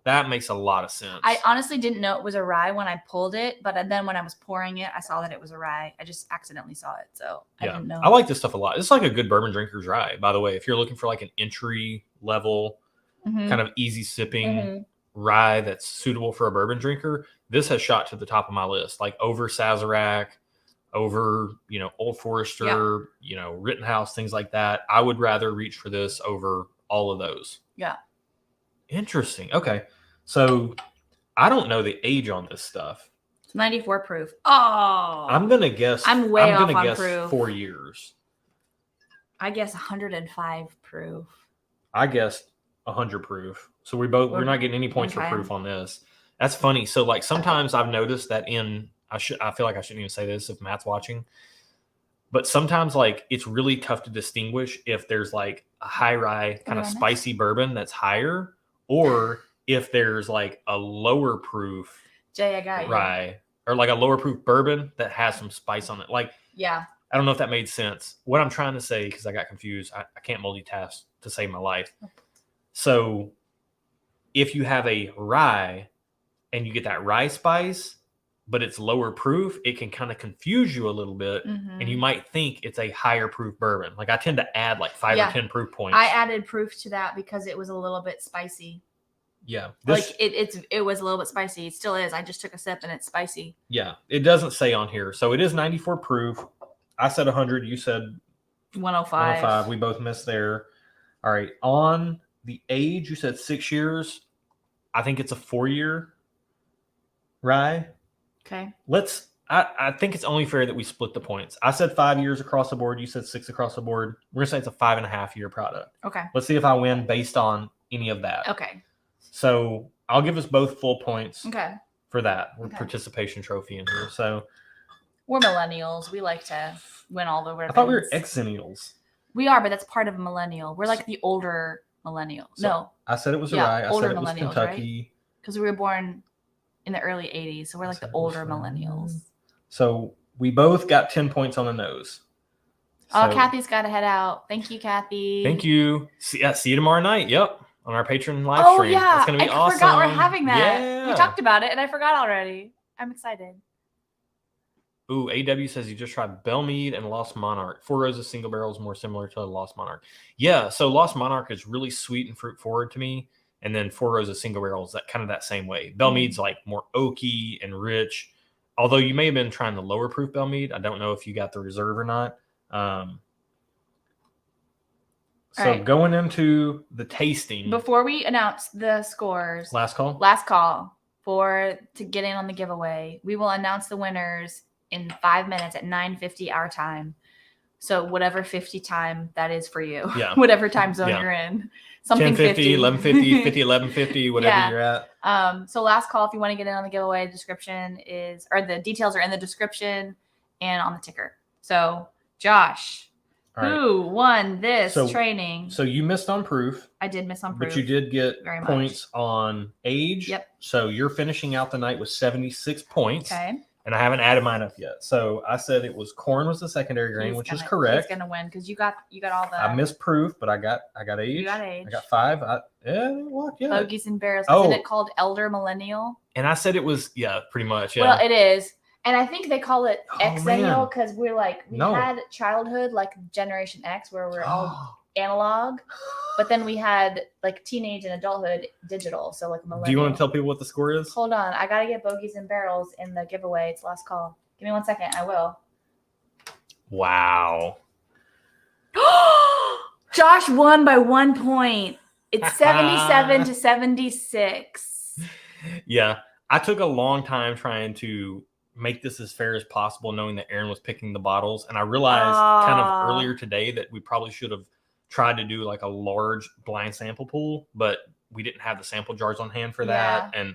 I honestly didn't know it was a rye when I pulled it, but then when I was pouring it, I saw that it was a rye. I just accidentally saw it, so I didn't know. I like this stuff a lot. It's like a good bourbon drinker's rye, by the way. If you're looking for like an entry level, kind of easy sipping rye that's suitable for a bourbon drinker, this has shot to the top of my list. Like over Sazerac, over Old Forester, Rittenhouse, things like that. I would rather reach for this over all of those. Yeah. Interesting. Okay. So I don't know the age on this stuff. It's 94 proof. Oh. I'm going to guess. I'm way off on proof. 4 years. I guess 105 proof. I guessed 100 proof. So we're not getting any points for proof on this. That's funny. So like sometimes I've noticed that I feel like I shouldn't even say this if Matt's watching, but sometimes like it's really tough to distinguish if there's like a high rye kind of spicy bourbon that's higher, or if there's like a lower proof rye or like a lower proof bourbon that has some spice on it. Like, I don't know if that made sense. What I'm trying to say, because I got confused, I can't multitask to save my life. So if you have a rye and you get that rye spice, but it's lower proof, it can kind of confuse you a little bit. And you might think it's a higher proof bourbon. Like I tend to add like 5 or 10 proof points. I added proof to that because it was a little bit spicy. Yeah. It was a little bit spicy. It still is. I just took a sip and it's spicy. Yeah. It doesn't say on here. So it is 94 proof. I said 100. You said 105. We both missed there. All right. On the age, you said 6 years. I think it's a 4-year rye. Okay. I think it's only fair that we split the points. I said 5 years across the board. You said 6 across the board. We're going to say it's a 5.5 year product. Okay. Let's see if I win based on any of that. Okay. So I'll give us both full points. Okay. For that. We're participation trophy in here. So we're millennials. We like to win all the ribbons. I thought we were exennials. We are, but that's part of a millennial. We're like the older millennials. So no. I said it was rye. I said it was Kentucky. Because we were born in the early 80s. So we're like the older millennials. So we both got 10 points on the nose. So, Kathy's got to head out. Thank you, Kathy. Thank you. See you tomorrow night. Yep. On our Patreon live stream. Oh, yeah. It's going to be awesome. I forgot we're having that. Yeah. We talked about it and I forgot already. I'm excited. Ooh, AW says you just tried Bellmead and Lost Monarch. Four Roses single barrel is more similar to Lost Monarch. Yeah, so Lost Monarch is really sweet and fruit forward to me. And then Four Roses single barrel is that same way. Bellmead's like more oaky and rich. Although you may have been trying the lower proof Bellmead. I don't know if you got the reserve or not. Going into the tasting. Before we announce the scores. Last call to get in on the giveaway. We will announce the winners in 5 minutes at 9:50 our time. So whatever 50 time that is for you. Yeah. Whatever time zone you're in. Something 10:50, 50. 11:50, 50, 11:50, whatever you're at. So last call if you want to get in on the giveaway, the details are in the description and on the ticker. So Josh, who won this training? So you missed on proof. I did miss on proof. But you did get points on age. Yep. So you're finishing out the night with 76 points. Okay. And I haven't added mine up yet. So I said it was corn was the secondary grain, which is correct. He's gonna win because you got all the. I missed proof, but I got age. You got age. I got 5. Bogies and barrels. Isn't it called Elder Millennial? And I said it was pretty much. Yeah. Well, it is. And I think they call it Xennial because we had childhood like Generation X where we're all analog, but then we had like teenage and adulthood digital. So like millennial. Do you want to tell people what the score is? Hold on. I got to get bogies and barrels in the giveaway. It's last call. Give me 1 second. I will. Wow. Josh won by 1 point. It's 77-76. Yeah. I took a long time trying to make this as fair as possible, knowing that Erin was picking the bottles. And I realized kind of earlier today that we probably should have tried to do like a large blind sample pool, but we didn't have the sample jars on hand for that. And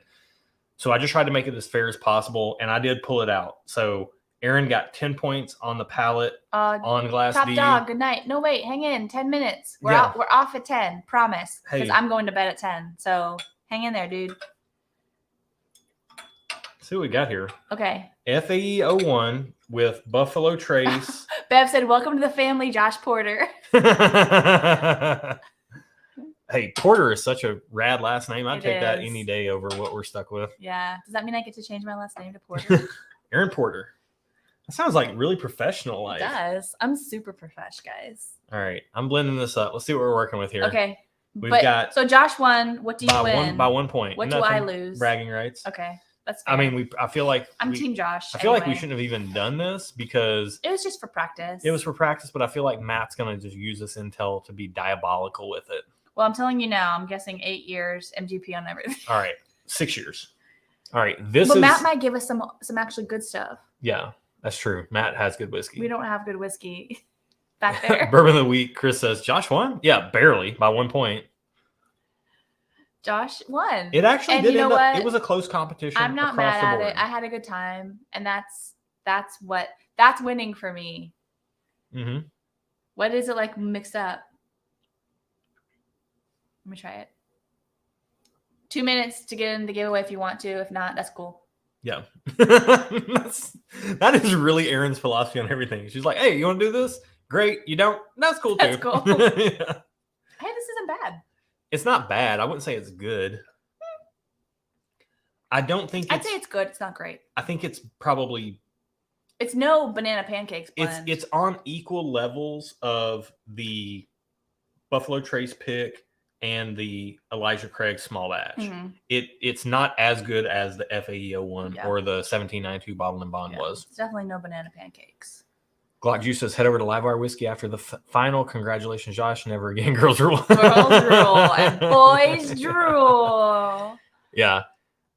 so I just tried to make it as fair as possible. And I did pull it out. So Erin got 10 points on the pallet on Glass Top D. dog, good night. No, wait, hang in. 10 minutes. We're off at 10. Promise. Because I'm going to bed at 10. So hang in there, dude. See what we got here. Okay. FAE 01 with Buffalo Trace. Bev said, welcome to the family, Josh Porter. Hey, Porter is such a rad last name. I'd take that any day over what we're stuck with. Yeah. Does that mean I get to change my last name to Porter? Erin Porter. That sounds like really professional. It does. I'm super profesh, guys. All right. I'm blending this up. Let's see what we're working with here. Okay. We've got. So Josh won. What do you win? By 1 point. What do I lose? Bragging rights. Okay. That's fair. I mean, I feel like I'm Team Josh. I feel like we shouldn't have even done this because it was just for practice. It was for practice, but I feel like Matt's gonna just use this intel to be diabolical with it. Well, I'm telling you now. I'm guessing 8 years MGP on everything. All right, 6 years. All right, Matt might give us some actually good stuff. Yeah, that's true. Matt has good whiskey. We don't have good whiskey back there. Bourbon of the week. Chris says Josh won. Yeah, barely by 1 point. Josh won. It actually did end up. It was a close competition. I'm not mad at it. I had a good time, and that's winning for me. Mm-hmm. What is it like mixed up? Let me try it. 2 minutes to get in the giveaway if you want to. If not, that's cool. Yeah. that is really Erin's philosophy on everything. She's like, hey, you want to do this? Great. You don't? That's cool too. That's cool. Yeah. Hey, this isn't bad. It's not bad. I wouldn't say it's good. I don't think I'd say it's good. It's not great. I think it's probably. It's no banana pancakes blend. It's on equal levels of the Buffalo Trace pick and the Elijah Craig small batch. Mm-hmm. It's not as good as the FAE 01 or the 1792 bottle and bond was. It's definitely no banana pancakes. Glock Juice says, head over to Live Wire Whiskey after the final. Congratulations, Josh. Never again, girls rule. Girls rule and boys drool. Yeah.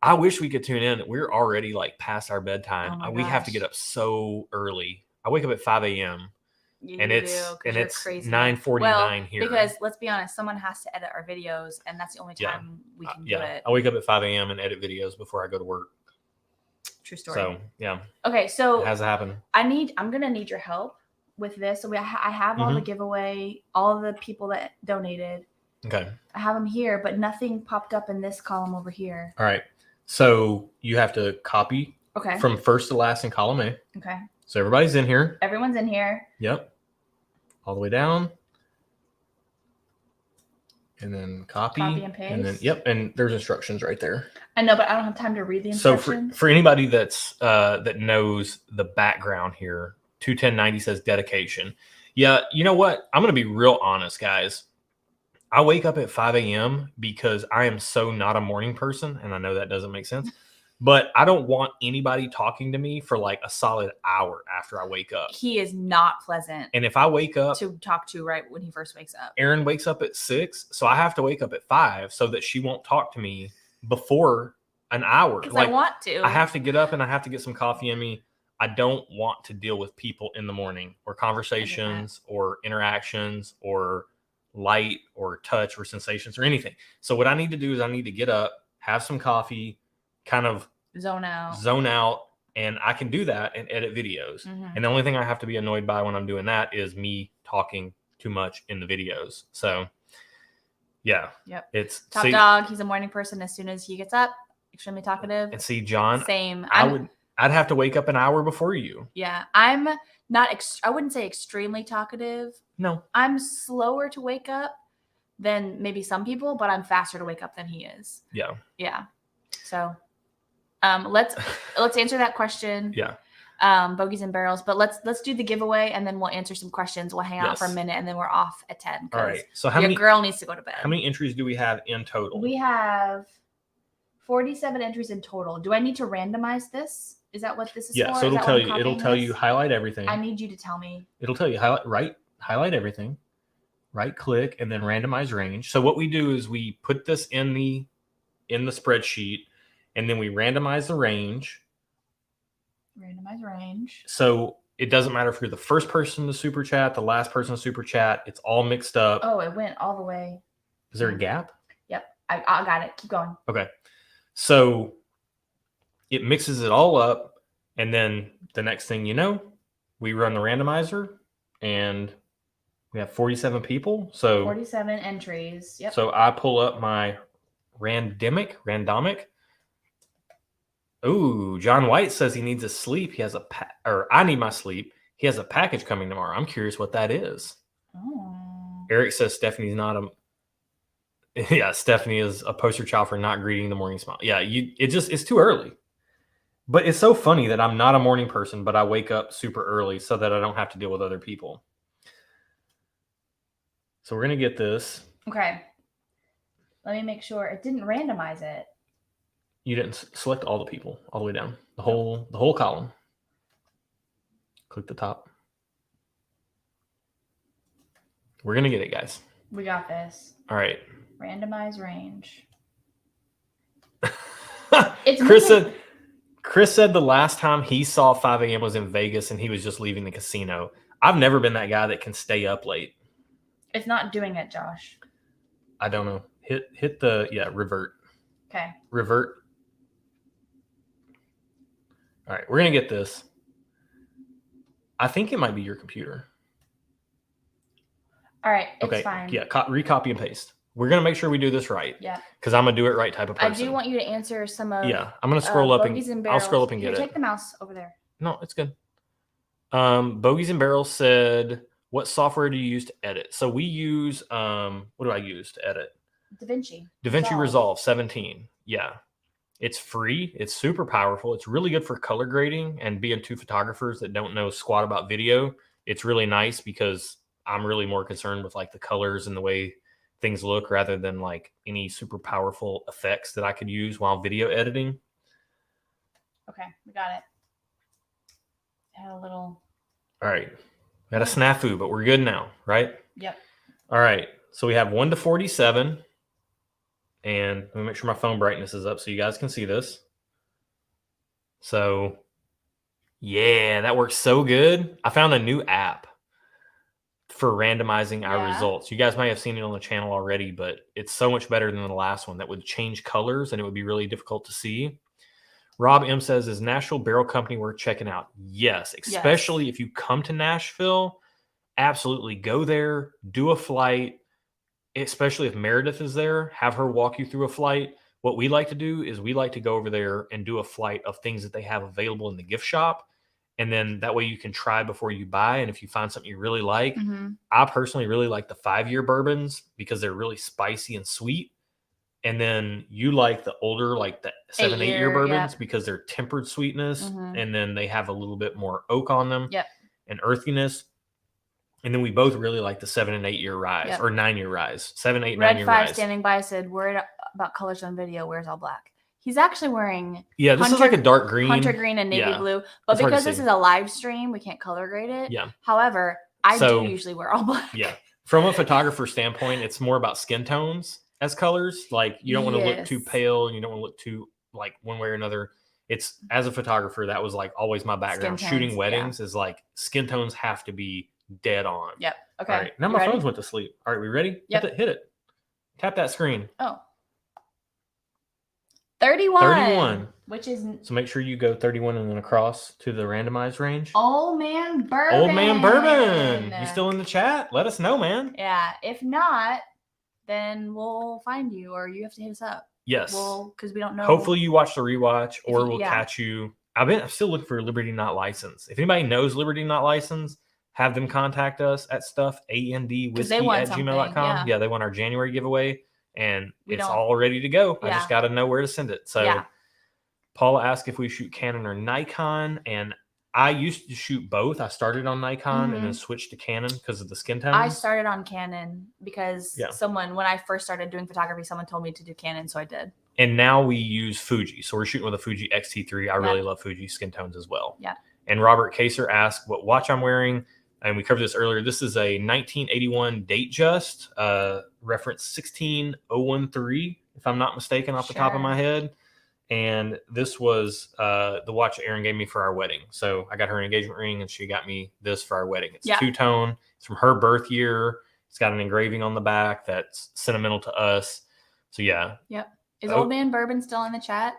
I wish we could tune in. We're already like past our bedtime. We have to get up so early. I wake up at 5 a.m. And it's 9:49 here. Because let's be honest, someone has to edit our videos, and that's the only time we can do it. I wake up at 5 a.m. and edit videos before I go to work. True story. So yeah. Okay, so it has to happen. I'm gonna need your help with this. So I have all the giveaway, all the people that donated. Okay. I have them here, but nothing popped up in this column over here. All right. So you have to copy. Okay. From first to last in column A. Okay. So everybody's in here. Everyone's in here. Yep. All the way down. And then copy and paste. And then and there's instructions right there. I know, but I don't have time to read the instructions. So for anybody that's that knows the background here, 21090 says dedication. Yeah, you know what? I'm gonna be real honest, guys. I wake up at 5 a.m. because I am so not a morning person, and I know that doesn't make sense. But I don't want anybody talking to me for like a solid hour after I wake up. He is not pleasant. And if I wake up to talk to right when he first wakes up. Erin wakes up at 6, so I have to wake up at 5 so that she won't talk to me before an hour. Like, I want to. I have to get up and I have to get some coffee in me. I don't want to deal with people in the morning or conversations or interactions or light or touch or sensations or anything. So what I need to do is I need to get up, have some coffee, kind of zone out, and I can do that and edit videos. And the only thing I have to be annoyed by when I'm doing that is me talking too much in the videos. So yeah. Yep. It's top dog. He's a morning person. As soon as he gets up, extremely talkative. And see, John, same. I'd have to wake up an hour before you. Yeah. I'm not, I wouldn't say extremely talkative. No. I'm slower to wake up than maybe some people, but I'm faster to wake up than he is. Yeah. Yeah. So let's answer that question. Yeah. Bogeys and barrels, but let's do the giveaway and then we'll answer some questions. We'll hang out for a minute and then we're off at 10. All right. So your girl needs to go to bed. How many entries do we have in total? We have 47 entries in total. Do I need to randomize this? Is that what this is for? Yeah, so it'll tell you highlight everything. I need you to tell me. It'll tell you highlight everything, right click, and then randomize range. So what we do is we put this in the spreadsheet and then we randomize the range. Randomize range. So it doesn't matter if you're the first person to super chat, the last person to super chat. It's all mixed up. Oh, it went all the way. Is there a gap? Yep. I got it. Keep going. Okay. So it mixes it all up. And then the next thing you know, we run the randomizer and we have 47 people. So 47 entries. Yep. So I pull up my randomic. Ooh, John White says he needs a sleep. He has I need my sleep. He has a package coming tomorrow. I'm curious what that is. Oh. Eric says Stephanie's not yeah, Stephanie is a poster child for not greeting the morning smile. Yeah, it's too early. But it's so funny that I'm not a morning person, but I wake up super early so that I don't have to deal with other people. So we're going to get this. Okay. Let me make sure it didn't randomize it. You didn't select all the people all the way down. The whole column. Click the top. We're going to get it, guys. We got this. All right. Randomize range. Chris said the last time he saw 5 a.m. was in Vegas and he was just leaving the casino. I've never been that guy that can stay up late. It's not doing it, Josh. I don't know. Hit the revert. Okay. Revert. All right, we're going to get this. I think it might be your computer. All right, it's fine. Yeah, recopy and paste. We're going to make sure we do this right. Yeah. Because I'm going to do it right type of person. I do want you to answer some of I'm going to scroll up and I'll scroll up and get it. Take the mouse over there. No, it's good. Bogeys and Barrels said, what software do you use to edit? So we use, what do I use to edit? DaVinci Resolve 17. Yeah. It's free. It's super powerful. It's really good for color grading, and being two photographers that don't know squat about video, it's really nice because I'm really more concerned with like the colors and the way things look rather than like any super powerful effects that I could use while video editing. Okay, we got it. Had a little. All right. We had a snafu, but we're good now, right? Yep. All right. So we have 1 to 47. And let me make sure my phone brightness is up so you guys can see this. So, yeah, that works so good. I found a new app for randomizing our results. You guys might have seen it on the channel already, but it's so much better than the last one that would change colors and it would be really difficult to see. Rob M says, is Nashville Barrel Company worth checking out? Yes, especially if you come to Nashville, absolutely go there, do a flight. Especially if Meredith is there, have her walk you through a flight. What we like to do is we like to go over there and do a flight of things that they have available in the gift shop. And then that way you can try before you buy. And if you find something you really like, I personally really like the 5-year bourbons because they're really spicy and sweet. And then you like the older, like the 7-8-year bourbons because they're tempered sweetness. And then they have a little bit more oak on them and earthiness. And then we both really like the 7 and 8 year rise or 9-year rise. 7, 8, 9 year rise. Red 5 standing by said, worried about colors on video. Where's all black? He's actually wearing this is like a dark green. Hunter green and navy blue. But because this is a live stream, we can't color grade it. Yeah. However, I do usually wear all black. Yeah. From a photographer standpoint, it's more about skin tones as colors. Like you don't want to look too pale and you don't want to look too like one way or another. it's as a photographer, that was like always my background. Shooting weddings is like skin tones have to be dead on. Yep. Okay. All right. Now my phone's went to sleep. All right, we ready? Yep. Hit it. Tap that screen. Oh. 31. 31. Which is... So make sure you go 31 and then across to the randomized range. Old Man Bourbon. Old Man Bourbon. You still in the chat? Let us know, man. Yeah. If not, then we'll find you, or you have to hit us up. Yes. Well, because we don't know. Hopefully you watch the rewatch, or we'll catch you. I'm still looking for Liberty Not Licensed. If anybody knows Liberty Not Licensed, have them contact us at stuffandwhiskey@gmail.com. Yeah, they want our January giveaway, and it's all ready to go. I just got to know where to send it. So Paula asked if we shoot Canon or Nikon, and I used to shoot both. I started on Nikon and then switched to Canon because of the skin tones. I started on Canon because when I first started doing photography, someone told me to do Canon, so I did. And now we use Fuji. So we're shooting with a Fuji X-T3. I really love Fuji skin tones as well. Yeah. And Robert Kaser asked what watch I'm wearing. And we covered this earlier. This is a 1981 Datejust, reference 16013, if I'm not mistaken, off the top of my head. And this was the watch Erin gave me for our wedding. So I got her an engagement ring, and she got me this for our wedding. It's two-tone. It's from her birth year. It's got an engraving on the back that's sentimental to us. So yeah. Yep. Is Old Man Bourbon still in the chat?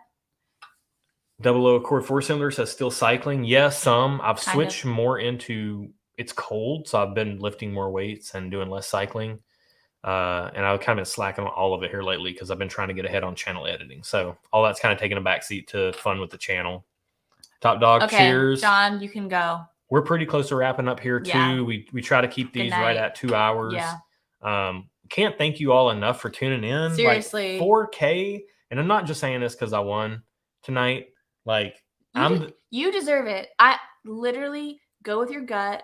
00 Accord 4-cylinder says still cycling. Yes, some. I've switched more into, it's cold, so I've been lifting more weights and doing less cycling. And I've kind of been slacking on all of it here lately because I've been trying to get ahead on channel editing. So all that's kind of taking a backseat to fun with the channel. Top Dog, cheers. John, you can go. We're pretty close to wrapping up here too. Yeah. We try to keep these right at 2 hours. Yeah. Can't thank you all enough for tuning in. Seriously. Like 4K. And I'm not just saying this because I won tonight. Like you deserve it. I literally go with your gut.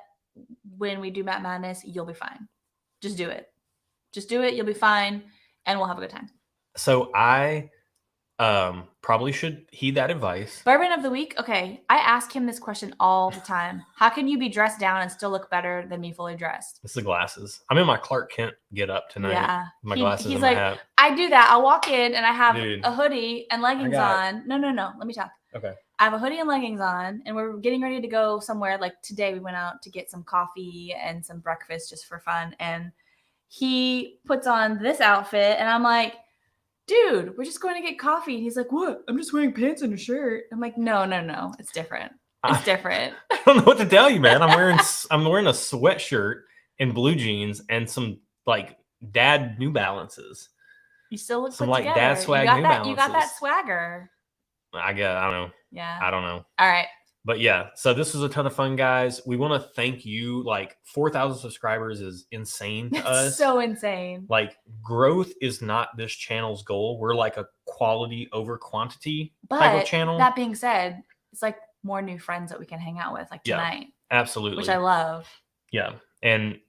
When we do Matt Madness, you'll be fine. Just do it. Just do it. You'll be fine. And we'll have a good time. So I probably should heed that advice. Bourbon of the week. Okay. I ask him this question all the time. How can you be dressed down and still look better than me fully dressed? It's the glasses. I'm in my Clark Kent get up tonight. Yeah. My glasses. He's and like, my hat. I do that. I'll walk in and I have a hoodie and leggings on. No. Let me talk. Okay. I have a hoodie and leggings on, and we're getting ready to go somewhere. Like today, we went out to get some coffee and some breakfast just for fun. And he puts on this outfit, and I'm like, dude, we're just going to get coffee. And he's like, what? I'm just wearing pants and a shirt. I'm like, no. It's different. It's different. I don't know what to tell you, man. I'm wearing a sweatshirt and blue jeans and some like dad New Balances. You still look some put like together. dad swag New Balances. You got that swagger. I don't know. Yeah. I don't know. All right. But yeah, so this was a ton of fun, guys. We want to thank you. Like 4,000 subscribers is insane to us. So insane. Like growth is not this channel's goal. We're like a quality over quantity type of channel. That being said, it's like more new friends that we can hang out with, like tonight. Absolutely. Which I love. Yeah. And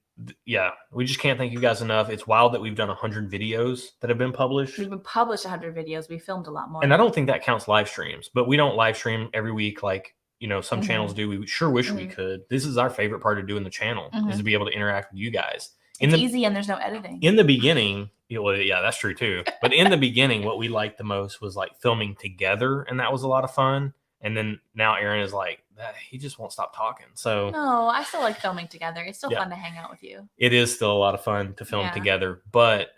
we just can't thank you guys enough. It's wild that we've done 100 videos that have been published. We've been published 100 videos. We filmed a lot more. And I don't think that counts live streams, but we don't live stream every week like some channels do. We sure wish we could. This is our favorite part of doing the channel is to be able to interact with you guys. It's easy and there's no editing. In the beginning, that's true too. But in the beginning, what we liked the most was like filming together, and that was a lot of fun. And then now Erin is like, he just won't stop talking. So no, I still like filming together. It's still fun to hang out with you. It is still a lot of fun to film together. But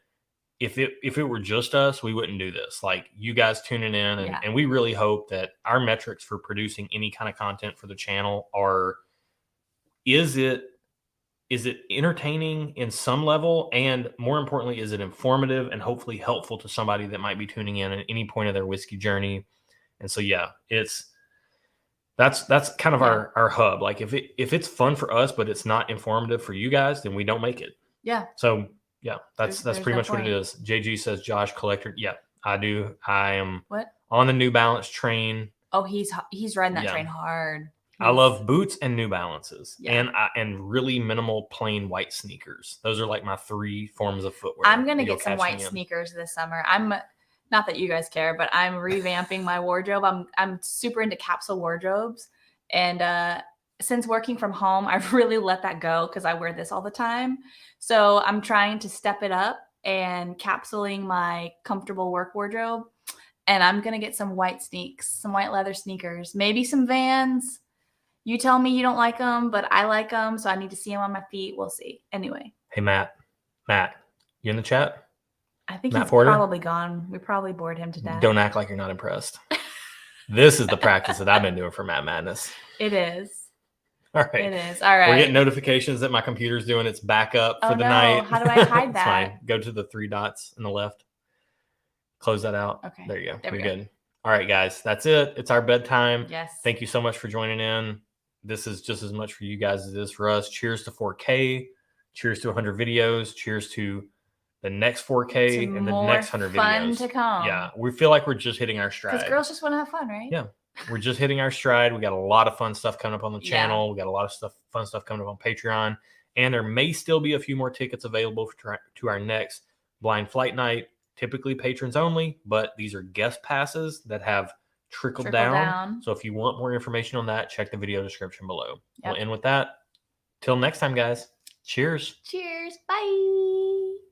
if it were just us, we wouldn't do this. Like you guys tuning in, and we really hope that our metrics for producing any kind of content for the channel are, is it entertaining in some level, and more importantly, is it informative and hopefully helpful to somebody that might be tuning in at any point of their whiskey journey. And so that's kind of our hub. Like if it's fun for us but it's not informative for you guys, then we don't make it. Yeah. So that's pretty much what it is. JG says Josh collector. Yeah, I do. I am on the New Balance train. Oh, he's riding that train hard. I love boots and New Balances, and really minimal plain white sneakers. Those are like my 3 forms of footwear. I'm gonna get some white sneakers this summer. I'm not that you guys care, but I'm revamping my wardrobe. I'm super into capsule wardrobes, and since working from home, I've really let that go because I wear this all the time. So I'm trying to step it up and capsuling my comfortable work wardrobe. And I'm going to get some white leather sneakers, maybe some Vans. You tell me you don't like them, but I like them. So I need to see them on my feet. We'll see. Anyway. Hey, Matt, you in the chat? I think Matt he's Porter? probably gone. We probably bored him to death. Don't act like you're not impressed. This is the practice that I've been doing for Matt Madness. It is. All right. It is. All right. We're getting notifications that my computer's doing its backup for the night. How do I hide that? Fine. Go to the 3 dots on the left. Close that out. Okay. There you go. There we You're go. good. All right, guys. That's it. It's our bedtime. Yes. Thank you so much for joining in. This is just as much for you guys as it is for us. Cheers to 4K. Cheers to 100 videos. Cheers to the next 4K and the next 100 fun videos. To come. Yeah. We feel like we're just hitting our stride. Because girls just want to have fun, right? Yeah. We're just hitting our stride. We got a lot of fun stuff coming up on the channel. Yeah. We got a lot of fun stuff coming up on Patreon. And there may still be a few more tickets available to our next blind flight night. Typically patrons only, but these are guest passes that have trickled down. So if you want more information on that, check the video description below. Yep. We'll end with that. Till next time, guys. Cheers. Cheers. Bye.